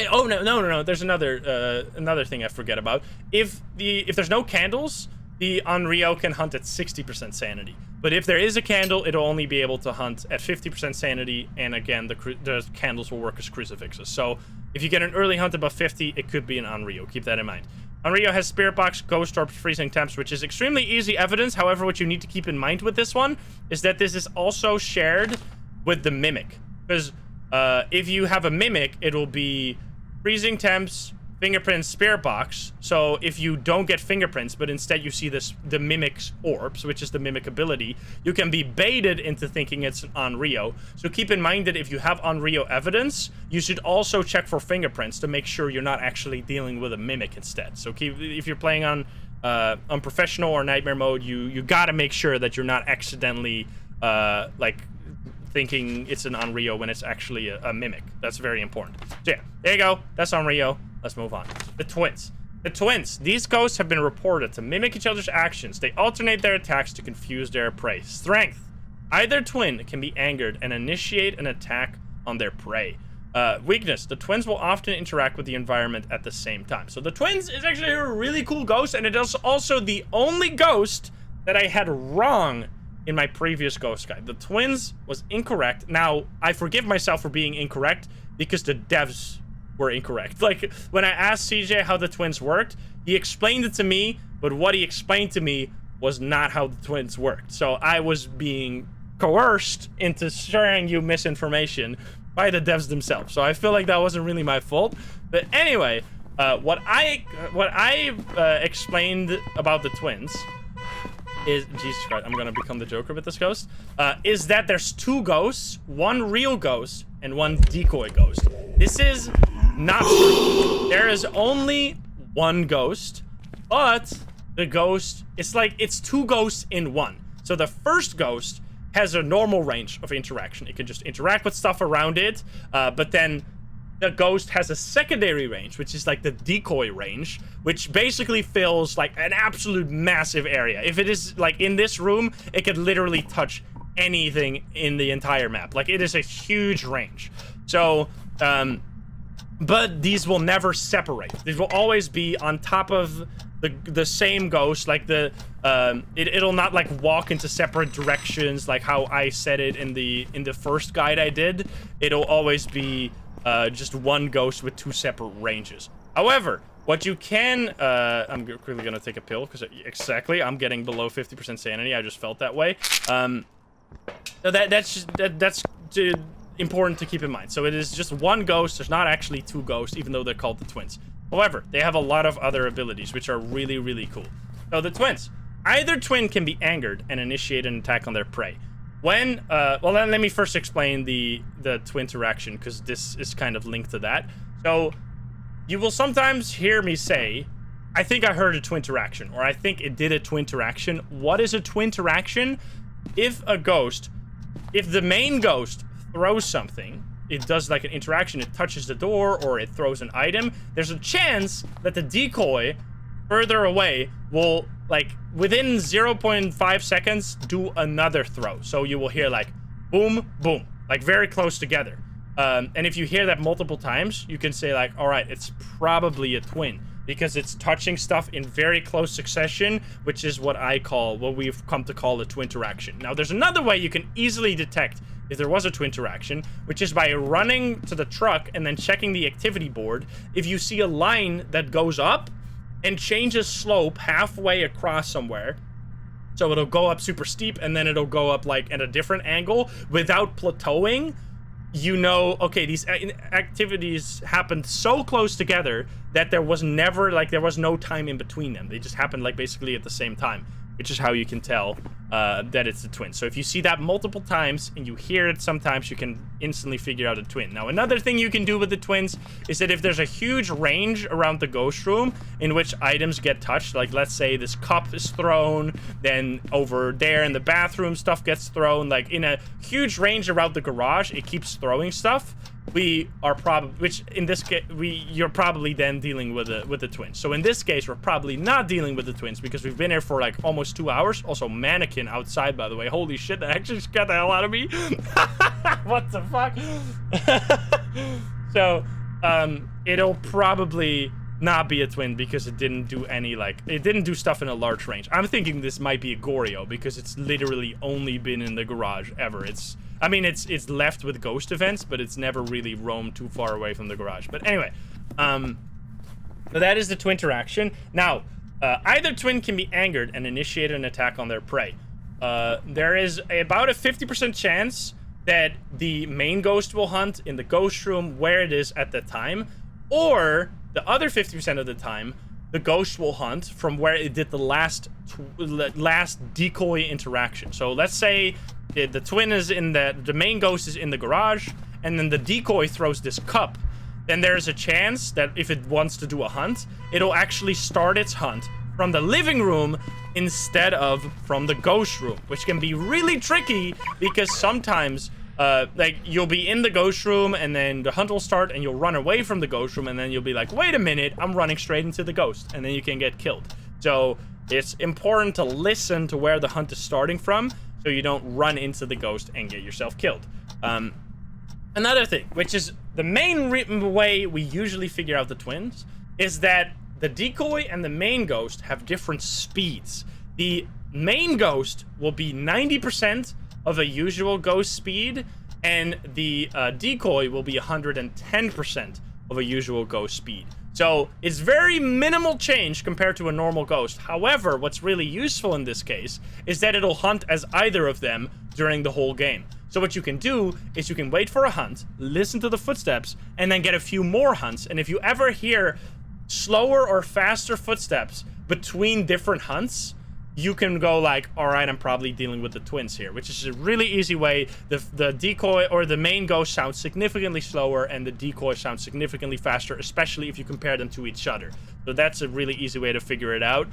Oh no. There's another thing I forget about. If there's no candles, the Onryo can hunt at 60% sanity. But if there is a candle, it'll only be able to hunt at 50% sanity. And again, the candles will work as crucifixes. So if you get an early hunt above 50, it could be an Onryo. Keep that in mind. Onryo has Spirit Box, Ghost Orbs, Freezing Temps, which is extremely easy evidence. However, what you need to keep in mind with this one is that this is also shared with the Mimic. Because if you have a Mimic, it'll be Freezing Temps, Fingerprints, Spirit Box. So if you don't get Fingerprints, but instead you see the Mimic's Orbs, which is the Mimic ability, you can be baited into thinking it's an Onryo. So keep in mind that if you have Onryo evidence, you should also check for Fingerprints to make sure you're not actually dealing with a Mimic instead. So if you're playing on Professional or Nightmare mode, you gotta make sure that you're not accidentally like thinking it's an Onryo when it's actually a Mimic. That's very important. So yeah, there you go. That's Onryo. Let's move on. The twins. The twins. These ghosts have been reported to mimic each other's actions. They alternate their attacks to confuse their prey. Strength. Either twin can be angered and initiate an attack on their prey. Weakness. The twins will often interact with the environment at the same time. So the twins is actually a really cool ghost, and it is also the only ghost that I had wrong in my previous ghost guide. The twins was incorrect. Now, I forgive myself for being incorrect because the devs were incorrect. Like, when I asked CJ how the twins worked, he explained it to me, but what he explained to me was not how the twins worked. So I was being coerced into sharing you misinformation by the devs themselves. So I feel like that wasn't really my fault. But anyway, what I explained about the twins is, Jesus Christ, I'm gonna become the Joker with this ghost, is that there's 2 ghosts, 1 real ghost and 1 decoy ghost. This is not true. There is only 1 ghost, but the ghost, it's 2 ghosts in 1. So the first ghost has a normal range of interaction. It can just interact with stuff around it, but then the ghost has a secondary range, which is like the decoy range, which basically fills like an absolute massive area. If it is like in this room, it could literally touch anything in the entire map. Like, it is a huge range. So, but these will never separate. These will always be on top of the same ghost. Like, it'll not like walk into separate directions like how I said it in the first guide I did. It'll always be just 1 ghost with 2 separate ranges. However, what you can, I'm quickly gonna take a pill because exactly, I'm getting below 50% sanity. I just felt that way. So that's important to keep in mind. So it is just 1 ghost. There's not actually 2 ghosts, even though they're called the twins. However, they have a lot of other abilities, which are really, really cool. So the twins, either twin can be angered and initiate an attack on their prey. When, well, then let me first explain the twin interaction, because this is kind of linked to that. So you will sometimes hear me say, I think I heard a twin interaction, or I think it did a twin interaction. What is a twin interaction? If the main ghost throws something, it does like an interaction, it touches the door, or it throws an item, there's a chance that the decoy further away will, like, within 0.5 seconds, do another throw. So you will hear, like, boom, boom, like, very close together. And if you hear that multiple times, you can say, like, all right, it's probably a twin, because it's touching stuff in very close succession, which is what we've come to call a twin interaction. Now, there's another way you can easily detect if there was a twin interaction, which is by running to the truck and then checking the activity board. If you see a line that goes up and changes slope halfway across somewhere, so it'll go up super steep and then it'll go up like at a different angle without plateauing, you know, okay, these activities happened so close together that there was no time in between them. They just happened like basically at the same time, which is how you can tell that it's a twin. So if you see that multiple times and you hear it sometimes, you can instantly figure out a twin. Now, another thing you can do with the twins is that if there's a huge range around the ghost room in which items get touched, like let's say this cup is thrown, then over there in the bathroom stuff gets thrown, like in a huge range around the garage, it keeps throwing stuff. We are probably, which in this case, you're probably then dealing with the twins. So in this case, we're probably not dealing with the twins because we've been here for like almost 2 hours. Also, mannequin outside, by the way. Holy shit, that actually scared the hell out of me. What the fuck? So, it'll probably not be a twin because it didn't do it didn't do stuff in a large range. I'm thinking this might be a goryo because it's literally only been in the garage ever. It's left with ghost events, but it's never really roamed too far away from the garage. But anyway, so that is the twin interaction. Now, either twin can be angered and initiate an attack on their prey. There is about a 50% chance that the main ghost will hunt in the ghost room where it is at the time, or the other 50% of the time, the ghost will hunt from where it did the last decoy interaction. So let's say the twin is in the main ghost is in the garage, and then the decoy throws this cup. Then there's a chance that if it wants to do a hunt, it'll actually start its hunt from the living room instead of from the ghost room, which can be really tricky because sometimes like you'll be in the ghost room and then the hunt will start and you'll run away from the ghost room and then you'll be like, wait a minute, I'm running straight into the ghost, and then you can get killed. So it's important to listen to where the hunt is starting from so you don't run into the ghost and get yourself killed. Another thing, which is the main way we usually figure out the twins, is that the decoy and the main ghost have different speeds. The main ghost will be 90% of a usual ghost speed, and the decoy will be 110% of a usual ghost speed. So it's very minimal change compared to a normal ghost. However, what's really useful in this case is that it'll hunt as either of them during the whole game. So what you can do is you can wait for a hunt, listen to the footsteps, and then get a few more hunts. And if you ever hear slower or faster footsteps between different hunts, you can go like, all right, I'm probably dealing with the twins here, which is a really easy way. The decoy or the main ghost sounds significantly slower and the decoy sounds significantly faster, especially if you compare them to each other. So that's a really easy way to figure it out.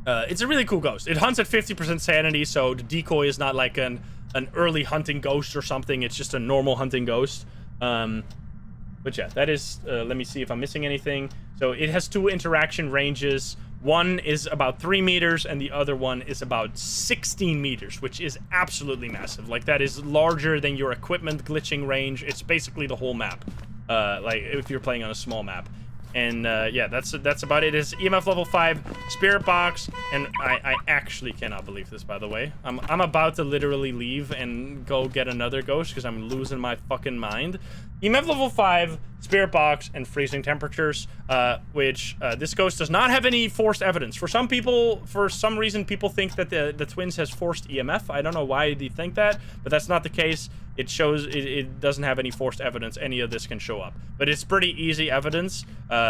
It's a really cool ghost. It hunts at 50% sanity, so the decoy is not like an early hunting ghost or something. It's just a normal hunting ghost. But yeah, that is, let me see if I'm missing anything. So it has 2 interaction ranges. One is about 3 meters and the other one is about 16 meters, which is absolutely massive. Like, that is larger than your equipment glitching range. It's basically the whole map, like if you're playing on a small map. And yeah, that's about it. It's EMF level 5 spirit box, and I actually cannot believe this, by the way. I'm about to literally leave and go get another ghost because I'm losing my fucking mind. EMF level 5 spirit box and freezing temperatures, which this ghost does not have any forced evidence. For some people, for some reason, people think that the twins has forced EMF. I don't know why they think that, but that's not the case. It shows it doesn't have any forced evidence. Any of this can show up, but it's pretty easy evidence.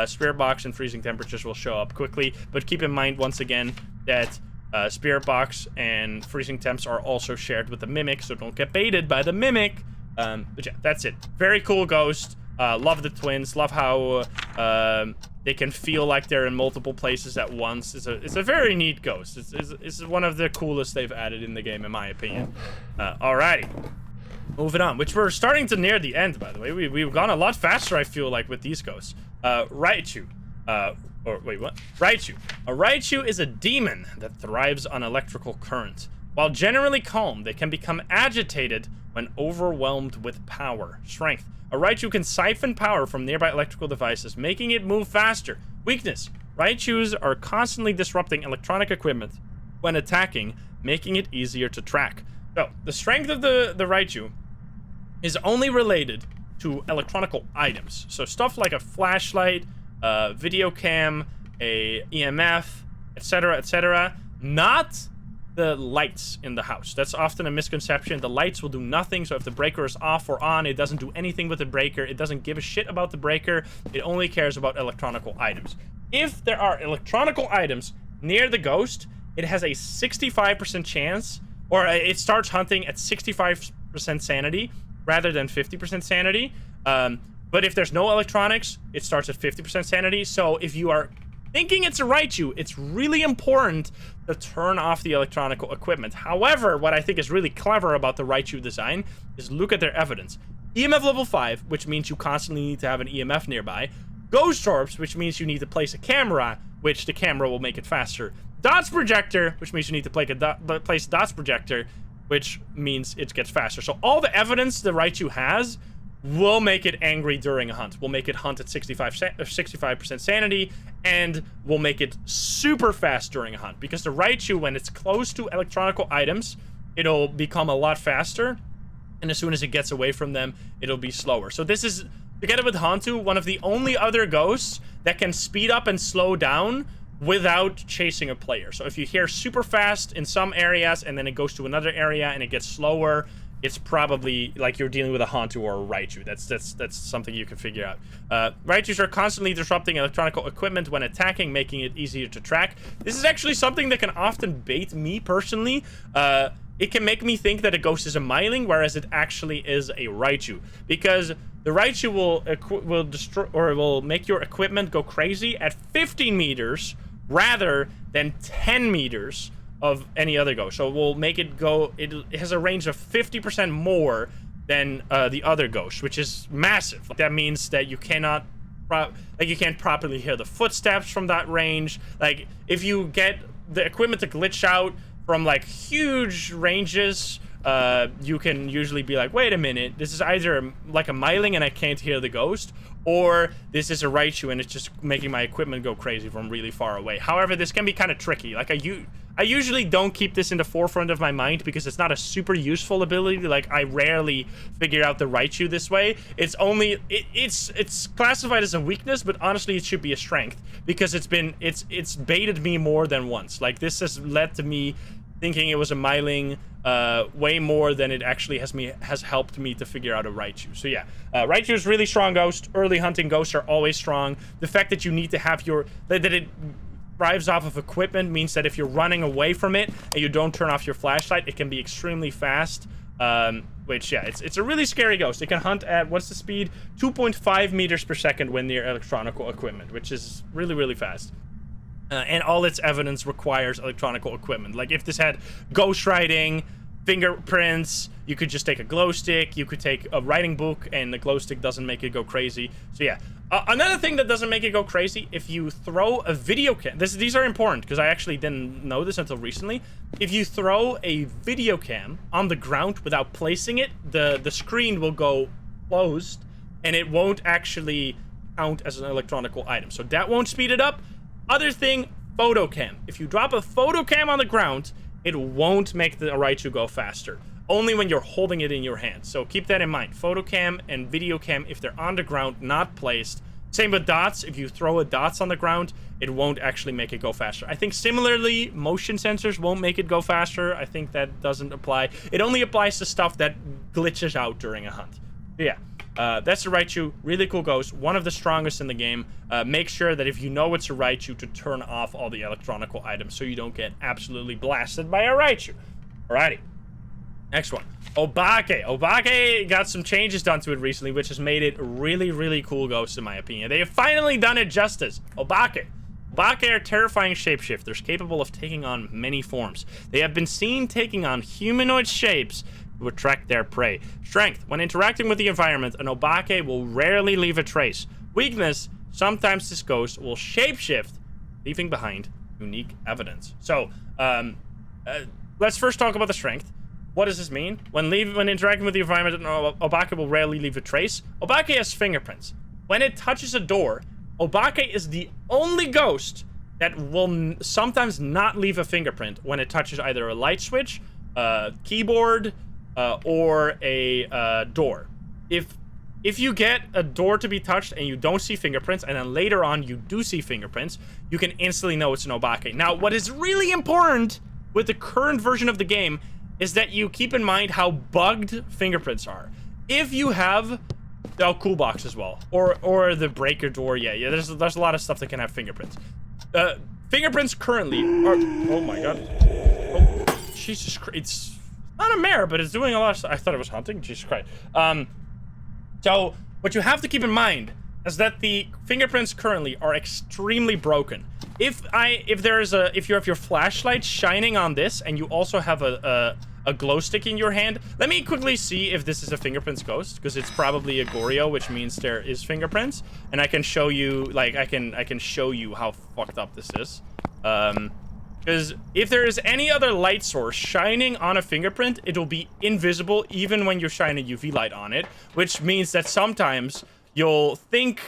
Spirit box and freezing temperatures will show up quickly, but keep in mind once again that spirit box and freezing temps are also shared with the mimic, so don't get baited by the mimic. But yeah, that's it. Very cool ghost. Love the twins. Love how they can feel like they're in multiple places at once. It's a very neat ghost. It's one of the coolest they've added in the game, in my opinion. Alrighty. Moving on, which we're starting to near the end, by the way. We've gone a lot faster, I feel like, with these ghosts. Raiju. Or wait, what? Raiju. A raiju is a demon that thrives on electrical current. While generally calm, they can become agitated when overwhelmed with power. Strength. A raiju can siphon power from nearby electrical devices, making it move faster. Weakness. Raijus are constantly disrupting electronic equipment when attacking, making it easier to track. So, the strength of the raiju is only related to electronical items. So stuff like a flashlight, video cam, a EMF, etc., etc. Not the lights in the house. That's often a misconception. The lights will do nothing, so if the breaker is off or on, it doesn't do anything with the breaker. It doesn't give a shit about the breaker. It only cares about electronical items. If there are electronical items near the ghost, it has a 65% chance, or it starts hunting at 65% sanity rather than 50% sanity. But if there's no electronics, it starts at 50% sanity. So if you are thinking it's a raiju, it's really important to turn off the electronic equipment. However, what I think is really clever about the raiju design is look at their evidence. EMF level 5, which means you constantly need to have an EMF nearby. Ghost orbs, which means you need to place a camera, which the camera will make it faster. Dots projector, which means you need to place a dots projector, which means it gets faster. So all the evidence the raiju has will make it angry during a hunt. Will make it hunt at 65% sanity, and will make it super fast during a hunt. Because the raiju, when it's close to electronical items, it'll become a lot faster, and as soon as it gets away from them, it'll be slower. So this is, together with Hantu, one of the only other ghosts that can speed up and slow down without chasing a player. So if you hear super fast in some areas, and then it goes to another area and it gets slower, it's probably like you're dealing with a Hantu or a raiju. That's something you can figure out. Raijus are constantly disrupting electronic equipment when attacking, making it easier to track. This is actually something that can often bait me personally. It can make me think that a ghost is a myling, whereas it actually is a raiju, because the raiju will destroy, or will make your equipment go crazy at 15 meters rather than 10 meters of any other ghost. So we'll make it go, it has a range of 50% more than the other ghost, which is massive. That means that you cannot, you can't properly hear the footsteps from that range. Like, if you get the equipment to glitch out from like huge ranges, you can usually be like, wait a minute, this is either like a myling and I can't hear the ghost, or this is a raiju and it's just making my equipment go crazy from really far away. However, this can be kind of tricky. Like I usually don't keep this in the forefront of my mind because it's not a super useful ability. Like I rarely figure out the raiju this way. It's only it's classified as a weakness, but honestly it should be a strength because it's baited me more than once. Like this has led to me thinking it was a myling way more than it actually has helped me to figure out a raiju. So yeah, raiju is really strong ghost. Early hunting ghosts are always strong. The fact that you need to have that it thrives off of equipment means that if you're running away from it and you don't turn off your flashlight, it can be extremely fast. Which yeah, it's a really scary ghost. It can hunt at, what's the speed? 2.5 meters per second when near electronical equipment, which is really, really fast. And all its evidence requires electronical equipment. Like if this had ghost writing, fingerprints, you could just take a glow stick, you could take a writing book, and the glow stick doesn't make it go crazy. So yeah, another thing that doesn't make it go crazy, if you throw a video cam, these are important because I actually didn't know this until recently. If you throw a video cam on the ground without placing it, the screen will go closed and it won't actually count as an electronical item. So that won't speed it up. Other thing, photo cam. If you drop a photo cam on the ground, it won't make the raiju go faster. Only when you're holding it in your hand. So keep that in mind. Photo cam and video cam, if they're on the ground, not placed. Same with dots. If you throw a dots on the ground, it won't actually make it go faster. I think similarly, motion sensors won't make it go faster. I think that doesn't apply. It only applies to stuff that glitches out during a hunt. Yeah. That's the raiju. Really cool ghost. One of the strongest in the game. Make sure that if you know it's a raiju to turn off all the electronical items so you don't get absolutely blasted by a raiju. Alrighty. Next one. Obake. Obake got some changes done to it recently, which has made it really, really cool ghost in my opinion. They have finally done it justice. Obake. Obake are terrifying shapeshifters capable of taking on many forms. They have been seen taking on humanoid shapes to attract their prey. Strength. When interacting with the environment, an obake will rarely leave a trace. Weakness. Sometimes this ghost will shapeshift, leaving behind unique evidence. So, let's first talk about the strength. What does this mean? When interacting with the environment, an obake will rarely leave a trace. Obake has fingerprints. When it touches a door, obake is the only ghost that will sometimes not leave a fingerprint when it touches either a light switch, a keyboard, or a door. If you get a door to be touched and you don't see fingerprints, and then later on you do see fingerprints, you can instantly know it's an obake. Now, what is really important with the current version of the game is that you keep in mind how bugged fingerprints are. If you have the cool box as well, or the breaker door, yeah, there's a lot of stuff that can have fingerprints. Fingerprints currently are, oh my god, oh Jesus Christ, it's not a mare, but it's doing a lot of stuff. I thought it was hunting, Jesus Christ. So what you have to keep in mind is that the fingerprints currently are extremely broken. If you have your flashlight shining on this and you also have a glow stick in your hand, let me quickly see if this is a fingerprints ghost, because it's probably a goryo, which means there is fingerprints, and I can show you, like, I can show you how fucked up this is. Because if there is any other light source shining on a fingerprint, it will be invisible even when you shine a UV light on it, which means that sometimes you'll think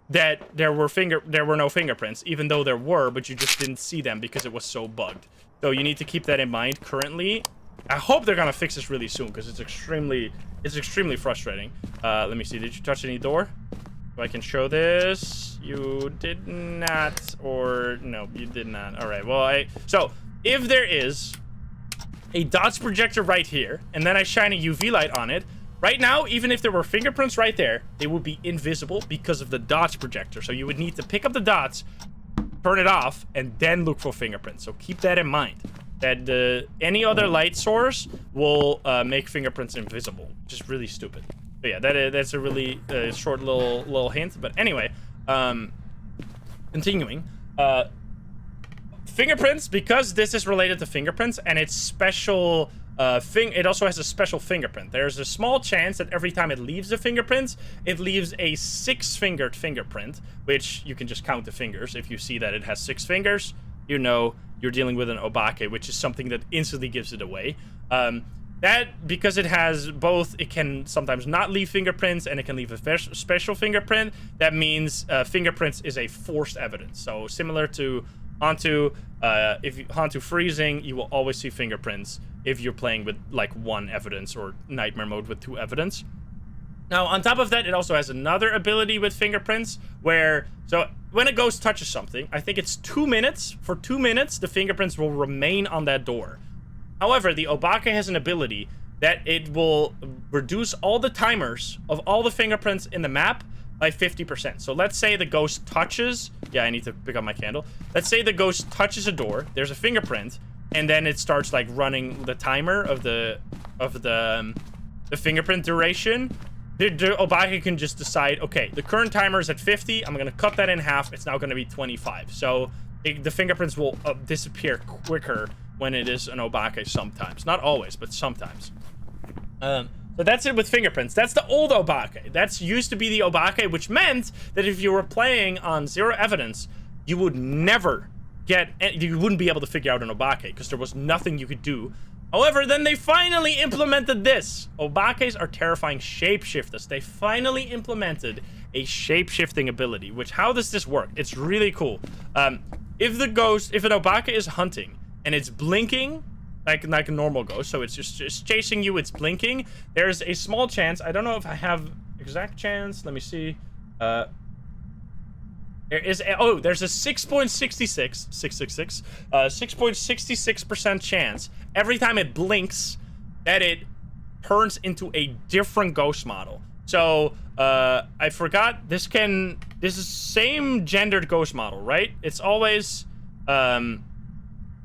that there were no fingerprints, even though there were, but you just didn't see them because it was so bugged. So you need to keep that in mind currently. I hope they're gonna fix this really soon because it's extremely frustrating. Let me see. Did you touch any door? If I can show this, you did not, or no, you did not. All right. Well, so if there is a dots projector right here, and then I shine a UV light on it. Right now, even if there were fingerprints right there, they would be invisible because of the dots projector. So you would need to pick up the dots, turn it off, and then look for fingerprints. So keep that in mind. That any other light source will make fingerprints invisible, which is really stupid. But yeah, that's a really short little hint. But anyway, continuing. Fingerprints, because this is related to fingerprints, and it's special. It also has a special fingerprint. There's a small chance that every time it leaves the fingerprints, it leaves a 6-fingered fingerprint, which you can just count the fingers. If you see that it has 6 fingers, you know you're dealing with an obake, which is something that instantly gives it away. that, because it has both, it can sometimes not leave fingerprints and it can leave a special fingerprint. That means fingerprints is a forced evidence. So similar to hantu, if you hantu freezing, you will always see fingerprints if you're playing with like 1 evidence or nightmare mode with 2 evidence. Now, on top of that, it also has another ability with fingerprints where, so when a ghost touches something, I think it's 2 minutes. For 2 minutes, the fingerprints will remain on that door. However, the obake has an ability that it will reduce all the timers of all the fingerprints in the map by 50%. So let's say the ghost touches, yeah, I need to pick up my candle. Let's say the ghost touches a door, there's a fingerprint, and then it starts like running the timer of the fingerprint duration. The obake can just decide, okay, the current timer is at 50. I'm going to cut that in half. It's now going to be 25. So the fingerprints will disappear quicker when it is an obake sometimes. Not always, but sometimes. So that's it with fingerprints. That's the old obake. That's used to be the obake, which meant that if you were playing on 0 evidence, you would never you wouldn't be able to figure out an obake because there was nothing you could do. However, then they finally implemented this. Obakes are terrifying shapeshifters. They finally implemented a shapeshifting ability, which, how does this work? It's really cool. If an obake is hunting and it's blinking like a normal ghost, so it's just chasing you, it's blinking, there's a small chance, I don't know if I have exact chance, let me see. There's a 6.66% chance every time it blinks that it turns into a different ghost model. So I forgot, this is same gendered ghost model, right? It's always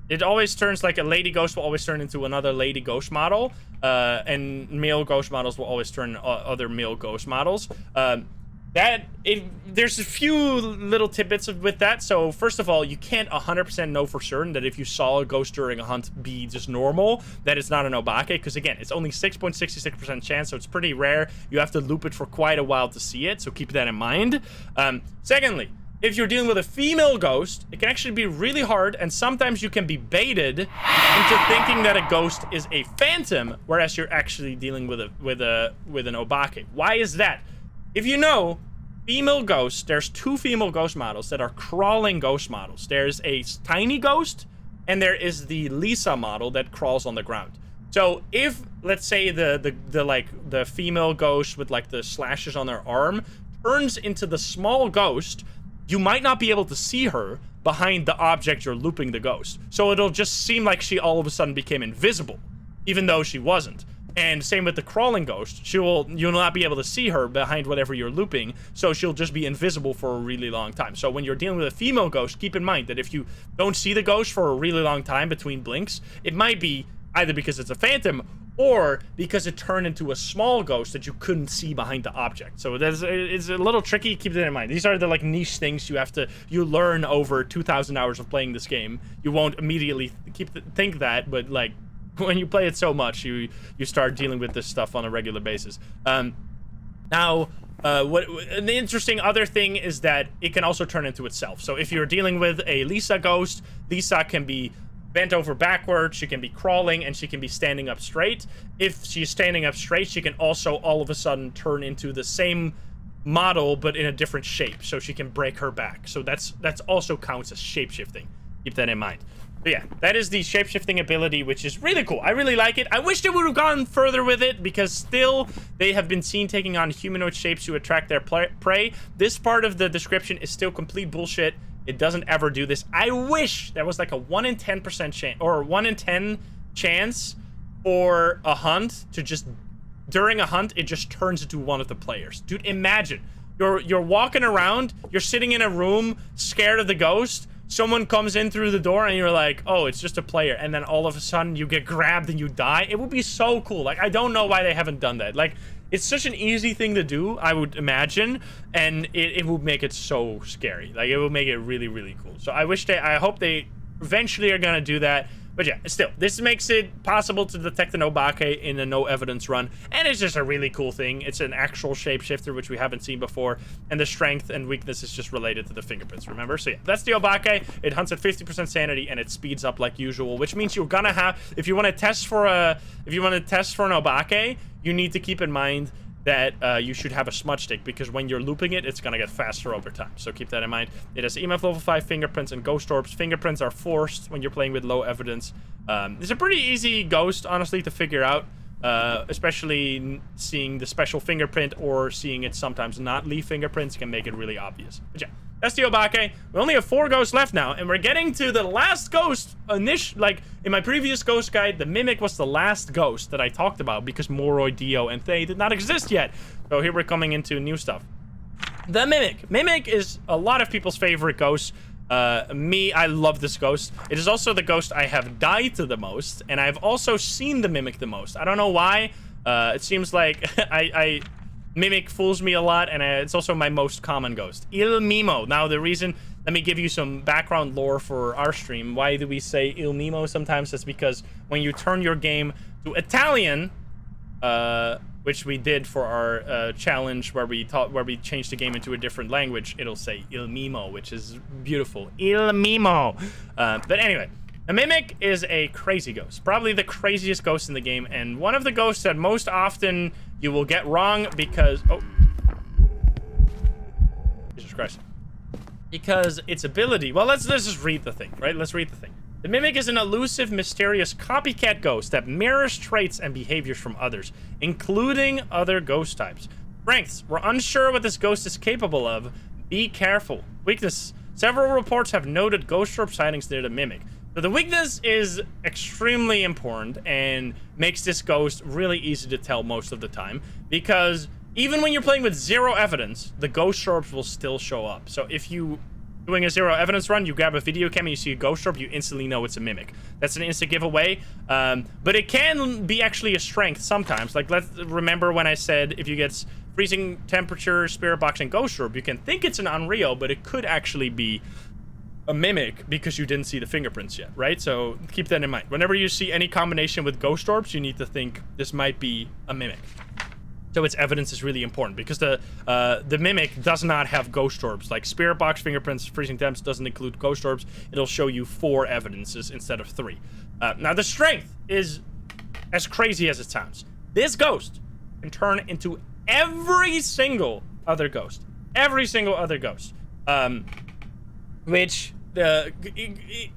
it always turns, like a lady ghost will always turn into another lady ghost model, and male ghost models will always turn other male ghost models. There's a few little tidbits with that. So first of all, you can't 100% know for certain that if you saw a ghost during a hunt be just normal, that it's not an obake, because again, it's only 6.66% chance, so it's pretty rare. You have to loop it for quite a while to see it, so keep that in mind. Secondly, if you're dealing with a female ghost, it can actually be really hard, and sometimes you can be baited into thinking that a ghost is a phantom, whereas you're actually dealing with an obake. Why is that? If you know, female ghosts, there's 2 female ghost models that are crawling ghost models. There's a tiny ghost, and there is the Lisa model that crawls on the ground. So if, let's say, the female ghost with like the slashes on her arm turns into the small ghost, you might not be able to see her behind the object you're looping the ghost. So it'll just seem like she all of a sudden became invisible, even though she wasn't. And same with the crawling ghost. You'll not be able to see her behind whatever you're looping, so she'll just be invisible for a really long time. So when you're dealing with a female ghost, keep in mind that if you don't see the ghost for a really long time between blinks, it might be either because it's a phantom or because it turned into a small ghost that you couldn't see behind the object. So it's a little tricky. Keep that in mind. These are the like niche things you learn over 2,000 hours of playing this game. You won't immediately think that, but like, when you play it so much, you start dealing with this stuff on a regular basis. Now, the interesting other thing is that it can also turn into itself. So if you're dealing with a Lisa ghost, Lisa can be bent over backwards, she can be crawling, and she can be standing up straight. If she's standing up straight, she can also all of a sudden turn into the same model, but in a different shape, so she can break her back. So that's also counts as shapeshifting. Keep that in mind. But yeah, that is the shapeshifting ability, which is really cool. I really like it. I wish they would have gone further with it, because still they have been seen taking on humanoid shapes to attract their prey. This part of the description is still complete bullshit. It doesn't ever do this. I wish there was like a 1 in 10% chance, or 1 in 10 chance for a hunt to just, during a hunt, it just turns into one of the players. Dude, imagine. You're walking around, you're sitting in a room, scared of the ghost, someone comes in through the door and you're like, oh, it's just a player, and then all of a sudden you get grabbed and you die. It would be so cool. Like, I don't know why they haven't done that. Like, it's such an easy thing to do, I would imagine, and it would make it so scary. Like, it would make it really, really cool. So I hope they eventually are gonna do that. But yeah, still, this makes it possible to detect an obake in a no evidence run, and it's just a really cool thing. It's an actual shapeshifter, which we haven't seen before, and the strength and weakness is just related to the fingerprints, remember? So yeah, that's the obake. It hunts at 50% sanity, and it speeds up like usual, which means you're gonna have, if you want to test for an obake, you need to keep in mind that you should have a smudge stick, because when you're looping it, it's gonna get faster over time. So keep that in mind. It has EMF level 5 fingerprints and ghost orbs. Fingerprints are forced when you're playing with low evidence. It's a pretty easy ghost, honestly, to figure out, especially seeing the special fingerprint or seeing it sometimes not leave fingerprints can make it really obvious. But yeah, that's the obake. We only have 4 ghosts left now, and we're getting to the last ghost. Like in my previous ghost guide, the mimic was the last ghost that I talked about because moroi, dio, and thaye did not exist yet. So here we're coming into new stuff. The mimic. Mimic is a lot of people's favorite ghost. I love this ghost. It is also the ghost I have died to the most, and I've also seen the mimic the most. I don't know why. It seems like Mimic fools me a lot, and it's also my most common ghost. Il Mimo. Now, the reason... Let me give you some background lore for our stream. Why do we say Il Mimo sometimes? That's because when you turn your game to Italian, which we did for our challenge where we changed the game into a different language, it'll say Il Mimo, which is beautiful. Il Mimo. But anyway... A Mimic is a crazy ghost, probably the craziest ghost in the game, and one of the ghosts that most often you will get wrong because... Oh. Jesus Christ. Because its ability... Well, let's just read the thing, right? Let's read the thing. The Mimic is an elusive, mysterious copycat ghost that mirrors traits and behaviors from others, including other ghost types. Strengths. We're unsure what this ghost is capable of. Be careful. Weakness. Several reports have noted ghost orb sightings near the Mimic. So the weakness is extremely important and makes this ghost really easy to tell most of the time, because even when you're playing with 0 evidence, the ghost orbs will still show up. So if you doing a 0 evidence run, you grab a video cam and you see a ghost orb, you instantly know it's a mimic. That's an instant giveaway, but it can be actually a strength sometimes. Like, let's remember when I said if you get freezing temperature, spirit box, and ghost orb, you can think it's an unreal, but it could actually be a mimic because you didn't see the fingerprints yet, right? So keep that in mind. Whenever you see any combination with ghost orbs, you need to think this might be a mimic. So its evidence is really important because the mimic does not have ghost orbs. Like spirit box, fingerprints, freezing temps doesn't include ghost orbs. It'll show you 4 evidences instead of 3. Now the strength is as crazy as it sounds. This ghost can turn into every single other ghost. Every single other ghost. Which the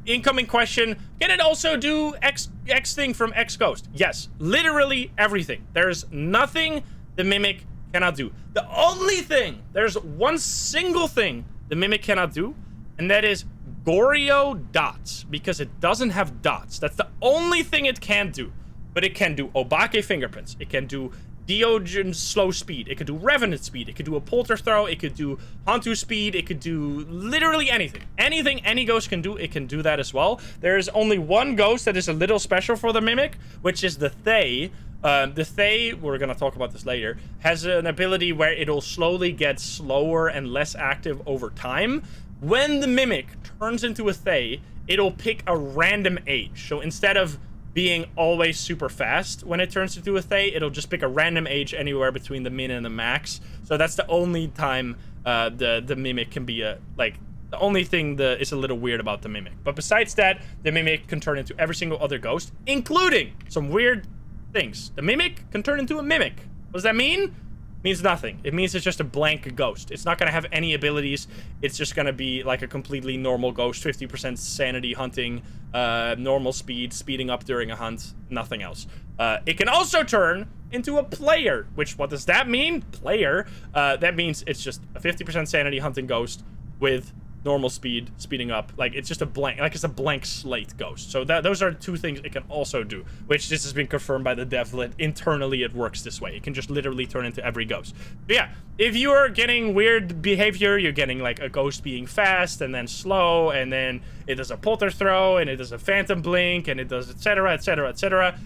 incoming question, can it also do X thing from X ghost? Yes, literally everything. There's nothing the mimic cannot do. The only thing, there's one single thing the mimic cannot do, and that is goryo dots, because it doesn't have dots. That's the only thing it can do. But it can do obake fingerprints. It can do deogen slow speed. It could do revenant speed. It could do a polter throw. It could do hantu speed. It could do literally anything. Anything any ghost can do, it can do that as well. There is only one ghost that is a little special for the mimic, which is the thaye. The thaye, we're gonna talk about this later, has an ability where it'll slowly get slower and less active over time. When the mimic turns into a thaye, it'll pick a random age. So instead of being always super fast when it turns into a thaye, it'll just pick a random age anywhere between the min and the max. So that's the only time the mimic can be the only thing that is a little weird about the mimic. But besides that, the mimic can turn into every single other ghost, including some weird things. The mimic can turn into a mimic. What does that mean? Means nothing. It means it's just a blank ghost. It's not going to have any abilities. It's just going to be like a completely normal ghost, 50% sanity hunting, normal speed, speeding up during a hunt, nothing else. It can also turn into a player, which, what does that mean? Player. That means it's just a 50% sanity hunting ghost with normal speed, speeding up. Like, it's just a blank, like it's a blank slate ghost. So those are 2 things it can also do, which this has been confirmed by the devlet. Internally, it works this way. It can just literally turn into every ghost. But yeah, if you are getting weird behavior, you're getting like a ghost being fast and then slow, and then it does a polter throw, and it does a phantom blink, and it does etc, etc, etc.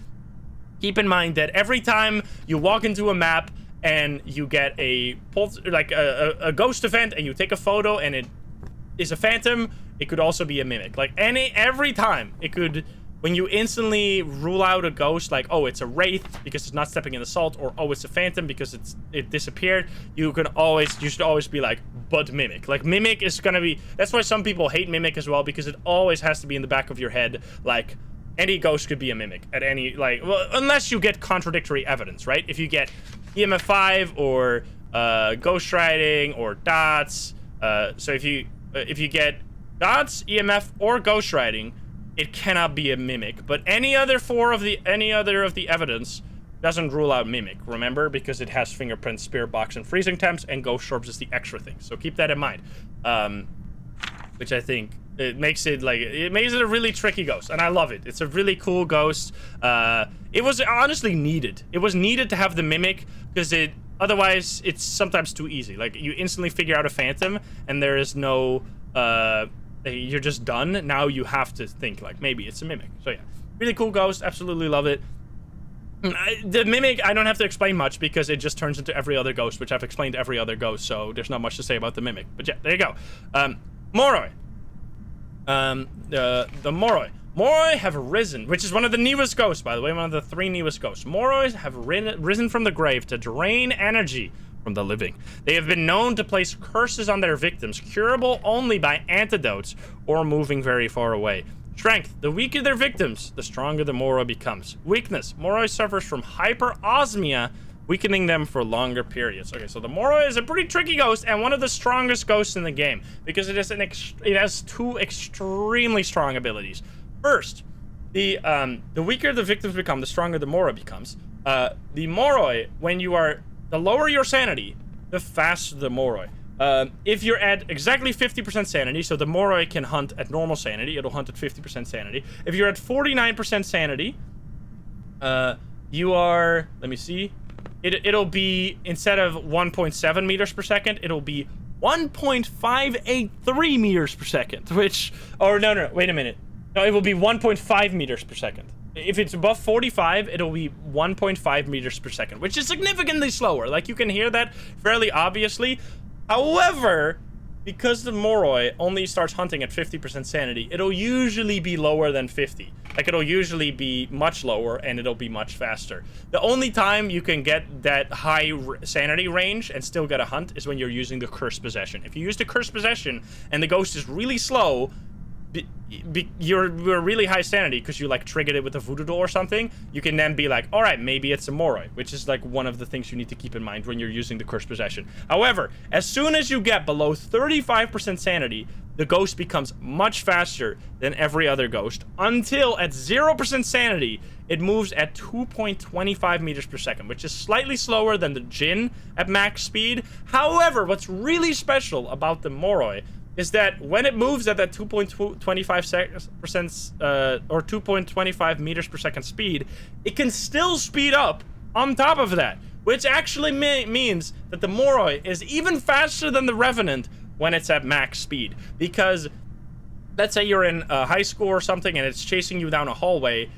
Keep in mind that every time you walk into a map and you get a ghost event and you take a photo and it is a phantom, it could also be a mimic. Like every time it could when you instantly rule out a ghost, like, oh, it's a wraith because it's not stepping in the salt, or oh, it's a phantom because it disappeared, you should always be like, but mimic. Like, mimic is gonna be, that's why some people hate mimic as well, because it always has to be in the back of your head, like, any ghost could be a mimic at any, like, well, unless you get contradictory evidence, right? If you get EMF 5 or ghost riding or dots, so if you get dots, EMF, or ghost riding, it cannot be a mimic. But any other of the evidence doesn't rule out mimic, remember? Because it has fingerprints, spirit box, and freezing temps, and ghost orbs is the extra thing. So keep that in mind. Which I think it makes it a really tricky ghost, and I love it. It's a really cool ghost. It was honestly needed. It was needed to have the mimic, because otherwise it's sometimes too easy. Like, you instantly figure out a phantom, and there is no you're just done. Now you have to think, like, maybe it's a mimic. So yeah, really cool ghost. Absolutely love it. The mimic, I don't have to explain much, because it just turns into every other ghost, which I've explained every other ghost, so there's not much to say about the mimic. But yeah, there you go. Moroi. The moroi. Moroi have risen, which is one of the newest ghosts, by the way, one of the 3 newest ghosts. Moroi have risen from the grave to drain energy from the living. They have been known to place curses on their victims, curable only by antidotes or moving very far away. Strength. The weaker their victims, the stronger the moroi becomes. Weakness. Moroi suffers from hyperosmia, weakening them for longer periods. Okay, so the moroi is a pretty tricky ghost, and one of the strongest ghosts in the game, because it has 2 extremely strong abilities. First, the weaker the victims become, the stronger the moroi becomes. The moroi, the lower your sanity, the faster the moroi. If you're at exactly 50% sanity, so the moroi can hunt at normal sanity, it'll hunt at 50% sanity. If you're at 49% sanity, you are, let me see, it'll be, instead of 1.7 meters per second, it'll be 1.583 meters per second, which, or no, wait a minute. No, it will be 1.5 meters per second. If it's above 45, it'll be 1.5 meters per second, which is significantly slower. Like, you can hear that fairly obviously. However, because the moroi only starts hunting at 50% sanity, it'll usually be lower than 50. Like, it'll usually be much lower, and it'll be much faster. The only time you can get that high sanity range and still get a hunt is when you're using the cursed possession. If you use the cursed possession and the ghost is really slow, you're really high sanity because you like triggered it with a voodoo doll or something, you can then be like, all right, maybe it's a moroi, which is like one of the things you need to keep in mind when you're using the cursed possession. However, as soon as you get below 35% sanity, the ghost becomes much faster than every other ghost, until at 0% sanity, it moves at 2.25 meters per second, which is slightly slower than the jinn at max speed. However, what's really special about the moroi is that when it moves at that 2.25% or 2.25 meters per second speed, it can still speed up on top of that, which actually means that the moroi is even faster than the revenant when it's at max speed. Because let's say you're in high school or something and it's chasing you down a hallway.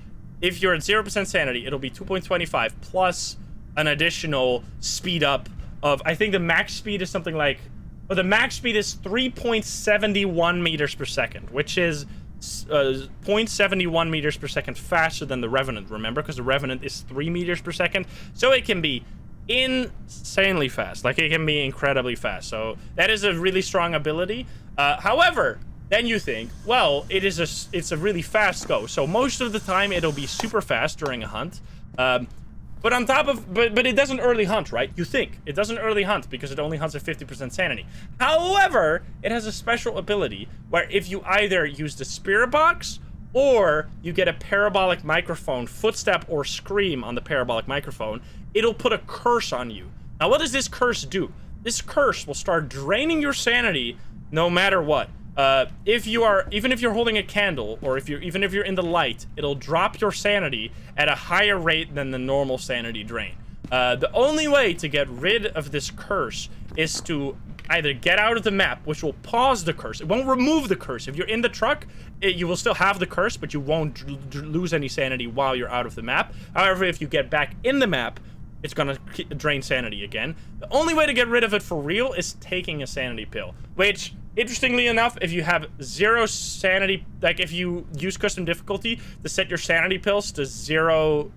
If you're at 0% sanity, it'll be 2.25 plus an additional speed up of, I think the max speed is something like, but the max speed is 3.71 meters per second, which is 0.71 meters per second faster than the revenant, remember? Because the revenant is 3 meters per second. So it can be insanely fast. Like, it can be incredibly fast. So that is a really strong ability. However, then you think, well, it's a really fast go. So most of the time it'll be super fast during a hunt. But on top of, but it doesn't early hunt, right? You think it doesn't early hunt because it only hunts at 50% sanity. However, it has a special ability where if you either use the spirit box or you get a parabolic microphone, footstep or scream on the parabolic microphone, it'll put a curse on you. Now, what does this curse do? This curse will start draining your sanity no matter what. Even if you're holding a candle, or even if you're in the light, it'll drop your sanity at a higher rate than the normal sanity drain. The only way to get rid of this curse is to either get out of the map, which will pause the curse. It won't remove the curse. If you're in the truck, you will still have the curse, but you won't lose any sanity while you're out of the map. However, if you get back in the map, it's gonna drain sanity again. The only way to get rid of it for real is taking a sanity pill, which Interestingly enough, if you have 0 sanity, like if you use custom difficulty to set your sanity pills to 0%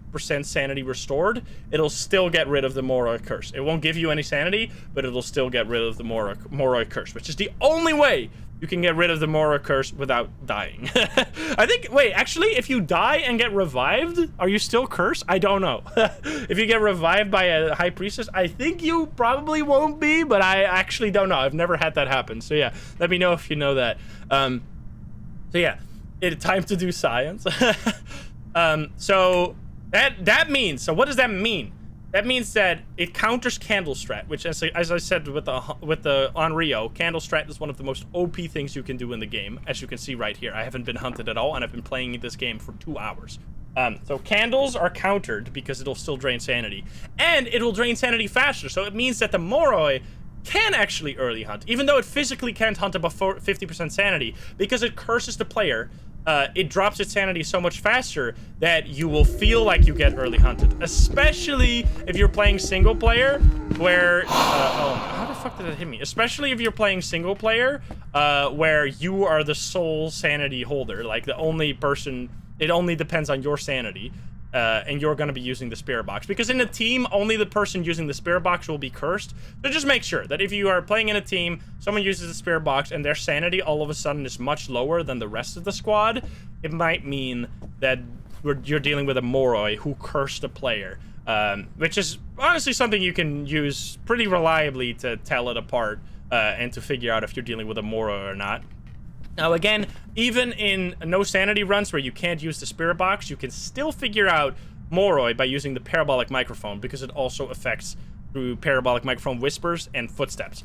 sanity restored, it'll still get rid of the moroi curse. It won't give you any sanity, but it'll still get rid of the moroi curse, which is the only way you can get rid of the moroi curse without dying. I think, wait, actually, if you die and get revived, are you still cursed? I don't know. If you get revived by a high priestess, I think you probably won't be, but I actually don't know. I've never had that happen. So yeah, let me know if you know that. So yeah, it's time to do science. So that means, so what does that mean? That means that it counters candle strat, which, as I said with the Onryo, candle strat is one of the most OP things you can do in the game. As you can see right here, I haven't been hunted at all, and I've been playing this game for 2 hours. So candles are countered because it'll still drain sanity, and it'll drain sanity faster. So it means that the moroi can actually early hunt, even though it physically can't hunt above 50% sanity, because it curses the player. It drops its sanity so much faster that you will feel like you get early hunted, especially if you're playing single player, where oh, how the fuck did that hit me? Especially if you're playing single player, where you are the sole sanity holder, like the only person. It only depends on your sanity. And you're going to be using the spirit box, because in a team, only the person using the spirit box will be cursed. So just make sure that if you are playing in a team, someone uses the spirit box and their sanity all of a sudden is much lower than the rest of the squad, it might mean that you're dealing with a moroi who cursed a player, which is honestly something you can use pretty reliably to tell it apart and to figure out if you're dealing with a moroi or not. Now again, even in no sanity runs where you can't use the spirit box, you can still figure out moroi by using the parabolic microphone, because it also affects through parabolic microphone whispers and footsteps.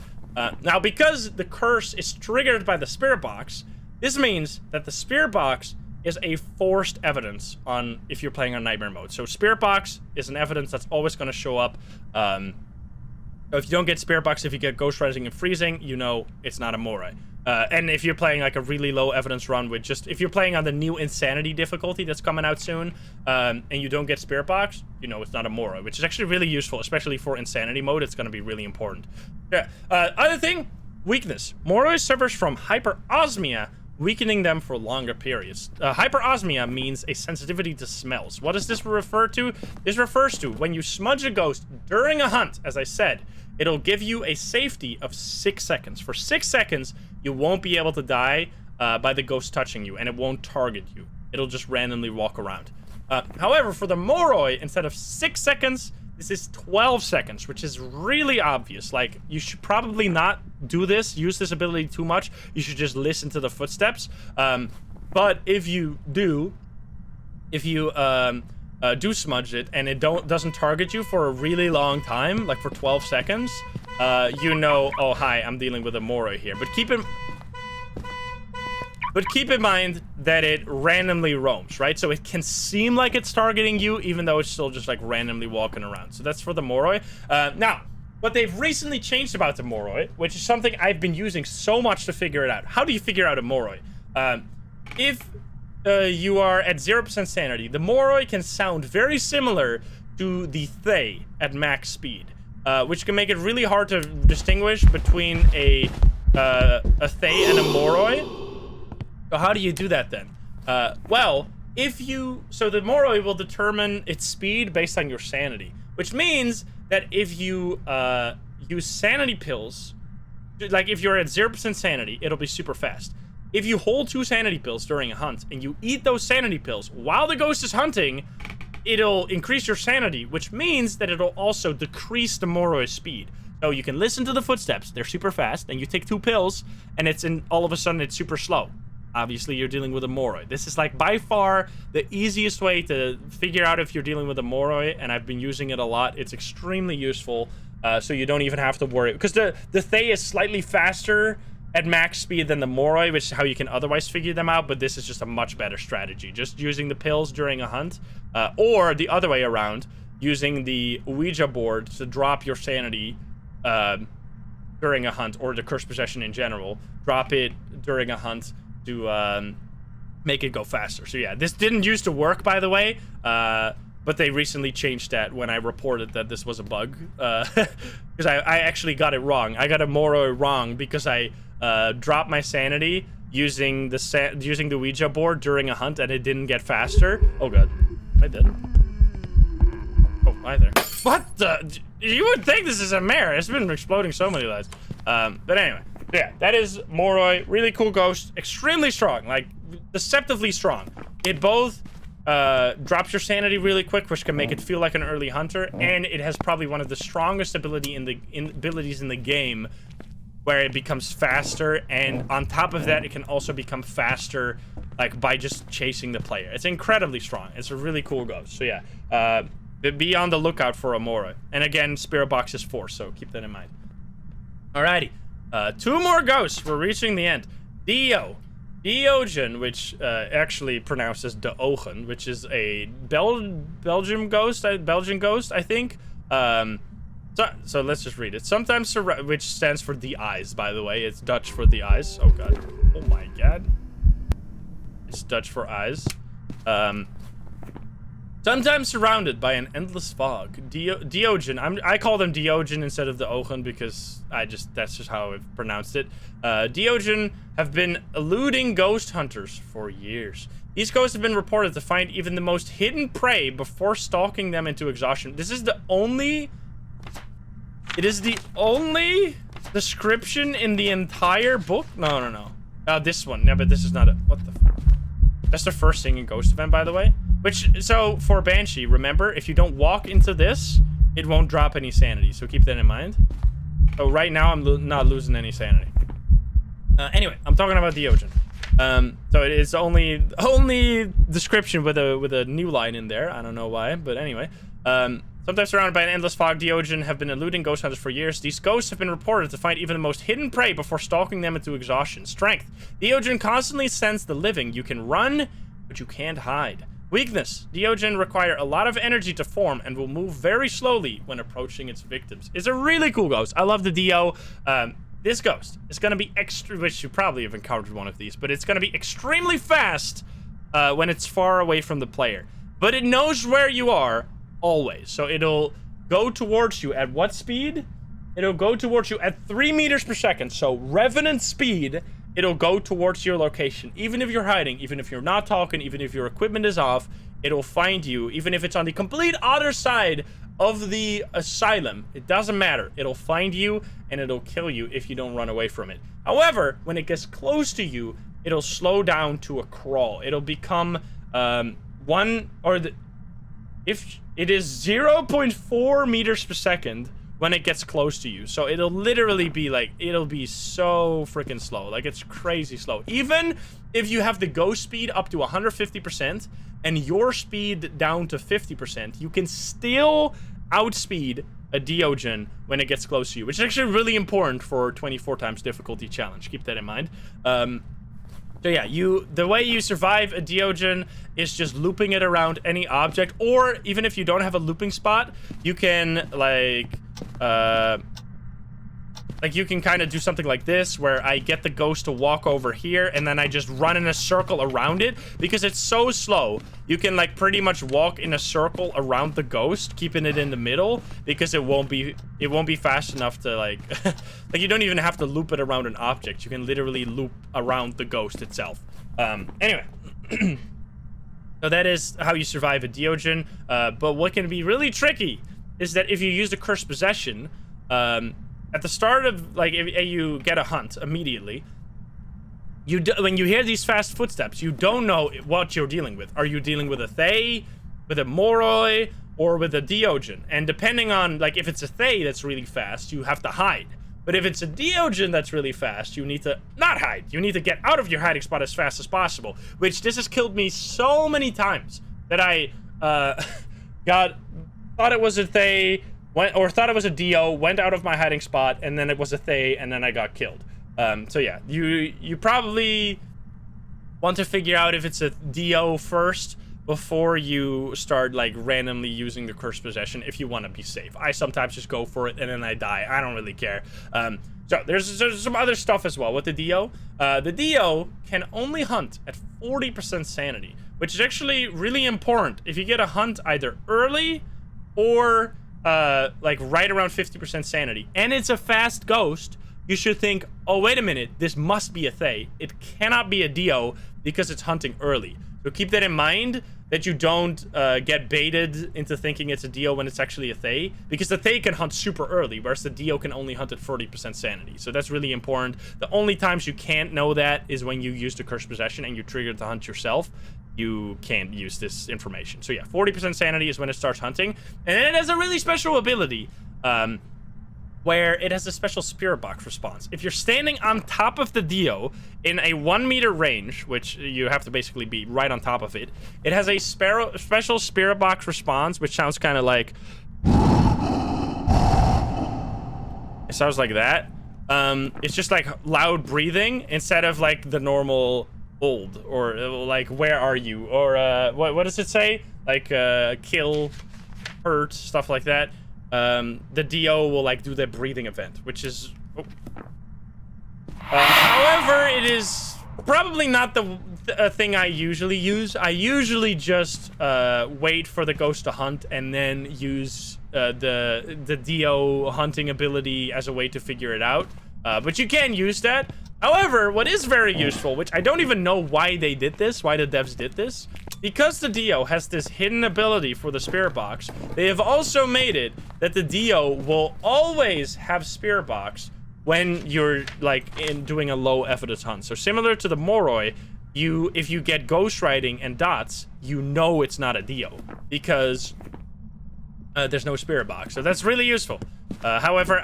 Now, because the curse is triggered by the spirit box, this means that the spirit box is a forced evidence on if you're playing on nightmare mode. So spirit box is an evidence that's always going to show up. If you don't get spirit box, if you get ghost rising and freezing, you know it's not a moroi. And if you're playing like a really low evidence run with just, if you're playing on the new insanity difficulty that's coming out soon, and you don't get spirit box, you know it's not a moroi, which is actually really useful, especially for insanity mode. It's going to be really important. Yeah. Other thing, weakness. Moroi suffers from hyperosmia, weakening them for longer periods. Hyperosmia means a sensitivity to smells. What does this refer to? This refers to when you smudge a ghost during a hunt, as I said, it'll give you a safety of 6 seconds. For 6 seconds, you won't be able to die by the ghost touching you, and it won't target you. It'll just randomly walk around. However, for the moroi, instead of 6 seconds, this is 12 seconds, which is really obvious. Like, you should probably not do this, use this ability too much. You should just listen to the footsteps. But if you do, do smudge it and it doesn't target you for a really long time, like for 12 seconds, you know, oh hi, I'm dealing with a moroi here. But keep in mind that it randomly roams, right? So it can seem like it's targeting you, even though it's still just like randomly walking around. So that's for the moroi. Now, what they've recently changed about the moroi, which is something I've been using so much to figure it out. How do you figure out a moroi? If you are at 0% sanity, the moroi can sound very similar to the thaye at max speed, which can make it really hard to distinguish between a thaye and a moroi. So how do you do that then? Well, so the moroi will determine its speed based on your sanity, which means that if you use sanity pills, like if you're at 0% sanity, it'll be super fast. If you hold 2 sanity pills during a hunt and you eat those sanity pills while the ghost is hunting, it'll increase your sanity, which means that it'll also decrease the moroi speed. So you can listen to the footsteps, they're super fast, and you take 2 pills, and all of a sudden it's super slow. Obviously, you're dealing with a moroi. This is like by far the easiest way to figure out if you're dealing with a moroi, and I've been using it a lot. It's extremely useful, so you don't even have to worry. Because the thaye is slightly faster at max speed than the moroi, which is how you can otherwise figure them out, but this is just a much better strategy. Just using the pills during a hunt, or the other way around, using the Ouija board to drop your sanity during a hunt, or the curse possession in general. Drop it during a hunt to make it go faster. So yeah, this didn't used to work, by the way, but they recently changed that when I reported that this was a bug, because I actually got it wrong. I got a moroi wrong because I drop my sanity using the Ouija board during a hunt, and it didn't get faster. Oh god, I did. Oh, hi there. What the? You would think this is a mare. It's been exploding so many lights. But anyway, yeah, that is Moroi. Really cool ghost. Extremely strong, like deceptively strong. It both drops your sanity really quick, which can make it feel like an early hunter, and it has probably one of the strongest abilities in the game, where it becomes faster, and on top of that, it can also become faster, like by just chasing the player. It's incredibly strong. It's a really cool ghost. So yeah, be on the lookout for a moroi. And again, spirit box is 4, so keep that in mind. Alrighty, 2 more ghosts. We're reaching the end. Deogen, which actually pronounced as deogen, which is a Belgian ghost, I think. So let's just read it. Sometimes, which stands for the eyes, by the way. It's Dutch for the eyes. Oh god. Oh my god. It's Dutch for eyes. Sometimes surrounded by an endless fog. Deogen. I call them Deogen instead of the Ogen because that's just how I've pronounced it. Deogen have been eluding ghost hunters for years. These ghosts have been reported to find even the most hidden prey before stalking them into exhaustion. It is the only description in the entire book. No. This one. No, but this is not a. What the? That's the first thing in Ghost Event, by the way. So for Banshee, remember, if you don't walk into this, it won't drop any sanity. So keep that in mind. So right now, I'm not losing any sanity. Anyway, I'm talking about Deogen. So it is only description with a new line in there. I don't know why, but anyway. Sometimes surrounded by an endless fog, Deogen have been eluding ghost hunters for years. These ghosts have been reported to find even the most hidden prey before stalking them into exhaustion. Strength. Deogen constantly scents the living. You can run, but you can't hide. Weakness. Deogen require a lot of energy to form and will move very slowly when approaching its victims. It's a really cool ghost. I love the Deo. This ghost is going to be which you probably have encountered one of these, but it's going to be extremely fast when it's far away from the player. But it knows where you are always. So it'll go towards you at what speed? It'll go towards you at 3 meters per second. So revenant speed, it'll go towards your location. Even if you're hiding, even if you're not talking, even if your equipment is off, it'll find you. Even if it's on the complete other side of the asylum, it doesn't matter. It'll find you and it'll kill you if you don't run away from it. However, when it gets close to you, it'll slow down to a crawl. It'll become if it is 0.4 meters per second when it gets close to you. So it'll literally be like, it'll be so freaking slow. Like, it's crazy slow. Even if you have the ghost speed up to 150% and your speed down to 50%, you can still outspeed a Deogen when it gets close to you, which is actually really important for 24 times difficulty challenge. Keep that in mind. So yeah, the way you survive a Deogen is just looping it around any object, or even if you don't have a looping spot, you can you can kind of do something like this, where I get the ghost to walk over here, and then I just run in a circle around it. Because it's so slow, you can like pretty much walk in a circle around the ghost, keeping it in the middle, because it won't be fast enough to like you don't even have to loop it around an object. You can literally loop around the ghost itself. Anyway. So that is how you survive a Deogen. But what can be really tricky is that if you use the cursed possession, at the start of, like, if you get a hunt immediately, when you hear these fast footsteps, you don't know what you're dealing with. Are you dealing with a thaye, with a moroi, or with a Deogen? And depending on, like, if it's a thaye that's really fast, you have to hide. But if it's a Deogen that's really fast, you need to not hide. You need to get out of your hiding spot as fast as possible. Which, this has killed me so many times that I thought it was a thaye, thought it was a Deo, went out of my hiding spot, and then it was a thaye, and then I got killed. So yeah, you probably want to figure out if it's a Deo first before you start like randomly using the cursed possession if you want to be safe. I sometimes just go for it and then I die. I don't really care. So there's some other stuff as well with the Deo. The Deo can only hunt at 40% sanity, which is actually really important if you get a hunt either early or like right around 50% sanity. And it's a fast ghost, you should think, oh, wait a minute, this must be a thaye. It cannot be a dio because it's hunting early. So keep that in mind, that you don't get baited into thinking it's a dio when it's actually a thaye, because the thaye can hunt super early, whereas the dio can only hunt at 40% sanity. So that's really important. The only times you can't know that is when you use the cursed possession and you trigger the hunt yourself. You can't use this information. So yeah, 40% sanity is when it starts hunting, and then it has a really special ability where it has a special spirit box response. If you're standing on top of the dio in a 1 meter range, which you have to basically be right on top of it, it has a special spirit box response, which sounds kind of like, it sounds like that. It's just like loud breathing instead of like the normal old, or like where are you, or what does it say, like kill, hurt, stuff like that. The dio will like do that breathing event, which is however, it is probably not the thing I usually use. I usually just wait for the ghost to hunt and then use the dio hunting ability as a way to figure it out, but you can use that. However, what is very useful, which I don't even know why they did this, why the devs did this, because the dio has this hidden ability for the spirit box, they have also made it that the dio will always have spirit box when you're like doing a low evidence hunt. So similar to the moroi, if you get ghost writing and dots, you know it's not a dio because there's no spirit box. So that's really useful. However,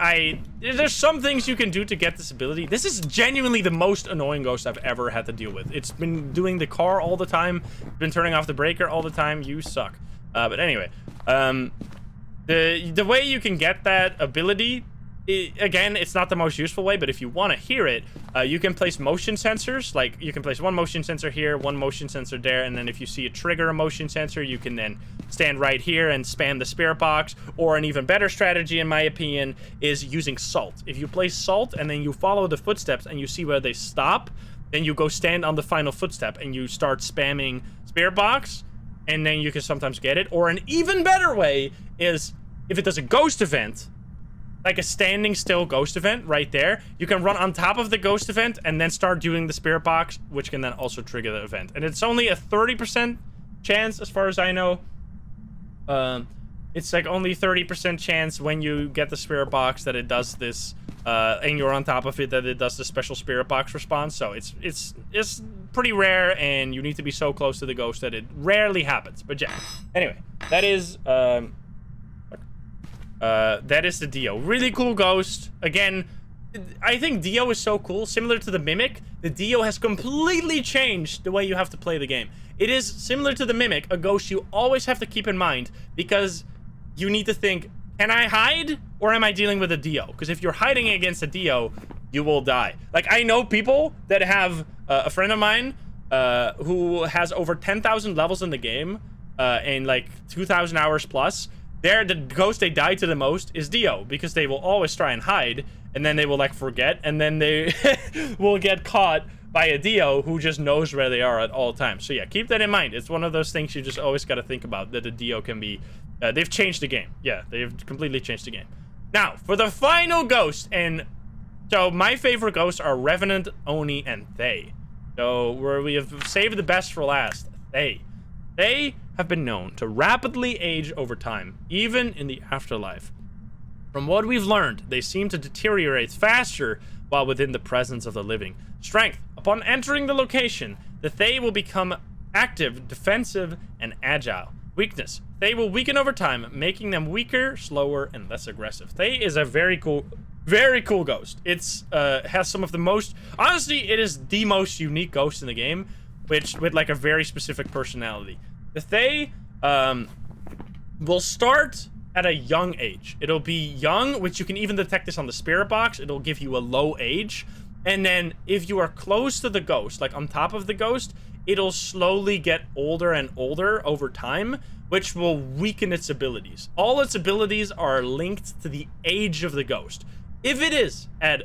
there's some things you can do to get this ability. This is genuinely the most annoying ghost I've ever had to deal with. It's been doing the car all the time, been turning off the breaker all the time. You suck. But anyway, the way you can get that ability, again, it's not the most useful way, but if you want to hear it, you can place motion sensors. Like, you can place one motion sensor here, one motion sensor there, and then if you see a trigger a motion sensor, you can then stand right here and spam the spirit box. Or an even better strategy, in my opinion, is using salt. If you place salt and then you follow the footsteps and you see where they stop, then you go stand on the final footstep and you start spamming spirit box, and then you can sometimes get it. Or an even better way is, if it does a ghost event, like a standing still ghost event right there, you can run on top of the ghost event and then start doing the spirit box, which can then also trigger the event. And it's only a 30% chance, as far as I know. It's like only 30% chance when you get the spirit box that it does this, and you're on top of it, that it does the special spirit box response. So it's pretty rare, and you need to be so close to the ghost that it rarely happens. But yeah, anyway, that is the dio. Really cool ghost. Again, I think dio is so cool. Similar to the mimic, the dio has completely changed the way you have to play the game. It is similar to the mimic, a ghost you always have to keep in mind, because you need to think, can I hide, or am I dealing with a dio? Because if you're hiding against a dio, you will die. Like, I know people that have a friend of mine who has over 10,000 levels in the game, and like 2,000 hours plus. The ghost they die to the most is dio, because they will always try and hide, and then they will like forget, and then they will get caught by a dio who just knows where they are at all times. So yeah, keep that in mind. It's one of those things you just always got to think about, that a dio can be they've changed the game. Yeah, they've completely changed the game. Now for the final ghost, and so my favorite ghosts are revenant, oni, and thaye. So where we have saved the best for last, thaye. They have been known to rapidly age over time, even in the afterlife. From what we've learned, they seem to deteriorate faster while within the presence of the living. Strength. Upon entering the location, the thaye will become active, defensive, and agile. Weakness. Thaye will weaken over time, making them weaker, slower, and less aggressive. Thaye is a very cool ghost. It's has some of the most, honestly, it is the most unique ghost in the game, which with like a very specific personality. The thaye will start at a young age. It'll be young, which you can even detect this on the spirit box. It'll give you a low age. And then if you are close to the ghost, like on top of the ghost, it'll slowly get older and older over time, which will weaken its abilities. All its abilities are linked to the age of the ghost. If it is at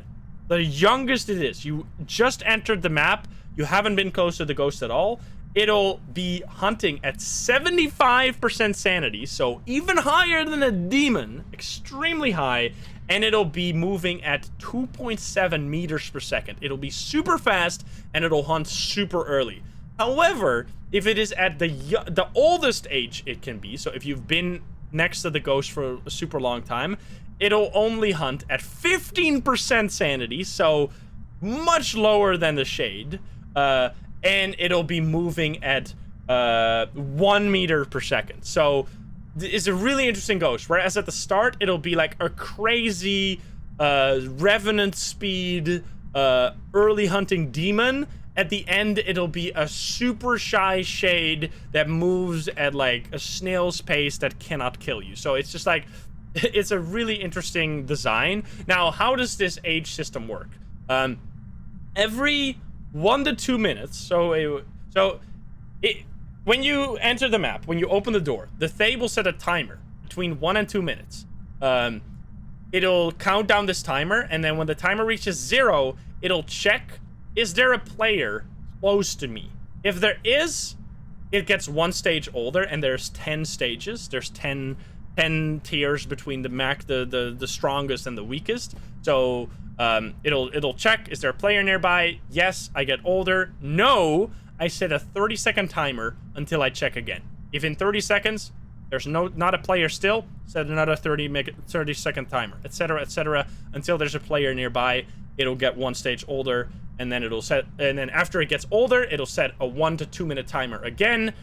the youngest it is, you just entered the map, you haven't been close to the ghost at all, it'll be hunting at 75% sanity, so even higher than a demon, extremely high, and it'll be moving at 2.7 meters per second. It'll be super fast, and it'll hunt super early. However, if it is at the oldest age it can be, so if you've been next to the ghost for a super long time, it'll only hunt at 15% sanity, so much lower than the shade, and it'll be moving at 1 meter per second. So it's a really interesting ghost, whereas at the start it'll be like a crazy revenant speed early hunting demon. At the end it'll be a super shy shade that moves at like a snail's pace that cannot kill you. So it's just like, it's a really interesting design. Now, how does this age system work? Every 1 to 2 minutes, when you enter the map, when you open the door, the Thaye will set a timer between 1 and 2 minutes. It'll count down this timer, and then when the timer reaches 0, it'll check, is there a player close to me? If there is, it gets 1 stage older, and there's 10 stages. There's 10 tiers between the strongest and the weakest. So it'll check, is there a player nearby? Yes, I get older. No, I set a 30-second timer until I check again. If in 30 seconds there's not a player still, set another 30-second timer, etc., until there's a player nearby. It'll get 1 stage older, and then then after it gets older, it'll set a 1 to 2 minute timer again.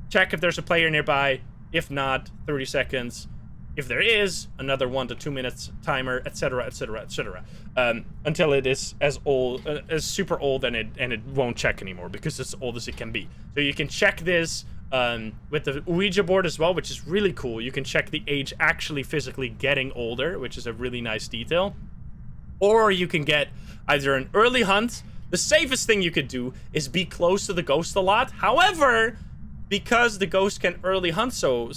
Check if there's a player nearby. If not, 30 seconds. If there is, another 1 to 2 minutes timer, etc., until it is as super old, and it won't check anymore because it's as old as it can be. So you can check this with the Ouija board as well, which is really cool. You can check the age actually physically getting older, which is a really nice detail. Or you can get either an early hunt. The safest thing you could do is be close to the ghost a lot. However, because the ghost can early hunt so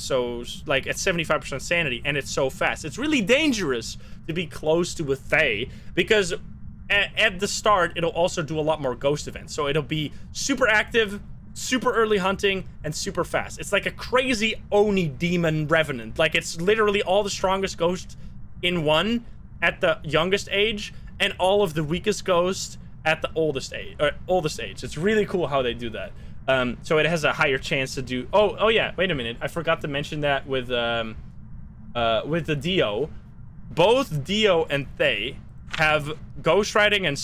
like at 75% sanity, and it's so fast, it's really dangerous to be close to a Thaye, because at the start it'll also do a lot more ghost events. So it'll be super active, super early hunting, and super fast. It's like a crazy Oni demon revenant. Like, it's literally all the strongest ghosts in one at the youngest age, and all of the weakest ghosts at the oldest age. It's really cool how they do that. So it has a higher chance to do. Oh yeah. Wait a minute. I forgot to mention that with the Dio. Both Dio and Thaye have ghostwriting and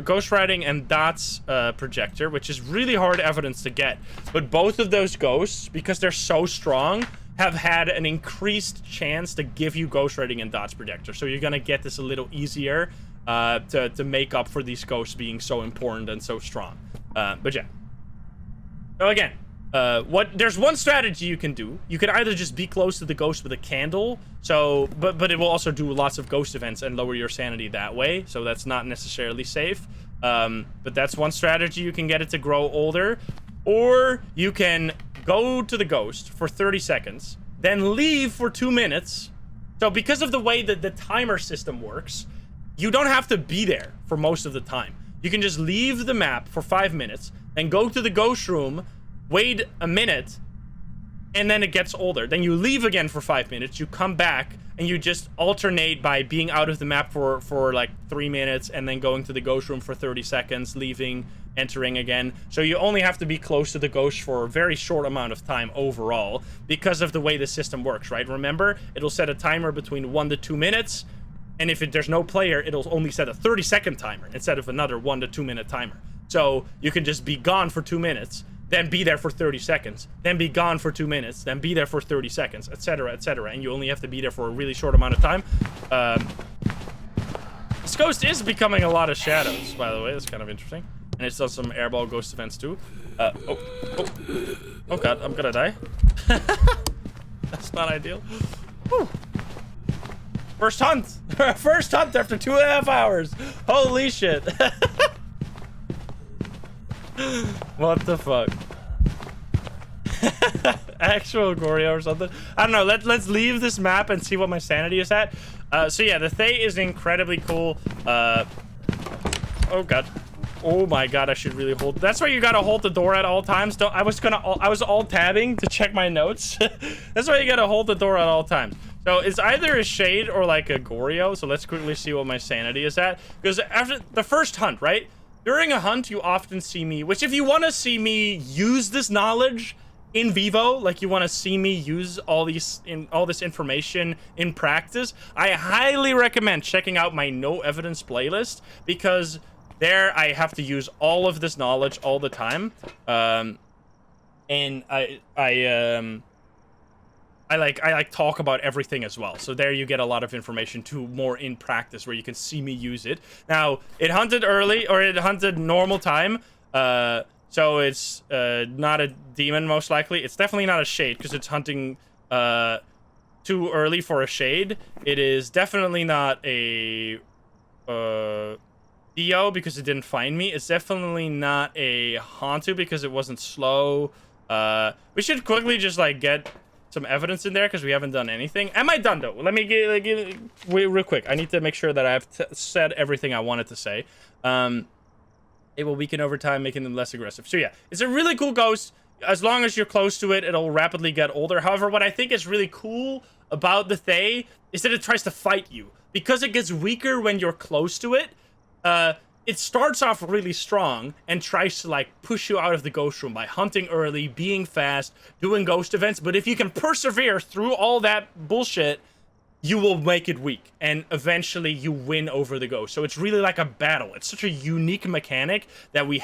ghostwriting and dots projector, which is really hard evidence to get. But both of those ghosts, because they're so strong, have had an increased chance to give you ghostwriting and dots projector. So you're gonna get this a little easier to make up for these ghosts being so important and so strong. But yeah. So again, there's one strategy you can do. You can either just be close to the ghost with a candle, but it will also do lots of ghost events and lower your sanity that way, so that's not necessarily safe. But that's one strategy. You can get it to grow older. Or you can go to the ghost for 30 seconds, then leave for 2 minutes. So because of the way that the timer system works, you don't have to be there for most of the time. You can just leave the map for 5 minutes, then go to the ghost room, wait a minute, and then it gets older. Then you leave again for 5 minutes, you come back, and you just alternate by being out of the map for like 3 minutes, and then going to the ghost room for 30 seconds, leaving, entering again. So you only have to be close to the ghost for a very short amount of time overall, because of the way the system works, right? Remember, it'll set a timer between 1 to 2 minutes, and if there's no player, it'll only set a 30-second timer instead of another 1 to 2 minute timer. So you can just be gone for 2 minutes, then be there for 30 seconds, then be gone for 2 minutes, then be there for 30 seconds, etc., and you only have to be there for a really short amount of time. This ghost is becoming a lot of shadows, by the way. That's kind of interesting. And it's done some airball ghost events too. Oh god, I'm gonna die. That's not ideal. Whew. First hunt! First hunt after 2.5 hours! Holy shit! What the fuck? Actual goryo or something? I don't know, let's leave this map and see what my sanity is at. So yeah, the Thaye is incredibly cool. Oh god. Oh my god, I should really hold. That's why you gotta hold the door at all times. Don't. I was all tabbing to check my notes. That's why you gotta hold the door at all times. So it's either a shade or like a goryo. So let's quickly see what my sanity is at. Because after the first hunt, right? During a hunt, you often see me, which if you want to see me use this knowledge in vivo, like you want to see me use all this information in practice, I highly recommend checking out my no evidence playlist, because there I have to use all of this knowledge all the time. And I like talk about everything as well. So there you get a lot of information too, more in practice, where you can see me use it. Now, it hunted early, or it hunted normal time. So it's not a demon, most likely. It's definitely not a shade, because it's hunting too early for a shade. It is definitely not a Deo, because it didn't find me. It's definitely not a hantu, because it wasn't slow. We should quickly just like get some evidence in there, because we haven't done anything. Am I done though? Let me get real quick. I need to make sure that I've said everything I wanted to say. It will weaken over time, making them less aggressive. So yeah, it's a really cool ghost. As long as you're close to it, it'll rapidly get older. However, what I think is really cool about the thaye is that it tries to fight you. Because it gets weaker when you're close to it, it starts off really strong and tries to like push you out of the ghost room by hunting early, being fast, doing ghost events. But if you can persevere through all that bullshit, you will make it weak, and eventually you win over the ghost. So it's really like a battle. It's such a unique mechanic that we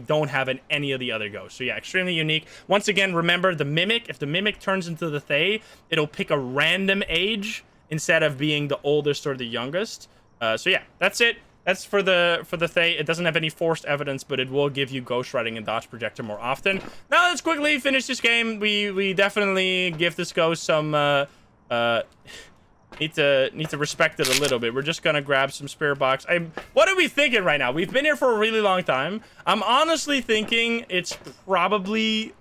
don't have in any of the other ghosts. So yeah, extremely unique. Once again, remember the mimic. If the mimic turns into the thaye, it'll pick a random age instead of being the oldest or the youngest. So yeah, that's it. That's for the thaye. It doesn't have any forced evidence, but it will give you ghost riding and dodge projector more often. Now let's quickly finish this game. We definitely give this ghost some need to respect it a little bit. We're just gonna grab some spirit box. What are we thinking right now? We've been here for a really long time. I'm honestly thinking it's probably,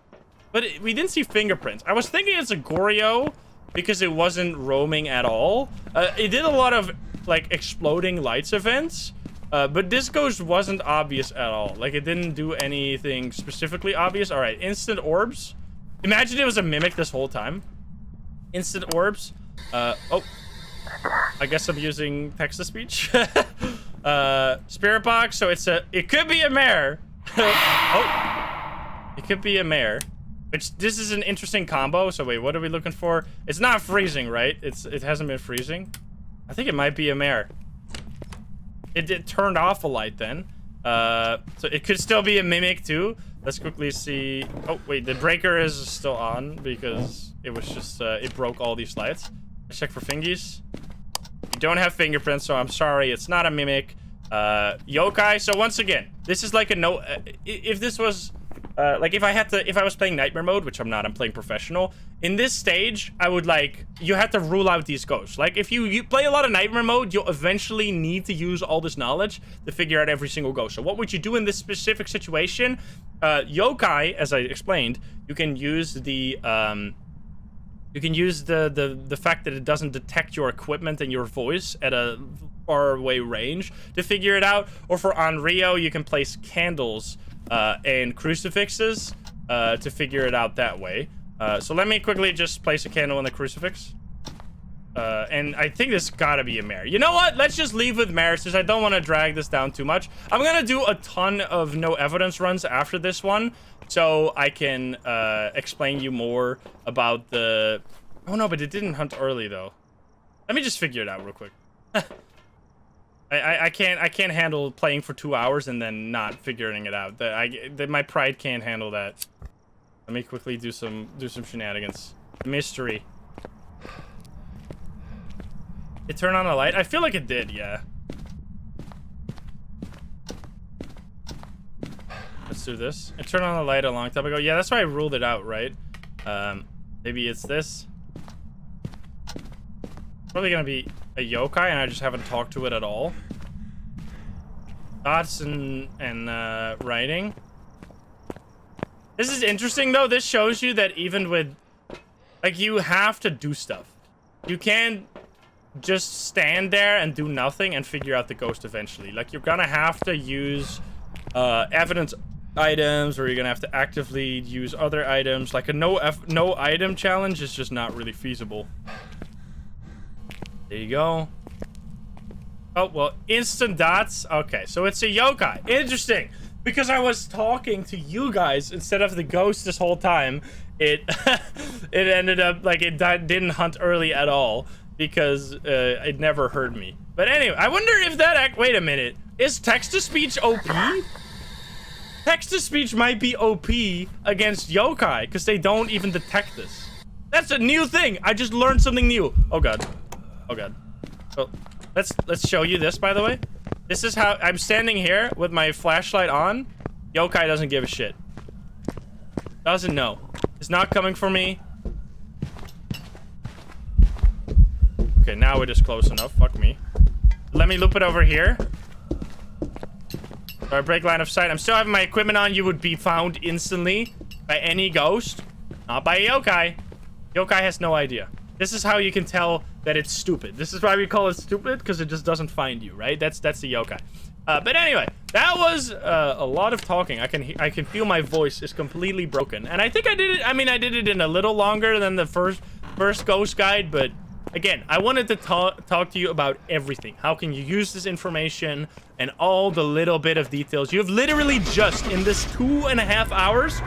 but we didn't see fingerprints. I was thinking it's a goryo because it wasn't roaming at all. It did a lot of like exploding lights events, but this ghost wasn't obvious at all. Like it didn't do anything specifically obvious. All right, instant orbs. Imagine it was a mimic this whole time. Instant orbs. Oh, I guess I'm using text-to-speech. Spirit box. So it could be a mare. Oh, it could be a mare. This is an interesting combo. So wait, what are we looking for? It's not freezing, right? It hasn't been freezing. I think it might be a mare. It turned off a light then. So it could still be a mimic too. Let's quickly see. Oh wait, the breaker is still on because it was just it broke all these lights. Let's check for fingies. We don't have fingerprints, so I'm sorry, it's not a mimic. Yokai. So once again, this is like a no. If this was like if I was playing nightmare mode, which I'm not, I'm playing professional. In this stage, I would you have to rule out these ghosts. Like if you play a lot of nightmare mode, you'll eventually need to use all this knowledge to figure out every single ghost. So what would you do in this specific situation? Yokai, as I explained, you can use the fact that it doesn't detect your equipment and your voice at a far away range to figure it out. Or for Onryo, you can place candles and crucifixes to figure it out that way. So let me quickly just place a candle in the crucifix. And I think this gotta be a mare. You know what? Let's just leave with mares, since I don't want to drag this down too much. I'm gonna do a ton of no evidence runs after this one, so I can explain you more about the... Oh no, but it didn't hunt early though. Let me just figure it out real quick. I can't handle playing for 2 hours and then not figuring it out. My pride can't handle that. Let me quickly do some shenanigans. Mystery. It turned on the light? I feel like it did, yeah. Let's do this. It turned on the light a long time ago. Yeah, that's why I ruled it out, right? Maybe it's this. Probably gonna be a yokai, and I just haven't talked to it at all. Dots and writing. This is interesting, though. This shows you that even with... Like, you have to do stuff. You can't just stand there and do nothing and figure out the ghost eventually. Like, you're gonna have to use evidence items, or you're gonna have to actively use other items. Like a no item challenge is just not really feasible. There you go. Oh, well, instant dots. Okay, so it's a yokai. Interesting. Because I was talking to you guys instead of the ghost this whole time, it it ended up like it didn't hunt early at all because it never heard me. But anyway, I wonder if that wait a minute. Is text-to-speech OP? Text-to-speech might be OP against yokai because they don't even detect this. That's a new thing. I just learned something new. Oh god. Oh god. Oh, let's show you this, by the way. This is how I'm standing here with my flashlight on. Yokai doesn't give a shit. Doesn't know. It's not coming for me. Okay, now it is close enough. Fuck me. Let me loop it over here. So I break line of sight. I'm still having my equipment on. You would be found instantly by any ghost. Not by a yokai. Yokai has no idea. This is how you can tell that it's stupid. This is why we call it stupid, because it just doesn't find you, right? That's the yokai. But anyway, that was a lot of talking. I can feel my voice is completely broken, and I think I did it. I mean, I did it in a little longer than the first ghost guide, but again, I wanted to talk to you about everything. How can you use this information and all the little bit of details? You have literally just in this 2.5 hours,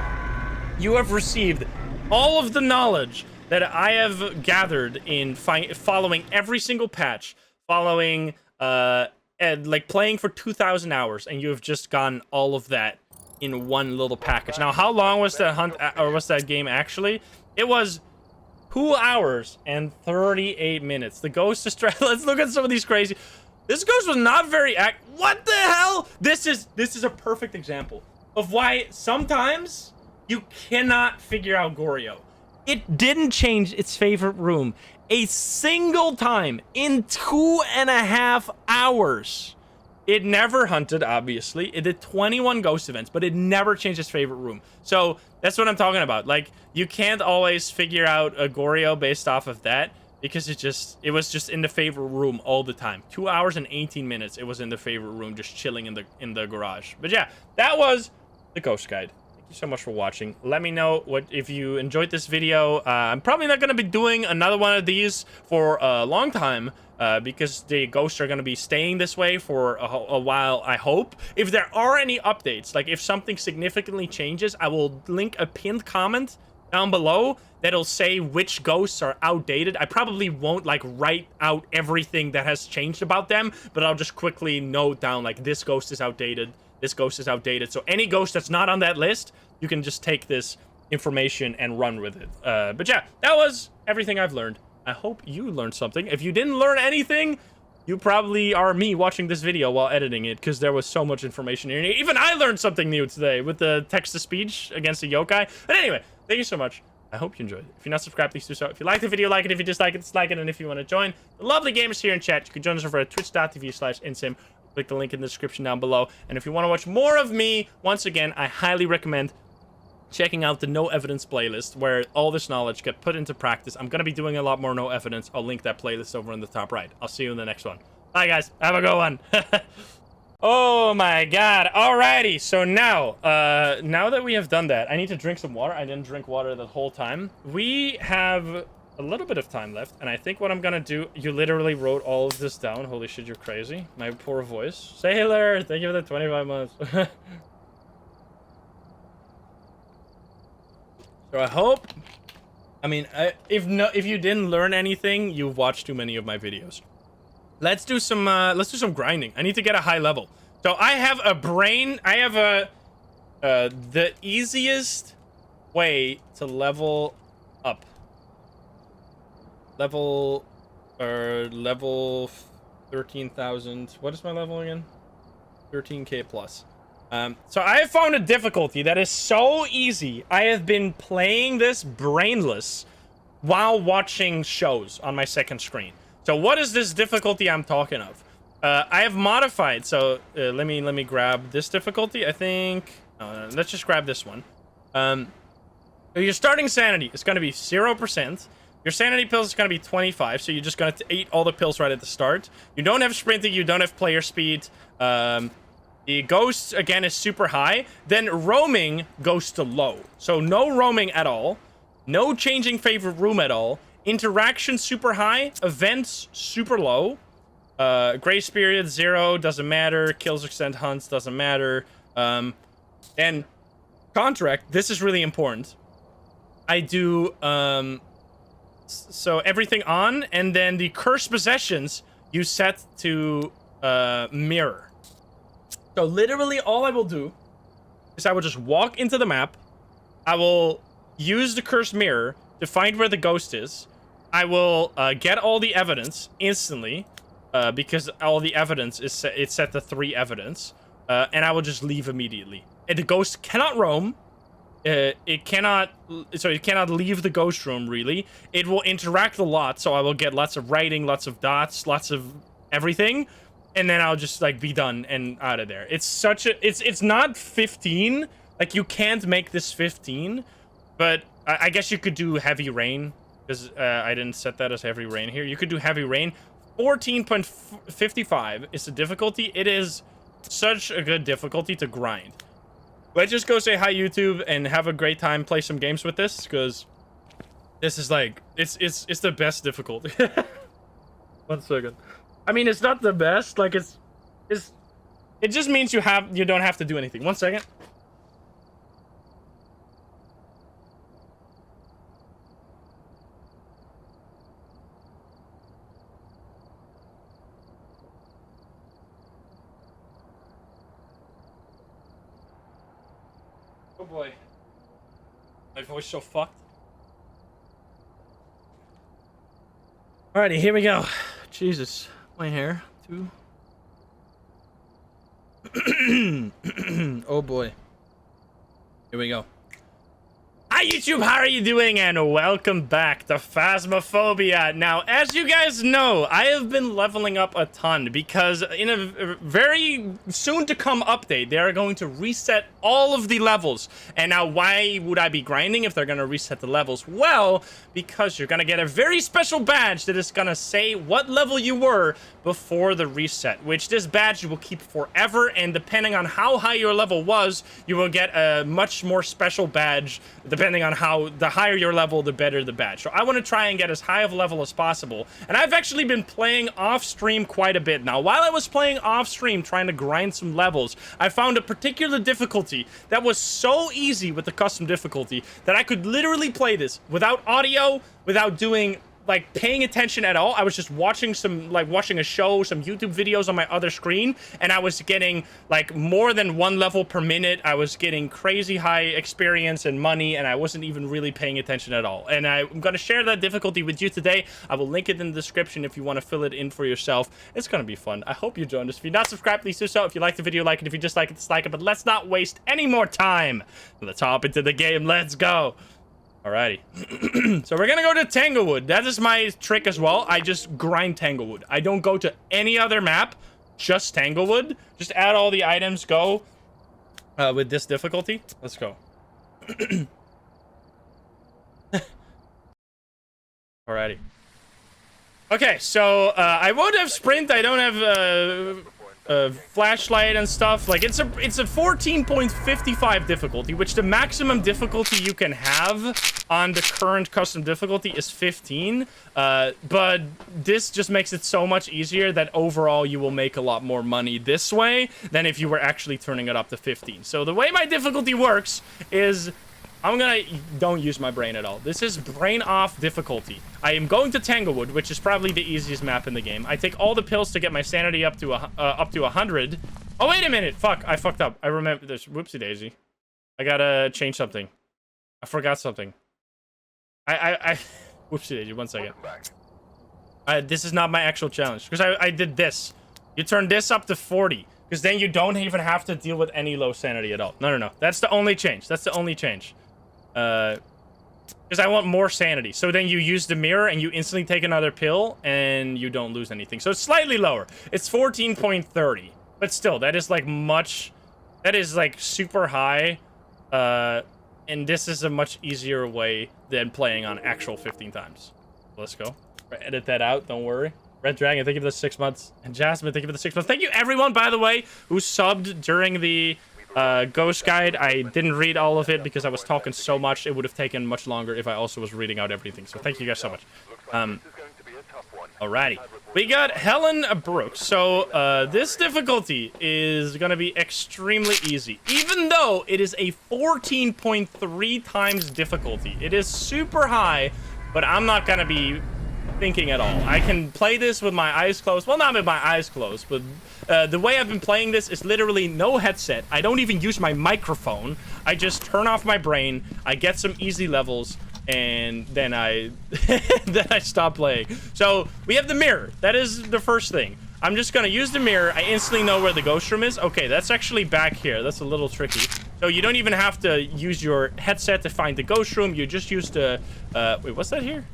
you have received all of the knowledge that I have gathered in following every single patch, following and like playing for 2,000 hours, and you have just gotten all of that in one little package. Now, how long was that hunt or was that game actually? It was 2 hours and 38 minutes. The ghost is let's look at some of these crazy. This ghost was not very what the hell? This is a perfect example of why sometimes you cannot figure out Goryo. It didn't change its favorite room a single time in 2.5 hours. It never hunted, obviously. It did 21 ghost events, but it never changed its favorite room. So that's what I'm talking about. Like, you can't always figure out a Goryo based off of that, because it was just in the favorite room all the time. 2 hours and 18 minutes it was in the favorite room, just chilling in the garage. But yeah, that was the ghost guide. Thank you so much for watching. Let me know if you enjoyed this video. I'm probably not going to be doing another one of these for a long time, because the ghosts are going to be staying this way for a while, I hope. If there are any updates, like if something significantly changes, I will link a pinned comment down below that'll say which ghosts are outdated. I probably won't like write out everything that has changed about them, but I'll just quickly note down like this ghost is outdated, this ghost is outdated. So any ghost that's not on that list, you can just take this information and run with it. But yeah, that was everything I've learned. I hope you learned something. If you didn't learn anything, you probably are me watching this video while editing it, because there was so much information here. Even I learned something new today with the text-to-speech against the yokai. But anyway, thank you so much. I hope you enjoyed it. If you're not subscribed, please do so. If you like the video, like it. If you dislike it, dislike it. And if you want to join the lovely gamers here in chat, you can join us over at twitch.tv/insym. Click the link in the description down below. And if you want to watch more of me, once again, I highly recommend checking out the No Evidence playlist, where all this knowledge get put into practice. I'm going to be doing a lot more No Evidence. I'll link that playlist over in the top right. I'll see you in the next one. Bye, guys. Have a good one. Oh, my God. Alrighty. So now that we have done that, I need to drink some water. I didn't drink water the whole time. We have a little bit of time left, and I think what I'm going to do... You literally wrote all of this down. Holy shit, you're crazy. My poor voice. Sailor, thank you for the 25 months. So I hope, I mean, if you didn't learn anything, you've watched too many of my videos. Let's do some grinding. I need to get a high level. So I have a brain. I have the easiest way to level up. Level 13,000. What is my level again? 13k plus. So I have found a difficulty that is so easy. I have been playing this brainless while watching shows on my second screen. So what is this difficulty I'm talking of? I have modified. So let me grab this difficulty. I think let's just grab this one. So your starting sanity is going to be 0%. Your sanity pills is going to be 25. So you're just going to eat all the pills right at the start. You don't have sprinting. You don't have player speed. The ghost, again, is super high. Then roaming goes to low. So no roaming at all. No changing favorite room at all. Interaction super high. Events super low. Grace period 0, doesn't matter. Kills, extend, hunts, doesn't matter. And contract, this is really important. I do, so everything on, and then the cursed possessions you set to, mirror. So literally all I will do is I will just walk into the map. I will use the cursed mirror to find where the ghost is. I will get all the evidence instantly because all the evidence is it's set to 3 evidence. And I will just leave immediately. And the ghost cannot roam. It cannot leave the ghost room, really. It will interact a lot, so I will get lots of writing, lots of dots, lots of everything. And then I'll just, like, be done and out of there. It's such a... It's not 15. Like, you can't make this 15. But I guess you could do heavy rain. Because I didn't set that as heavy rain here. You could do heavy rain. 14.55 is the difficulty. It is such a good difficulty to grind. Let's just go say hi, YouTube, and have a great time. Play some games with this. Because this is, like... It's the best difficulty. 1 second. I mean, it's not the best. Like, it just means you don't have to do anything. 1 second. Oh boy. My voice so fucked. Alrighty, here we go. Jesus. My hair, too. Oh boy. Here we go. Hi YouTube, how are you doing? And welcome back to Phasmophobia. Now, as you guys know, I have been leveling up a ton because in a very soon to come update, they are going to reset all of the levels. And now, why would I be grinding if they're going to reset the levels? Well, because you're going to get a very special badge that is going to say what level you were before the reset, which this badge you will keep forever. And depending on how high your level was, you will get a much more special badge depending on how the higher your level, the better the badge. So I want to try and get as high of a level as possible. And I've actually been playing off stream quite a bit. Now, while I was playing off stream trying to grind some levels, I found a particular difficulty that was so easy with the custom difficulty that I could literally play this without audio, without doing like paying attention at all. I was just watching watching a show, some YouTube videos on my other screen, and I was getting like more than 1 level per minute. I was getting crazy high experience and money, and I wasn't even really paying attention at all. And I'm going to share that difficulty with you today. I will link it in the description if you want to fill it in for yourself. It's going to be fun. I hope you join us. If you're not subscribed, please do so. If you like the video, like it. If you dislike it, dislike it. But let's not waste any more time. Let's hop into the game. Let's go. Alrighty. So we're gonna go to Tanglewood. That is my trick as well. I just grind Tanglewood. I don't go to any other map, just Tanglewood. Just add all the items, go with this difficulty. Let's go. Alrighty. Okay, so I won't have sprint. I don't have flashlight and stuff. Like it's a 14.55 difficulty, which the maximum difficulty you can have on the current custom difficulty is 15. But this just makes it so much easier that overall you will make a lot more money this way than if you were actually turning it up to 15. So the way my difficulty works is don't use my brain at all. This is brain off difficulty. I am going to Tanglewood, which is probably the easiest map in the game. I take all the pills to get my sanity up to 100. Oh, wait a minute. Fuck, I fucked up. I remember this. Whoopsie daisy. I gotta change something. I forgot something. Whoopsie daisy, 1 second. This is not my actual challenge, because I did this. You turn this up to 40, because then you don't even have to deal with any low sanity at all. No. That's the only change. That's the only change. Because I want more sanity. So then you use the mirror and you instantly take another pill and you don't lose anything. So it's slightly lower. It's 14.30. But still, that is like that is like super high. And this is a much easier way than playing on actual 15 times. Let's go. Edit that out, don't worry. Red Dragon, thank you for the 6 months. And Jasmine, thank you for the 6 months. Thank you everyone, by the way, who subbed during the Ghost Guide. I didn't read all of it because I was talking so much. It would have taken much longer if I also was reading out everything. So thank you guys so much. Alrighty. We got Helen Brooks. So this difficulty is going to be extremely easy. Even though it is a 14.3 times difficulty. It is super high, but I'm not going to be thinking at all. I can play this with my eyes closed. Well, not with my eyes closed, but the way I've been playing this is literally no headset. I don't even use my microphone. I just turn off my brain. I get some easy levels, and then I then I stop playing. So we have the mirror. That is the first thing. I'm just gonna use the mirror. I instantly know where the ghost room is. Okay, that's actually back here. That's a little tricky. So you don't even have to use your headset to find the ghost room. You just use the wait, what's that here?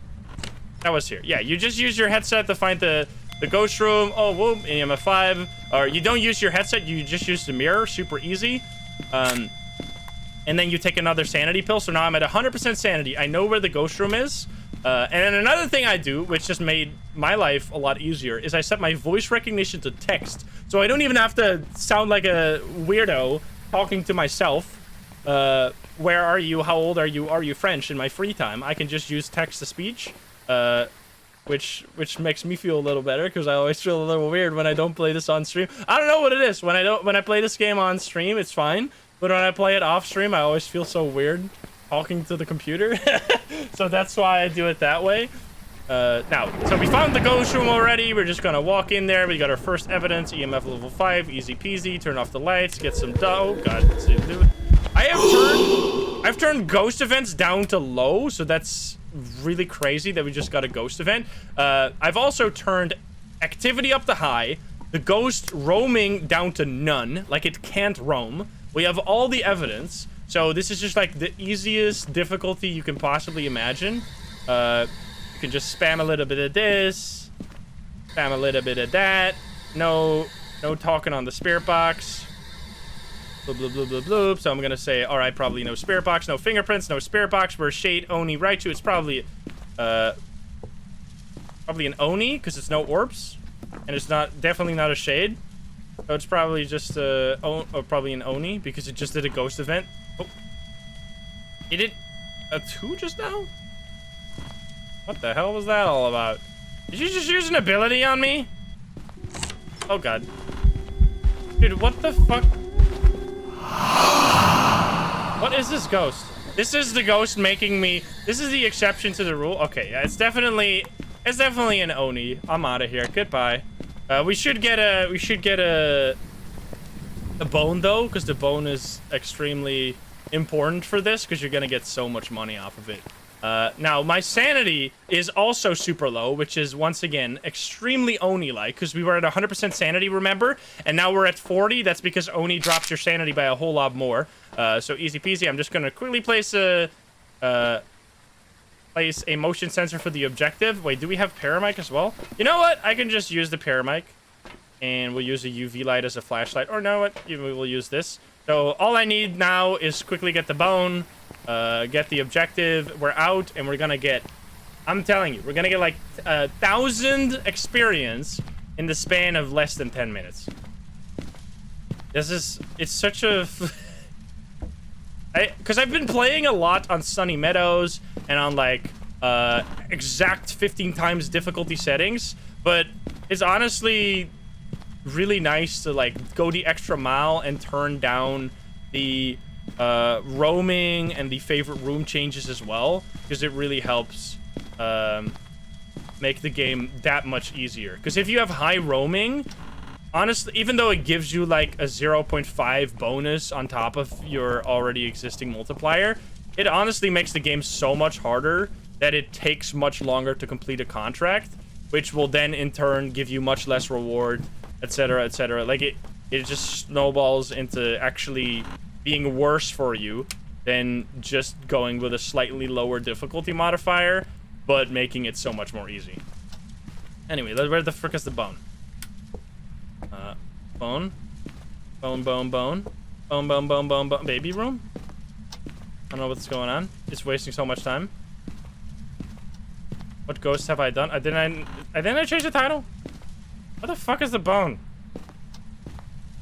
That was here. Yeah, you just use your headset to find the ghost room. Oh, whoop, EMF 5. Or you don't use your headset, you just use the mirror. Super easy. And then you take another sanity pill. So now I'm at 100% sanity. I know where the ghost room is. And then another thing I do, which just made my life a lot easier, is I set my voice recognition to text. So I don't even have to sound like a weirdo talking to myself. Where are you? How old are you? Are you French? In my free time, I can just use text-to-speech. Which makes me feel a little better, because I always feel a little weird when I don't play this on stream. I don't know what it is. When I play this game on stream, it's fine. But when I play it off stream, I always feel so weird talking to the computer. So that's why I do it that way. Now, so we found the ghost room already. We're just gonna walk in there. We got our first evidence, EMF level 5, easy peasy. Turn off the lights, get some oh god. I've turned ghost events down to low, so that's really crazy that we just got a ghost event. I've also turned activity up to high, the ghost roaming down to none, like it can't roam. We have all the evidence, so this is just like the easiest difficulty you can possibly imagine. You can just spam a little bit of this, spam a little bit of that. No talking on the spirit box. Bloop, bloop, bloop, bloop, bloop. So I'm gonna say, all right, probably no spirit box, no fingerprints, no spirit box. We're shade oni raiju. It's probably an oni because it's no orbs, and it's definitely not a shade. So it's probably just probably an oni because it just did a ghost event. Oh, it did a 2 just now. What the hell was that all about? Did you just use an ability on me? Oh god, dude, what the fuck? What is this ghost? This is the ghost making me. This is the exception to the rule. Okay, yeah, it's definitely an oni. I'm out of here. Goodbye. We should get a bone though, because the bone is extremely important for this, because you're gonna get so much money off of it. Now my sanity is also super low, which is once again extremely oni-like, because we were at 100% sanity, remember, and now we're at 40. That's because oni drops your sanity by a whole lot more. So easy peasy. I'm just gonna quickly place a motion sensor for the objective. Wait, do we have paramic as well? You know what? I can just use the paramic, and we'll use a UV light as a flashlight. Or no, what? We'll use this. So all I need now is quickly get the bone, get the objective. We're out, and we're gonna get. I'm telling you, we're gonna get like 1,000 experience in the span of less than 10 minutes. It's such a. Because I've been playing a lot on Sunny Meadows and on like exact 15 times difficulty settings, but it's honestly really nice to like go the extra mile and turn down the roaming and the favorite room changes as well, because it really helps make the game that much easier. Because if you have high roaming, honestly, even though it gives you like a 0.5 bonus on top of your already existing multiplier, it honestly makes the game so much harder that it takes much longer to complete a contract, which will then in turn give you much less reward, etc., etc. Like it just snowballs into actually being worse for you than just going with a slightly lower difficulty modifier, but making it so much more easy. Anyway, where the frick is the bone? Bone. Bone, bone, bone. Bone, bone, bone, bone, bone. Baby room? I don't know what's going on. It's wasting so much time. What ghost have I done? I didn't change the title? What the fuck is the bone?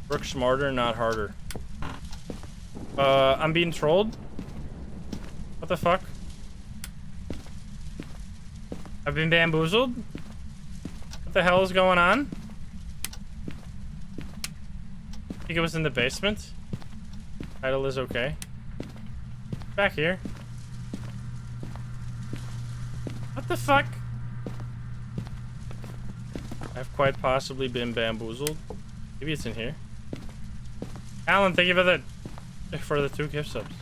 Work smarter, not harder. I'm being trolled? What the fuck? I've been bamboozled? What the hell is going on? I think it was in the basement. Title is okay. Back here. What the fuck? I've quite possibly been bamboozled. Maybe it's in here. Alan, thank you for the 2 gift subs.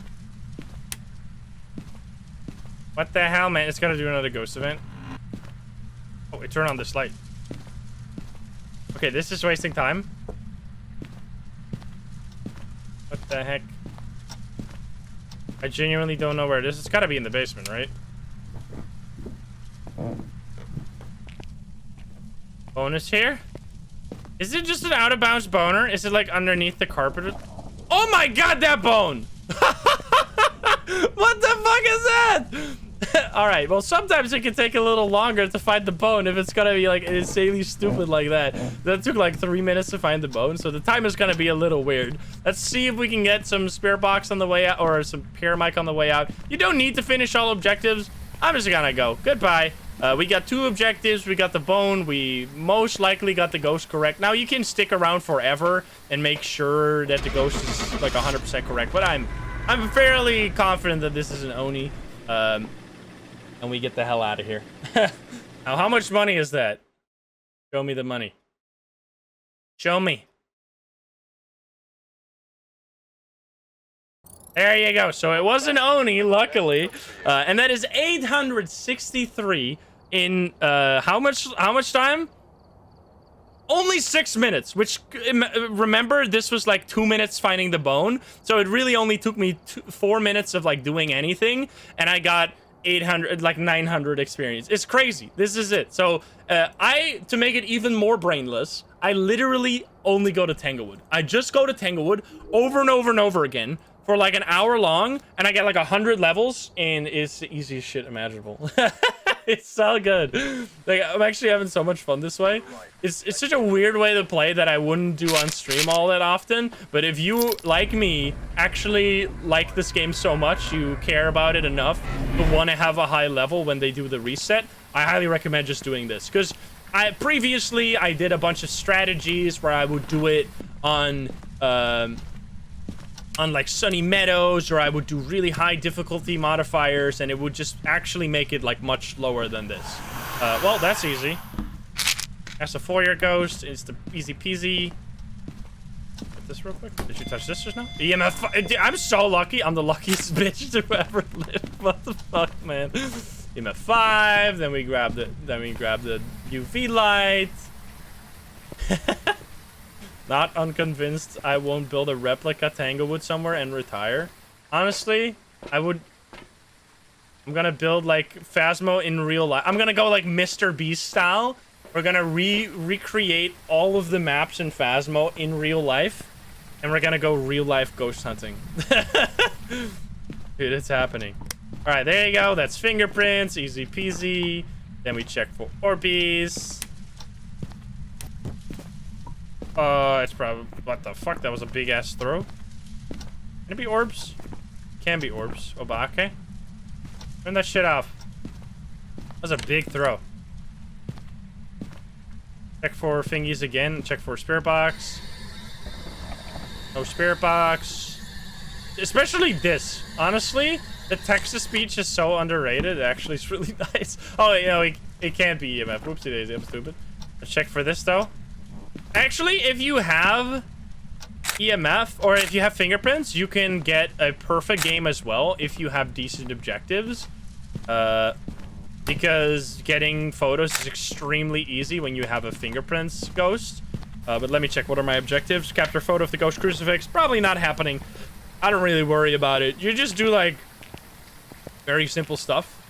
What the hell, man? It's gotta do another ghost event. Oh, wait, turn on this light. Okay, this is wasting time. What the heck? I genuinely don't know where it is. It's gotta be in the basement, right? Bonus here? Is it just an out of bounds boner? Is it like underneath the carpet? Oh my god, that bone! What the fuck is that? Alright, well, sometimes it can take a little longer to find the bone if it's gonna be like insanely stupid like that. That took like 3 minutes to find the bone, so the time is gonna be a little weird. Let's see if we can get some spirit box on the way out, or some pyramid on the way out. You don't need to finish all objectives. I'm just gonna go. Goodbye. We got 2 objectives. We got the bone. We most likely got the ghost correct. Now, you can stick around forever and make sure that the ghost is like 100% correct, but I'm fairly confident that this is an Oni. And we get the hell out of here. Now, how much money is that? Show me the money. Show me. There you go. So it was an Oni, luckily. And that is 863 in how much time? Only 6 minutes, which, remember, this was like 2 minutes finding the bone. So it really only took me 4 minutes of like doing anything, and I got 900 experience. It's crazy. This is it. So to make it even more brainless, I literally only go to Tanglewood. I just go to Tanglewood over and over and over again for like an hour long, and I get like 100 levels, and it's the easiest shit imaginable. It's so good. Like, I'm actually having so much fun this way. It's such a weird way to play that I wouldn't do on stream all that often, but if you, like me, actually like this game so much, you care about it enough to want to have a high level when they do the reset, I highly recommend just doing this. Because previously I did a bunch of strategies where I would do it on like sunny meadows, or I would do really high difficulty modifiers, and it would just actually make it like much lower than this. Well, that's easy. That's a foyer ghost. It's the easy peasy. Get this real quick. Did you touch this just now? EMF. I'm so lucky. I'm the luckiest bitch to ever live. What the fuck, man? EMF 5. Then we grab the UV light. Not unconvinced I won't build a replica Tanglewood somewhere and retire. Honestly, I'm gonna build like Phasmo in real life. I'm gonna go like Mr. Beast style. We're gonna recreate all of the maps in Phasmo in real life, and we're gonna go real life ghost hunting. Dude, it's happening. All right, there you go. That's fingerprints, easy peasy. Then we check for Orbeez. It's probably... What the fuck? That was a big-ass throw. Can it be orbs? Can be orbs. Obake. Turn that shit off. That was a big throw. Check for thingies again. Check for spirit box. No spirit box. Especially this. Honestly, the text-to-speech is so underrated. It actually is really nice. Oh, you know, it can't be EMF. Oopsie daisy, I'm stupid. Let's check for this, though. Actually, if you have EMF or if you have fingerprints, you can get a perfect game as well if you have decent objectives. Because getting photos is extremely easy when you have a fingerprints ghost. But let me check. What are my objectives? Capture photo of the ghost crucifix. Probably not happening. I don't really worry about it. You just do like very simple stuff.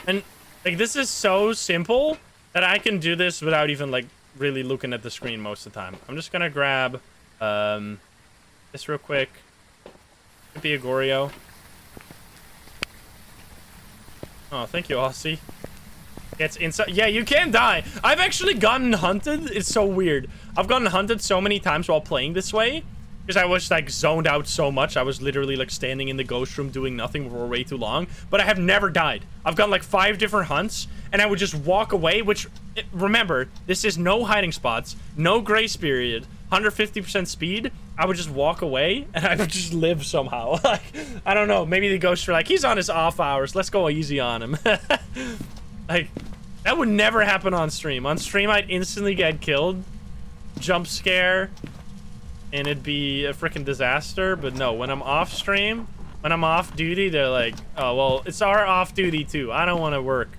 And like this is so simple that I can do this without even like really looking at the screen most of the time. I'm just gonna grab this real quick. Could be a goryo. Oh, thank you, Aussie. It's inside. Yeah, you can die. I've actually gotten hunted. It's so weird. I've gotten hunted so many times while playing this way because I was like zoned out so much. I was literally like standing in the ghost room doing nothing for way too long, but I have never died. I've gotten like 5 different hunts and I would just walk away, which remember, this is no hiding spots, no grace period, 150% speed. I would just walk away and I would just live somehow. Like, I don't know. Maybe the ghosts are like, he's on his off hours. Let's go easy on him. Like, that would never happen on stream. On stream, I'd instantly get killed, jump scare, and it'd be a freaking disaster. But no, when I'm off stream, when I'm off duty, they're like, oh, well, it's our off duty too. I don't want to work.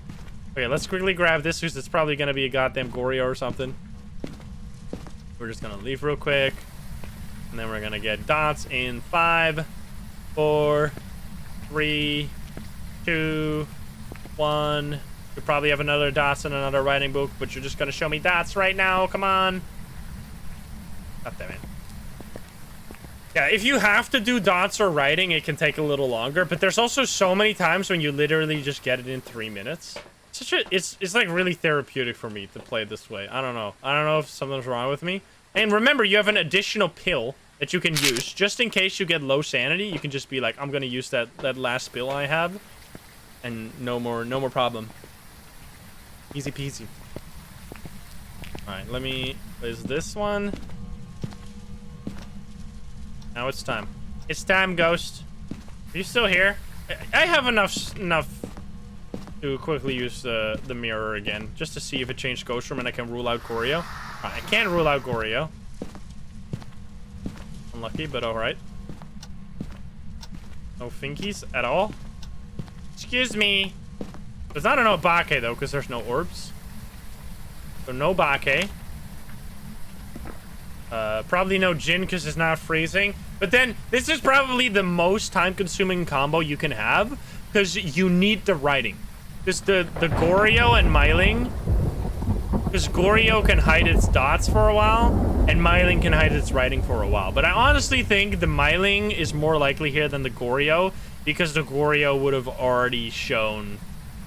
Okay, let's quickly grab this because it's probably going to be a goddamn goryo or something. We're just going to leave real quick. And then we're going to get dots in 5, 4, 3, 2, 1. You probably have another dots in another writing book, but you're just gonna show me dots right now. Come on. God damn it. Yeah, if you have to do dots or writing, it can take a little longer, but there's also so many times when you literally just get it in 3 minutes. It's like really therapeutic for me to play this way. I don't know. I don't know if something's wrong with me. And remember, you have an additional pill that you can use just in case you get low sanity. You can just be like, I'm gonna use that last pill I have, and no more problem. Easy peasy. Alright, let me... Is this one? Now it's time. It's time, Ghost. Are you still here? I have enough to quickly use the mirror again, just to see if it changed Ghost Room and I can rule out Goryo. Right, I can't rule out Goryo. Unlucky, but alright. No finkies at all. Excuse me. There's not an obake though, because there's no orbs. So no bake. Probably no jinn because it's not freezing. But then this is probably the most time-consuming combo you can have because you need the writing. Because the goryo and myling. Because goryo can hide its dots for a while, and myling can hide its writing for a while. But I honestly think the myling is more likely here than the goryo because the goryo would have already shown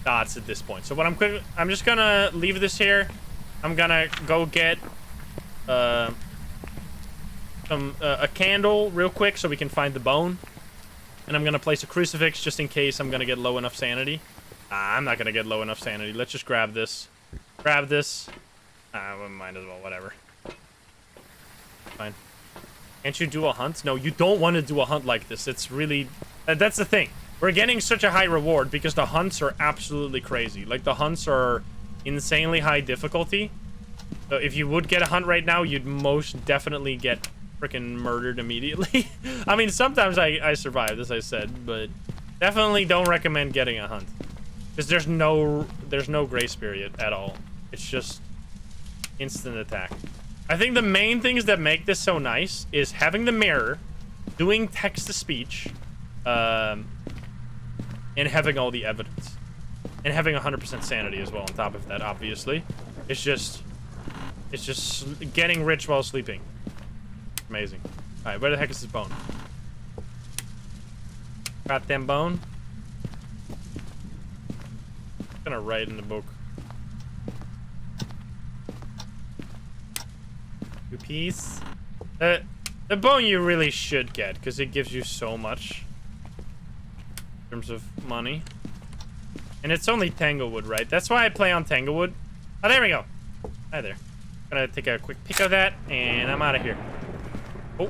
dots at this point. So what I'm just gonna leave this here. I'm gonna go get a candle real quick so we can find the bone, and I'm gonna place a crucifix just in case I'm gonna get low enough sanity. I'm not gonna get low enough sanity. Let's just grab this. Grab this. We might as well. Whatever. Fine. Can't you do a hunt? No, you don't want to do a hunt like this. It's really... That's the thing. We're getting such a high reward because the hunts are absolutely crazy. Like, the hunts are insanely high difficulty. So if you would get a hunt right now, you'd most definitely get freaking murdered immediately. I mean, sometimes I survived, as I said, but definitely don't recommend getting a hunt. Because there's no grace period at all. It's just instant attack. I think the main things that make this so nice is having the mirror, doing text-to-speech, and having all the evidence. And having 100% sanity as well on top of that, obviously. It's just getting rich while sleeping. Amazing. Alright, where the heck is this bone? Goddamn bone. I'm gonna write in the book. 2 piece. The bone you really should get, because it gives you so much. In terms of money. And it's only Tanglewood, right? That's why I play on Tanglewood. Oh, there we go. Hi there. Gonna take a quick pick of that, and I'm out of here. Oh.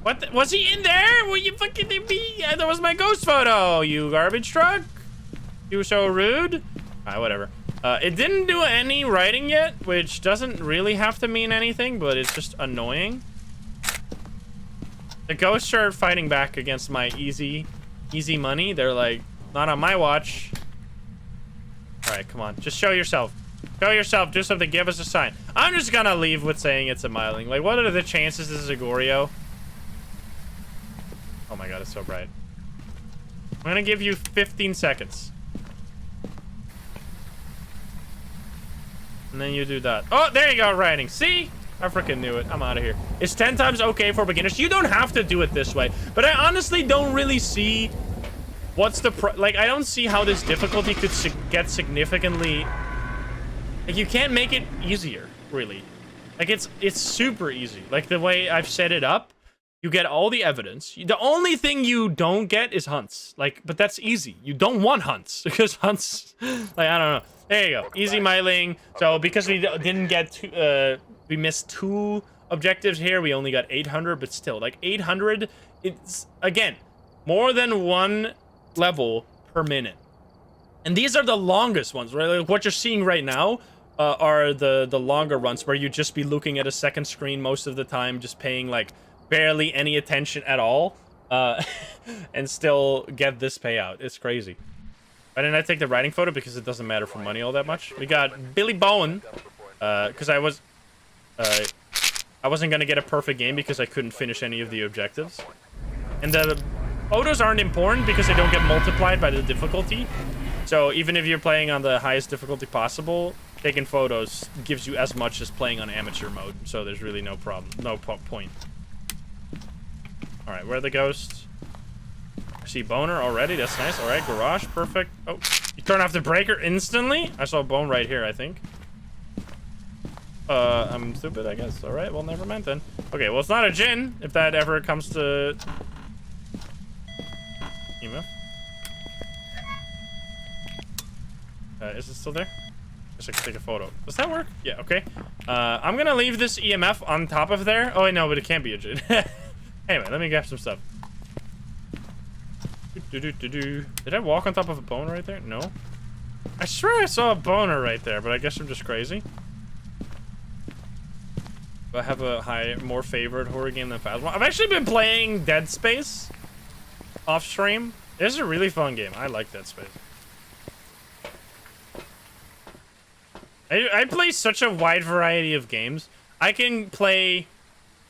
What? Was he in there? Were you fucking me? That was my ghost photo, you garbage truck. You were so rude. Alright, whatever. It didn't do any writing yet, which doesn't really have to mean anything, but it's just annoying. The ghosts are fighting back against my easy money. They're like, not on my watch. Alright, come on. Just show yourself. Show yourself. Do something. Give us a sign. I'm just gonna leave with saying it's a myling. Like, what are the chances this is a goryo? Oh my god, it's so bright. I'm gonna give you 15 seconds. And then you do that. Oh, there you go, writing. See? I freaking knew it. I'm out of here. It's 10 times okay for beginners. You don't have to do it this way. But I honestly don't really see What's the like? I don't see how this difficulty could get significantly. Like, you can't make it easier, really. Like, it's super easy. Like, the way I've set it up, you get all the evidence. The only thing you don't get is hunts. Like, but that's easy. You don't want hunts because hunts. Like, I don't know. There you go. Easy myling. So because we didn't get we missed 2 objectives here. We only got 800, but still, like 800. It's again more than 1 level per minute, and these are the longest ones, right? Like what you're seeing right now are the longer runs where you just be looking at a second screen most of the time, just paying like barely any attention at all, and still get this payout. It's crazy. Why didn't I take the writing photo? Because it doesn't matter for money all that much. We got Billy Bowen, because I wasn't gonna get a perfect game because I couldn't finish any of the objectives. And the photos aren't important because they don't get multiplied by the difficulty. So even if you're playing on the highest difficulty possible, taking photos gives you as much as playing on amateur mode. So there's really no problem, no point. All right, where are the ghosts? I see boner already. That's nice. All right, garage, perfect. Oh, you turn off the breaker instantly? I saw a bone right here, I think. I'm stupid, I guess. All right, well, never mind then. Okay, well, it's not a jinn if that ever comes to... EMF. Is it still there? Guess I can take a photo. Does that work? Yeah, okay. I'm gonna leave this EMF on top of there. Oh, wait, no, but it can't be a jinn. Anyway, let me grab some stuff. Did I walk on top of a bone right there? No. I swear I saw a boner right there, but I guess I'm just crazy. Do I have a more favorite horror game than Phasmophobia? I've actually been playing Dead Space off stream. This is a really fun game. I like Dead Space. I play such a wide variety of games. I can play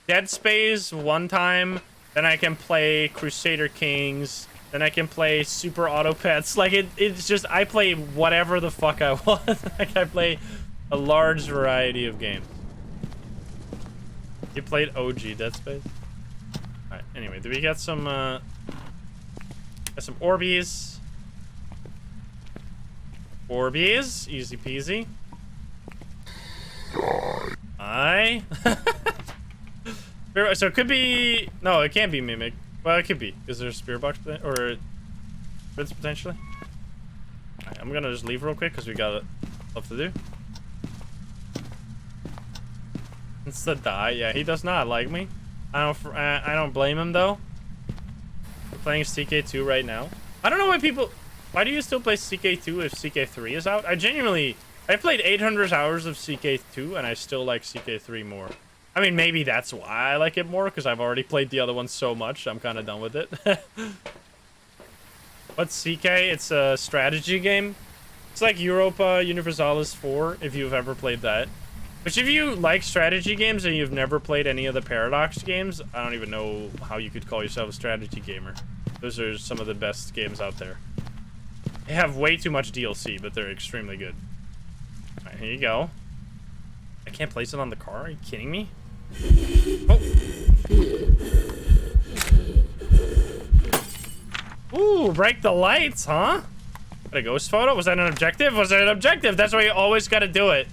Dead Space one time, then I can play Crusader Kings, then I can play Super Auto Pets. Like, it's just, I play whatever the fuck I want. Like, I play a large variety of games. You played OG Dead Space? Alright, anyway, do we get some, got some Orbeez? Orbeez, easy peasy. Aye. So it could be... No, it can't be Mimic. Well, it could be. Is there a Spirit Box or Spirits potentially? Right, I'm gonna just leave real quick because we got stuff to do. It's the die. Yeah, he does not like me. I don't blame him though. We're playing CK2 right now. I don't know why people... Why do you still play CK2 if CK3 is out? I played 800 hours of CK2 and I still like CK3 more. I mean, maybe that's why I like it more, because I've already played the other one so much. I'm kind of done with it. What's CK? It's a strategy game. It's like Europa Universalis 4, if you've ever played that. Which, if you like strategy games and you've never played any of the Paradox games, I don't even know how you could call yourself a strategy gamer. Those are some of the best games out there. They have way too much DLC, but they're extremely good. Alright, here you go. I can't place it on the car? Are you kidding me? Oh. Ooh, break the lights, huh? Got a ghost photo? Was that an objective? Was that an objective? That's why you always gotta do it.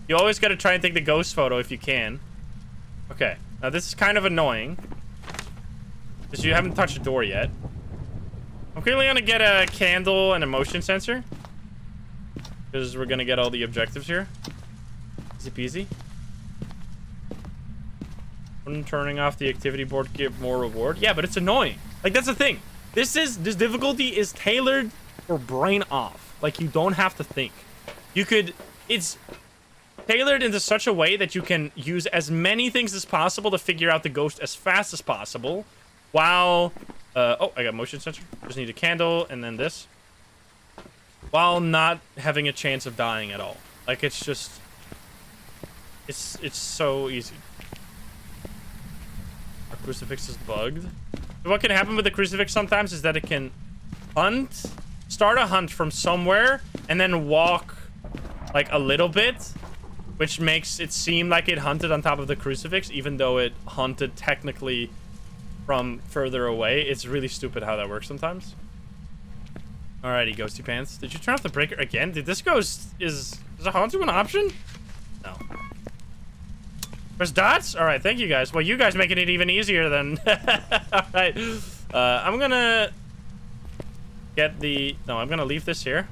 You always gotta try and take the ghost photo if you can. Okay, now this is kind of annoying, because you haven't touched the door yet. I'm clearly gonna get a candle and a motion sensor, because we're gonna get all the objectives here. Easy peasy. Wouldn't turning off the activity board give more reward? Yeah, but it's annoying. Like, that's the thing. This difficulty is tailored for brain off. Like, you don't have to think. It's tailored into such a way that you can use as many things as possible to figure out the ghost as fast as possible, while oh, I got motion sensor. Just need a candle and then this, while not having a chance of dying at all. Like, it's just, it's so easy. Our crucifix is bugged. So what can happen with the crucifix sometimes is that it can start a hunt from somewhere and then walk like a little bit, which makes it seem like it hunted on top of the crucifix, even though it hunted technically from further away. It's really stupid how that works sometimes. Alrighty, Ghosty Pants. Did you turn off the breaker again? Did this ghost... Is a hantu an option? No. There's dots? Alright, thank you guys. Well, you guys making it even easier then. Alright. I'm gonna... get the... No, I'm gonna leave this here.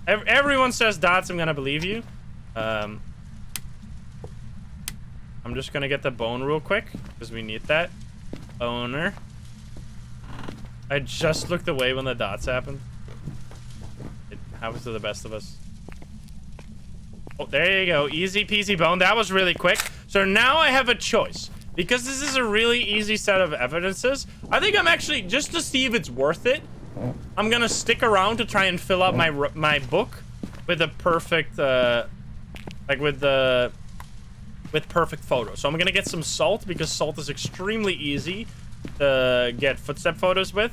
Everyone says dots, I'm gonna believe you. I'm just gonna get the bone real quick, because we need that. Owner. I just looked away when the dots happened. It happens to the best of us. Oh, there you go. Easy peasy bone. That was really quick. So now I have a choice. Because this is a really easy set of evidences, I think I'm actually, just to see if it's worth it, I'm gonna stick around to try and fill out my book with a perfect, with perfect photos. So I'm gonna get some salt, because salt is extremely easy to get footstep photos with.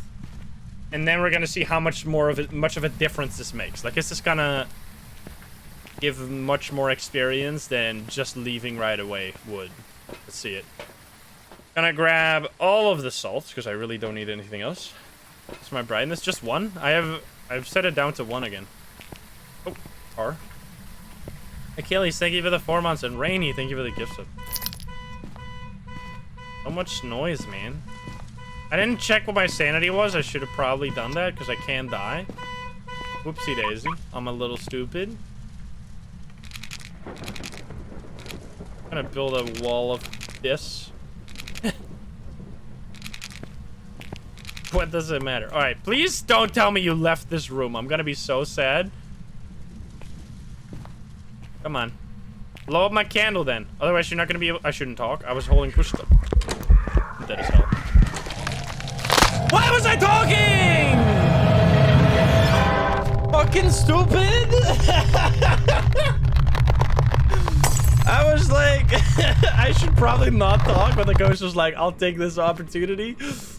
And then we're gonna see how much of a difference this makes. Like, is this gonna give much more experience than just leaving right away would? Let's see it. Gonna grab all of the salts, because I really don't need anything else. Is my brightness just 1? I've set it down to 1 again. Oh, R. Achilles, thank you for the 4 months, and Rainy, thank you for the gift sub. So much noise, man. I didn't check what my sanity was. I should have probably done that, because I can die. Whoopsie daisy. I'm a little stupid. I'm gonna build a wall of this. What does it matter? Alright, please don't tell me you left this room. I'm gonna be so sad. Come on. Blow up my candle then. Otherwise you're not gonna be able— I shouldn't talk. I was holding push stop. I'm dead as hell. Why was I talking? Fucking stupid. I was like, I should probably not talk, but the ghost was like, I'll take this opportunity.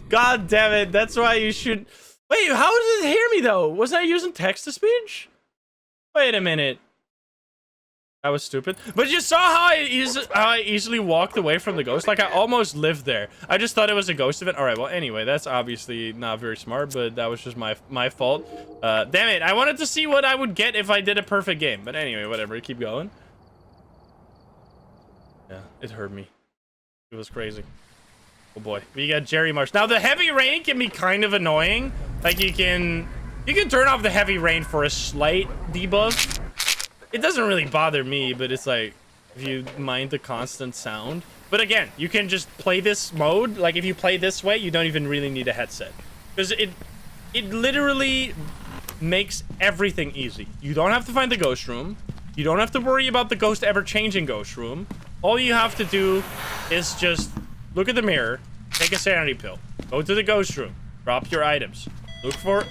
God damn it. That's why you should... Wait, how did it hear me though? Was I using text-to-speech? Wait a minute. That was stupid. But you saw how I easily walked away from the ghost? Like, I almost lived there. I just thought it was a ghost event. Alright, well, anyway, that's obviously not very smart, but that was just my fault. Damn it, I wanted to see what I would get if I did a perfect game. But anyway, whatever, keep going. Yeah, it hurt me. It was crazy. Oh boy, we got Jerry Marsh. Now, the heavy rain can be kind of annoying. Like, you can turn off the heavy rain for a slight debuff. It doesn't really bother me, but it's like, if you mind the constant sound. But again, you can just play this mode. Like, if you play this way, you don't even really need a headset. Because it literally makes everything easy. You don't have to find the ghost room. You don't have to worry about the ghost ever changing ghost room. All you have to do is just look at the mirror, take a sanity pill, go to the ghost room, drop your items, look for...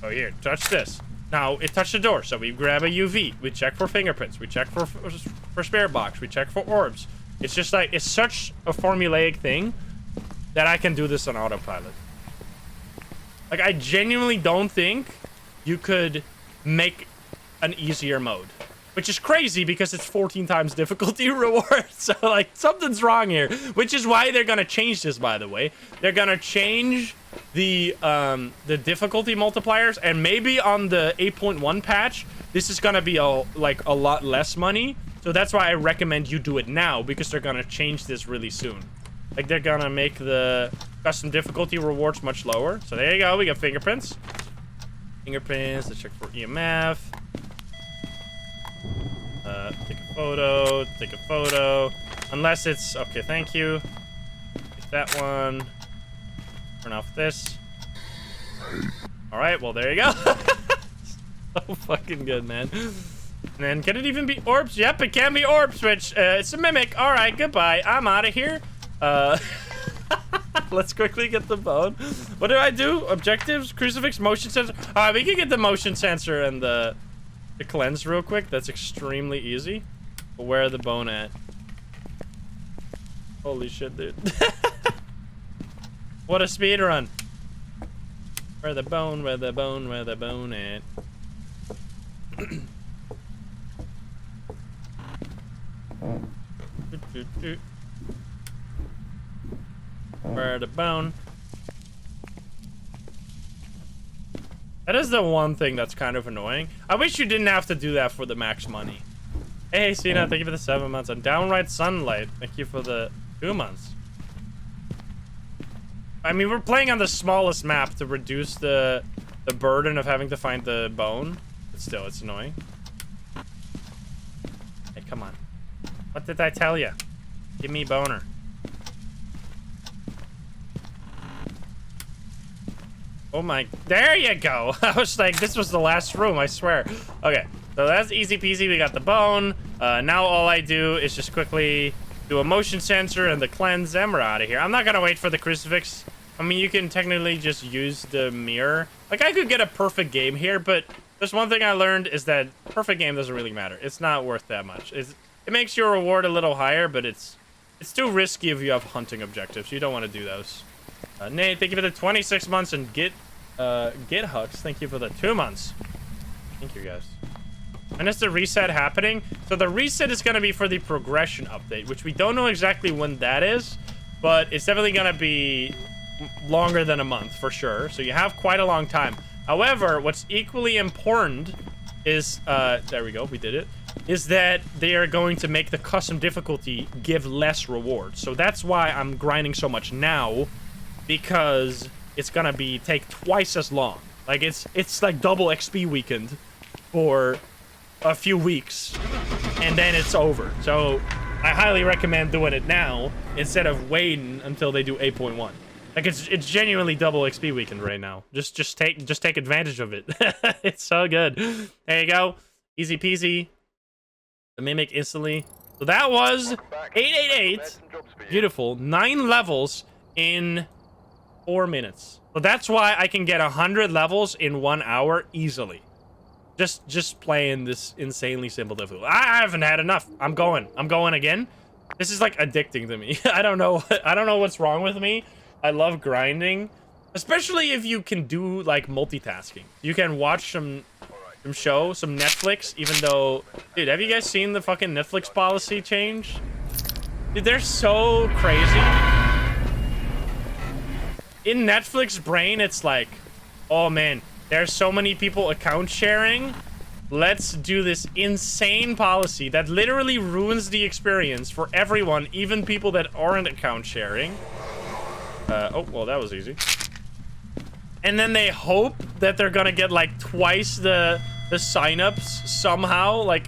Oh, here, touch this. Now, it touched the door, so we grab a UV. We check for fingerprints. We check for spirit box. We check for orbs. It's just like, it's such a formulaic thing that I can do this on autopilot. Like, I genuinely don't think you could make an easier mode. Which is crazy because it's 14 times difficulty reward. So, like, something's wrong here. Which is why they're gonna change this, by the way. They're gonna change the difficulty multipliers, and maybe on the 8.1 patch, this is gonna be a lot less money. So that's why I recommend you do it now, because they're gonna change this really soon. Like, they're gonna make the custom difficulty rewards much lower. So there you go, we got fingerprints. Fingerprints, let's check for EMF. Take a photo. Unless it's, okay, thank you. Take that one. Turn off this. Alright, well, there you go. So fucking good, man. And then, can it even be orbs? Yep, it can be orbs, which, it's a mimic. Alright, goodbye. I'm out of here. Let's quickly get the bone. What do I do? Objectives, crucifix, motion sensor. Alright, we can get the motion sensor and the cleanse real quick. That's extremely easy. But where are the bone at? Holy shit, dude. What a speed run. Where the bone at? Where the bone? That is the one thing that's kind of annoying. I wish you didn't have to do that for the max money. Hey, Cena, thank you for the 7 months. And Downright Sunlight, thank you for the 2 months. I mean, we're playing on the smallest map to reduce the burden of having to find the bone. But still, it's annoying. Hey, come on. What did I tell you? Give me boner. Oh my, there you go. I was like, this was the last room, I swear. Okay, so that's easy peasy. We got the bone. Now all I do is just quickly do a motion sensor and the cleanse, and we're out of here. I'm not gonna wait for the crucifix. I mean, you can technically just use the mirror. Like, I could get a perfect game here, but there's one thing I learned is that perfect game doesn't really matter. It's not worth that much. It makes your reward a little higher, but it's too risky if you have hunting objectives. You don't want to do those. Nate, thank you for the 26 months, and Git Hux, thank you for the 2 months. Thank you, guys. And is the reset happening? So the reset is going to be for the progression update, which we don't know exactly when that is, but it's definitely going to be longer than a month for sure. So you have quite a long time. However, what's equally important is, there we go, we did it, is that they are going to make the custom difficulty give less rewards. So that's why I'm grinding so much now, because it's gonna take twice as long. Like, it's like double XP weekend for a few weeks, and then it's over. So I highly recommend doing it now instead of waiting until they do 8.1. Like, it's genuinely double XP weekend right now. Just take advantage of it. It's so good. There you go. Easy peasy. The mimic instantly. So that was 888. Beautiful. 9 levels in 4 minutes. So that's why I can get 100 levels in 1 hour easily. Just playing this insanely simple difficulty. I haven't had enough. I'm going again. This is like addicting to me. I don't know what's wrong with me. I love grinding, especially if you can do like multitasking. You can watch some Netflix, even though, dude, have you guys seen the fucking Netflix policy change? Dude, they're so crazy. In Netflix brain, it's like, oh man, there's so many people account sharing. Let's do this insane policy that literally ruins the experience for everyone, even people that aren't account sharing. Oh, well, that was easy. And then they hope that they're gonna get like twice the signups somehow. Like,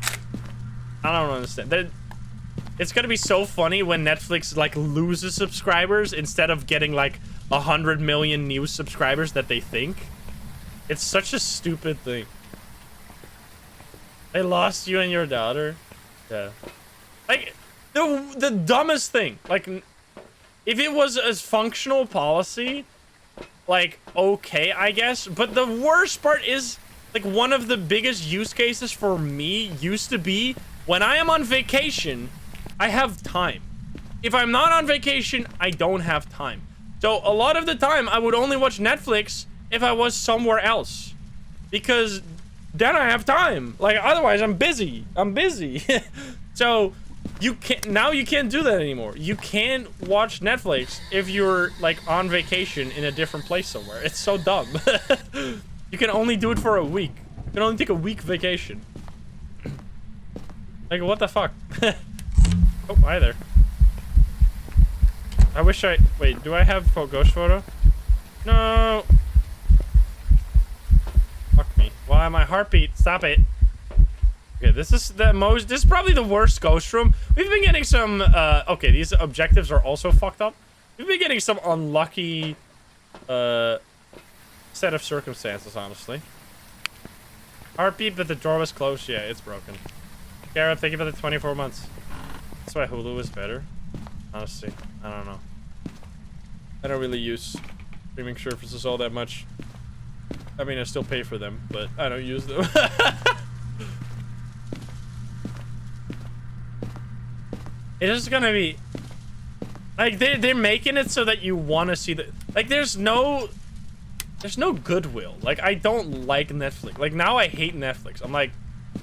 I don't understand. It's gonna be so funny when Netflix like loses subscribers instead of getting like 100 million new subscribers that they think. It's such a stupid thing. They lost you and your daughter. Yeah. Like, the dumbest thing. Like, if it was a functional policy, like, okay, I guess. But the worst part is, like, one of the biggest use cases for me used to be when I am on vacation, I have time. If I'm not on vacation, I don't have time. So a lot of the time, I would only watch Netflix if I was somewhere else, because then I have time. Like, otherwise I'm busy. So you can't do that anymore. You can't watch Netflix if you're like on vacation in a different place somewhere. It's so dumb. You can only do it for a week. You can only take a week vacation. Like, what the fuck? Oh, hi there. I wish wait, do I have ghost photo? No. Fuck me. Why my heartbeat? Stop it. Okay, this is probably the worst ghost room. We've been getting some, okay, these objectives are also fucked up. We've been getting some unlucky, set of circumstances, honestly. Heartbeat, but the door was closed. Yeah, it's broken. Garrett, thank you for the 24 months. That's why Hulu is better. Honestly, I don't know. I don't really use streaming services all that much. I mean, I still pay for them, but I don't use them. It's just gonna be like they're making it so that you want to see the, like, there's no goodwill. Like, I don't like Netflix. Like, now I hate Netflix. I'm like,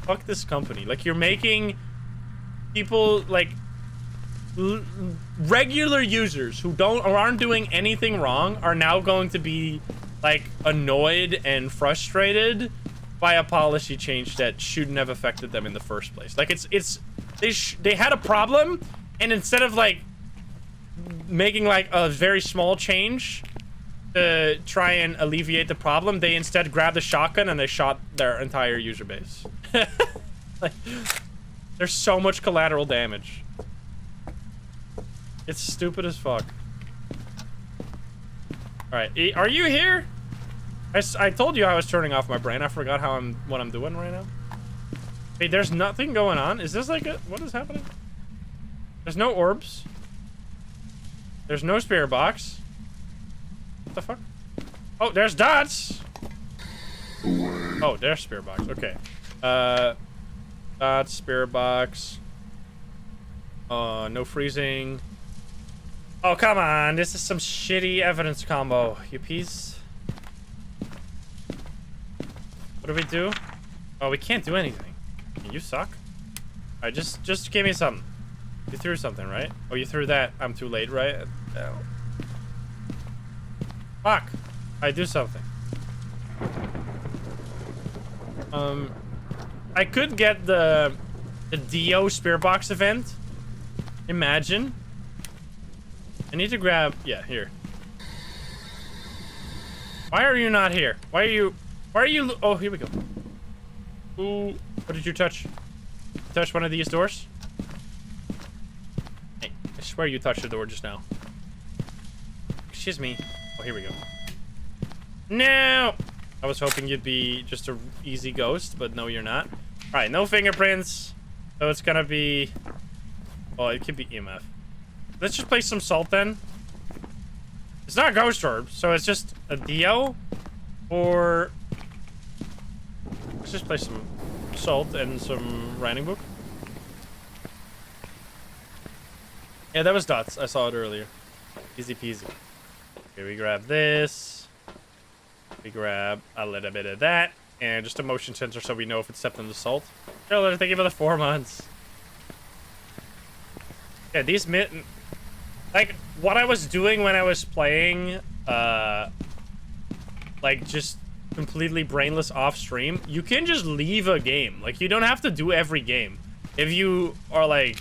fuck this company. Like, you're making people like regular users who aren't doing anything wrong are now going to be like annoyed and frustrated by a policy change that shouldn't have affected them in the first place. Like they had a problem, and instead of like making like a very small change to try and alleviate the problem, they instead grabbed a shotgun and they shot their entire user base. Like, there's so much collateral damage. It's stupid as fuck. All right, are you here? I told you I was turning off my brain. I forgot what I'm doing right now. Hey, there's nothing going on. Is this like what is happening? There's no orbs. There's no spirit box. What the fuck? Oh, there's dots. Oh, there's spirit box. Okay. Dots, spirit box. No freezing. Oh, come on. This is some shitty evidence combo. You piece. What do we do? Oh, we can't do anything. You suck. Alright, just give me something. You threw something, right? Oh, you threw that. I'm too late, right? Oh. Fuck. I do something. I could get the Dio Spirit Box event. Imagine. I need to grab... Yeah, here. Why are you not here? Why are you... Oh, here we go. Ooh. What did you touch? You touch one of these doors? Hey, I swear you touched the door just now. Excuse me. Oh, here we go. No! I was hoping you'd be just a easy ghost, but no, you're not. Alright, no fingerprints. So it's gonna be... Oh, it could be EMF. Let's just place some salt then. It's not a ghost orb, so it's just a Dio. Or... Let's just place some salt and some writing book. Yeah, that was dots. I saw it earlier. Easy peasy. Okay, we grab this. We grab a little bit of that. And just a motion sensor so we know if it's stepped in the salt. Taylor, thank you for the 4 months. Yeah, these like, what I was doing when I was playing, like, just completely brainless off stream, you can just leave a game. Like, you don't have to do every game. If you are, like...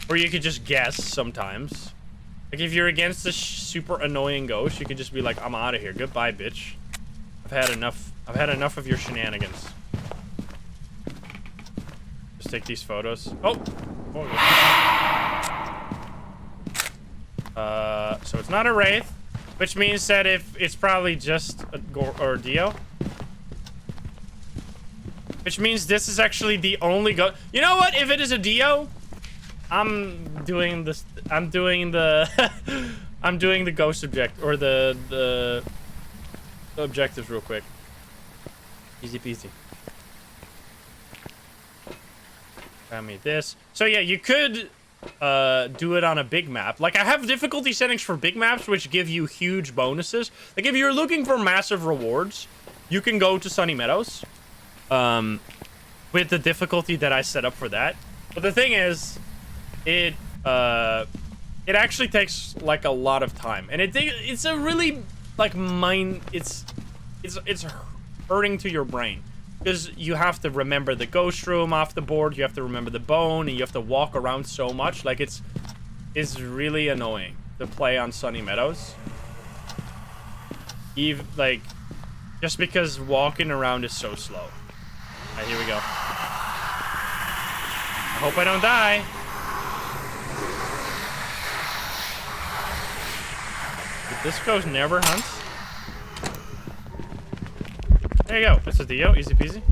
Or you could just guess sometimes. Like, if you're against a super annoying ghost, you could just be like, I'm out of here. Goodbye, bitch. I've had enough. I've had enough of your shenanigans. Just take these photos. Oh! So it's not a wraith, which means that if it's probably just a Dio. Which means this is actually the only You know what? If it is a Dio, I'm doing this. I'm doing the. I'm doing the ghost object or the objectives real quick. Easy peasy. Grab me this. So yeah, you could do it on a big map. Like, I have difficulty settings for big maps, which give you huge bonuses. Like, if you're looking for massive rewards, you can go to Sunny Meadows with the difficulty that I set up for that. But the thing is, it actually takes like a lot of time, and it's a really like it's hurting to your brain, because you have to remember the ghost room off the board, you have to remember the bone, and you have to walk around so much. Like, it's really annoying to play on Sunny Meadows. Even like, just because walking around is so slow. Alright, here we go. I hope I don't die. This ghost never hunts. There you go. It's a Dio. Easy peasy.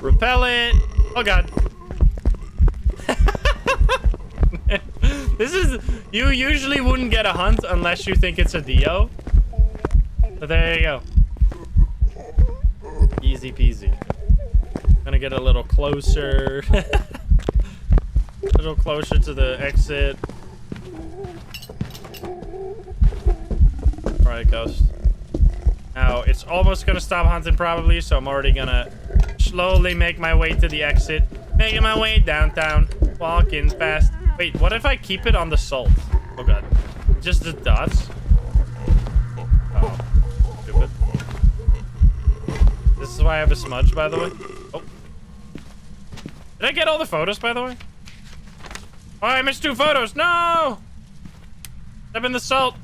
Repel it. Oh god. This is... You usually wouldn't get a hunt unless you think it's a Dio. So there you go. Easy peasy. Gonna get a little closer. A little closer to the exit. Alright, ghost. Now, it's almost gonna stop hunting probably, so I'm already gonna slowly make my way to the exit. Making my way downtown. Walking fast. Wait, what if I keep it on the salt? Oh god. Just the dots? Oh, stupid. This is why I have a smudge, by the way. Oh. Did I get all the photos, by the way? Oh, I missed 2 photos. No! Step in the salt.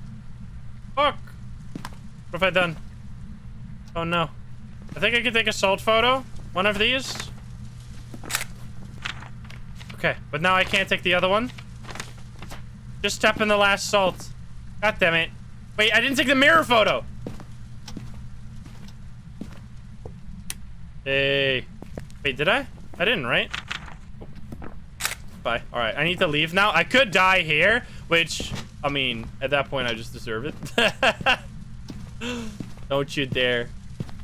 Fuck. What have I done? Oh, no. I think I can take a salt photo. One of these. Okay, but now I can't take the other one. Just step in the last salt. God damn it. Wait, I didn't take the mirror photo. Hey. Wait, did I? I didn't, right? Bye. All right, I need to leave now. I could die here, which, I mean, at that point, I just deserve it. Don't you dare.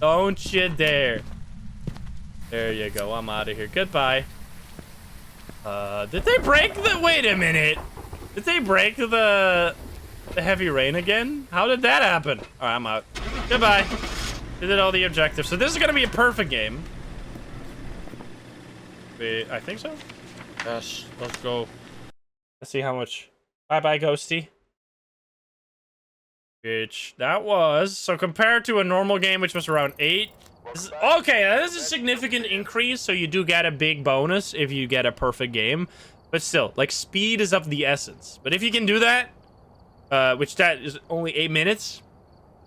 Don't you dare. There you go. I'm out of here. Goodbye. Did they break the... Wait a minute. Did they break the heavy rain again? How did that happen? All right, I'm out. Goodbye. Did all the objectives. So this is going to be a perfect game. Wait, I think so. Yes, let's go. Let's see how much. Bye-bye, Ghosty. Which, that was... So compared to a normal game, which was around 8... Okay, that is a significant increase, so you do get a big bonus if you get a perfect game. But still, like, speed is of the essence. But if you can do that, which that is only 8 minutes.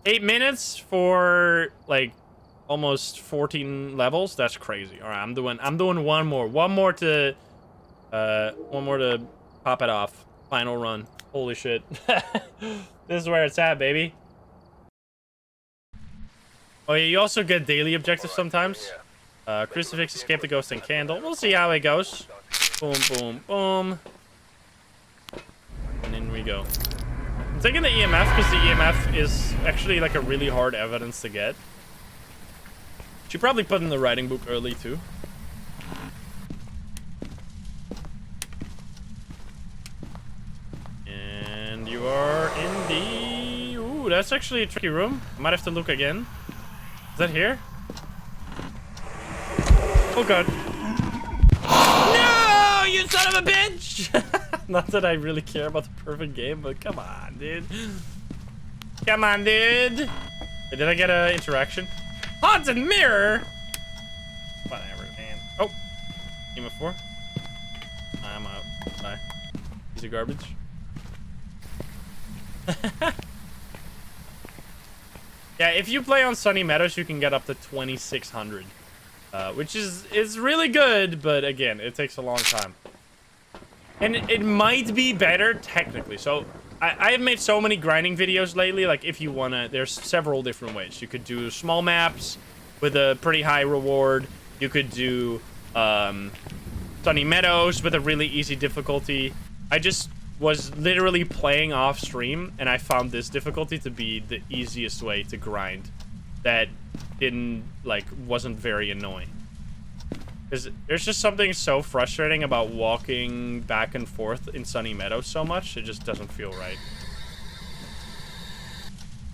8 minutes for, like, almost 14 levels. That's crazy. All right, I'm doing one more. One more to pop it off. Final run. Holy shit. This is where it's at, baby. Oh yeah, you also get daily objectives sometimes. Crucifix, escape the ghost, and candle. We'll see how it goes. Boom, boom, boom. And in we go. I'm taking the EMF because the EMF is actually like a really hard evidence to get. Should probably put in the writing book early too. And you are in the... Ooh, that's actually a tricky room. I might have to look again. Is that here? Oh god. No, you son of a bitch! Not that I really care about the perfect game, but come on, dude. Come on, dude. Hey, did I get an interaction? Haunted mirror? Whatever, man. Oh. Game of 4. I'm out. Bye. Piece of garbage. Yeah, if you play on Sunny Meadows, you can get up to 2600, which is really good, but again, it takes a long time. And it might be better technically. So I have made so many grinding videos lately. Like if you wanna, there's several different ways. You could do small maps with a pretty high reward. You could do Sunny Meadows with a really easy difficulty. I just was literally playing off stream and I found this difficulty to be the easiest way to grind that wasn't very annoying. Because there's just something so frustrating about walking back and forth in Sunny Meadows so much. It just doesn't feel right.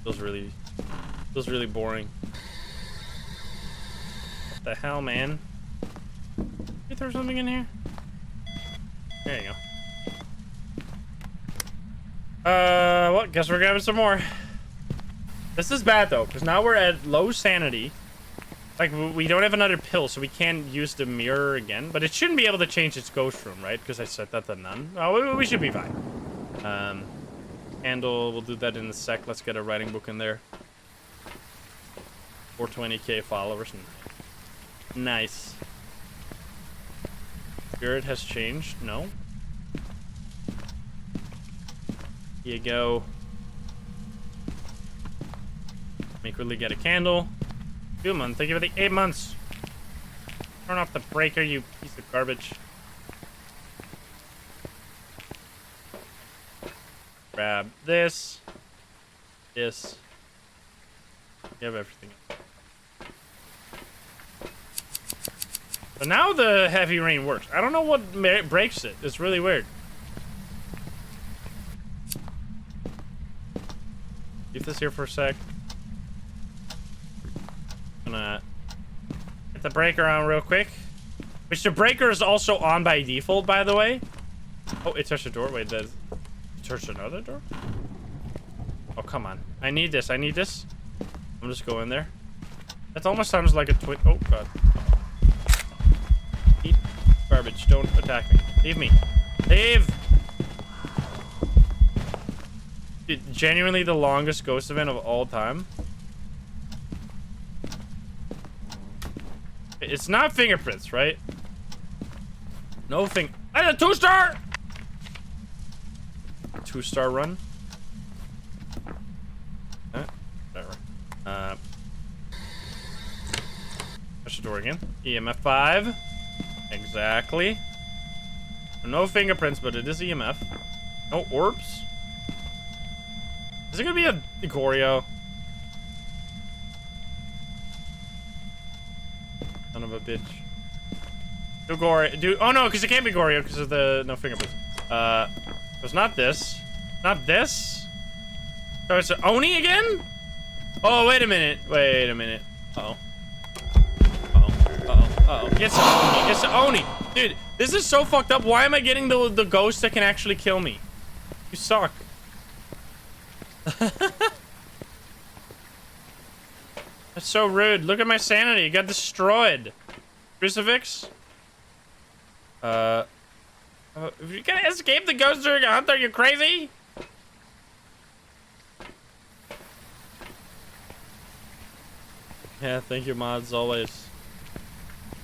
Feels really boring. What the hell, man? Can you throw something in here? There you go. Well, guess we're grabbing some more. This is bad, though, because now we're at low sanity. Like, we don't have another pill, so we can't use the mirror again. But it shouldn't be able to change its ghost room, right? Because I set that to none. Oh, we should be fine. Handle, we'll do that in a sec. Let's get a writing book in there. 420k followers. Nice. Spirit has changed. No. Here you go. Make quickly get a candle. 2 months. Thank you for the 8 months. Turn off the breaker, you piece of garbage. Grab this. This. You have everything. So now the heavy rain works. I don't know what breaks it. It's really weird. Leave this here for a sec. Gonna get the breaker on real quick. Which the breaker is also on by default, by the way. Oh, it touched a door. Wait, it touched another door? Oh, come on. I need this. I need this. I'm just going there. That almost sounds like a twin. Oh, God. Eat garbage. Don't attack me. Leave me. Leave! Dude, genuinely the longest ghost event of all time. It's not fingerprints, right? No thing. That's a 2-star! 2-star run. Whatever. Push the door again. EMF 5. Exactly. No fingerprints, but it is EMF. No orbs. Is it gonna be a goryo? Son of a bitch. Do goryo. Do. Oh no, because it can't be goryo because of the no fingerprints. It's not this. Not this. So it's Oni again? Oh, wait a minute. Wait a minute. Uh-oh. Uh-oh. Uh-oh. Uh-oh. It's Oni. It's Oni. Dude, this is so fucked up. Why am I getting the ghost that can actually kill me? You suck. That's so rude. Look at my sanity. It got destroyed. Crucifix? If you're gonna escape the ghost during a hunt, are you crazy? Yeah, thank you, mods, always.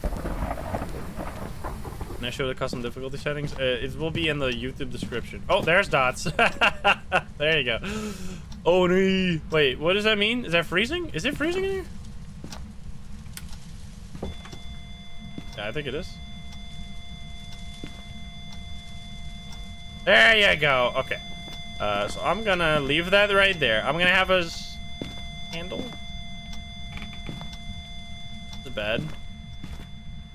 Can I show the custom difficulty settings? It will be in the YouTube description. Oh, there's dots. There you go. Oh, no. Wait, what does that mean? Is that freezing? Is it freezing in here? Yeah, I think it is. There you go. Okay. So I'm gonna leave that right there. I'm gonna have a handle. It's bad.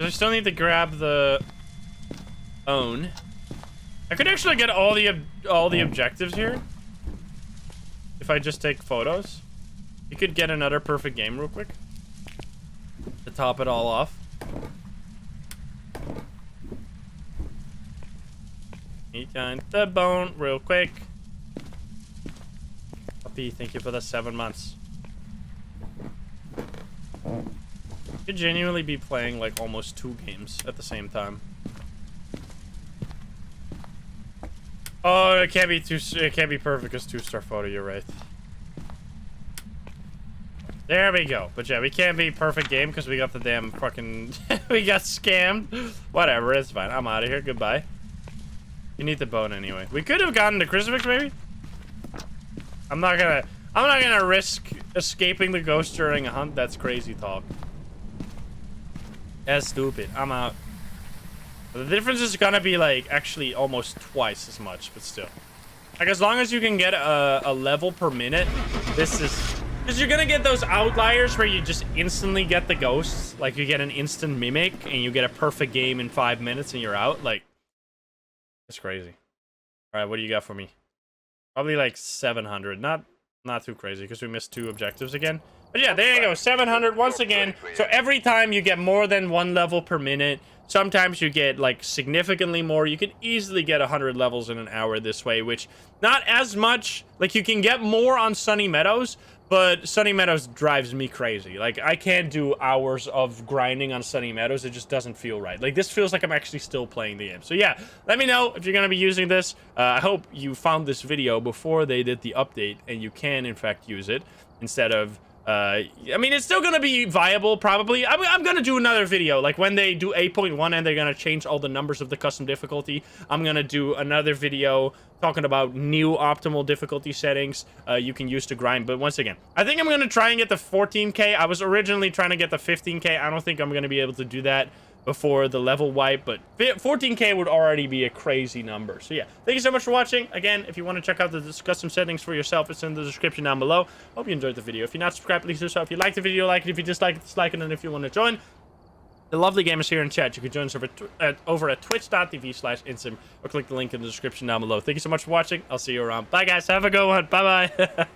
I still need to grab the own. I could actually get all the objectives here if I just take photos. You could get another perfect game real quick to top it all off. Eat the bone real quick. Puppy, thank you for the 7 months. You could genuinely be playing like almost 2 games at the same time. Oh, it can't be it can't be perfect as 2-star photo, you're right. There we go. But yeah, we can't be perfect game because we got the damn fucking we got scammed. Whatever, it's fine. I'm out of here. Goodbye. You need the bone anyway. We could have gotten the crucifix maybe. I'm not gonna risk escaping the ghost during a hunt. That's crazy talk. That's stupid. I'm out. The difference is gonna be like actually almost twice as much, but still. Like as long as you can get a level per minute, this is because you're gonna get those outliers where you just instantly get the ghosts. Like you get an instant mimic and you get a perfect game in 5 minutes and you're out. Like it's crazy. All right, what do you got for me? Probably like 700. Not too crazy because we missed 2 objectives again. But yeah, there you go. 700 once again. So every time you get more than 1 level per minute. Sometimes you get like significantly more. You can easily get 100 levels in an hour this way, which not as much. Like you can get more on Sunny Meadows, but Sunny Meadows drives me crazy. Like I can't do hours of grinding on Sunny Meadows. It just doesn't feel right. Like this feels like I'm actually still playing the game. So yeah, let me know if you're going to be using this. I hope you found this video before they did the update and you can in fact use it instead of I mean, it's still gonna be viable, probably. I'm gonna do another video, like when they do 8.1 and they're gonna change all the numbers of the custom difficulty. I'm gonna do another video talking about new optimal difficulty settings you can use to grind. But once again, I think I'm gonna try and get the 14K. I was originally trying to get the 15K. I don't think I'm gonna be able to do that before the level wipe, but 14K would already be a crazy number. So yeah, thank you so much for watching. Again, if you want to check out the custom settings for yourself, it's in the description down below. Hope you enjoyed the video. If you're not subscribed, please do so. If you liked the video, like it. If you dislike it, dislike it. And if you want to join the lovely gamers here in chat, you can join us over at twitch.tv/insym or click the link in the description down below. Thank you so much for watching. I'll see you around. Bye guys, have a good one. Bye bye.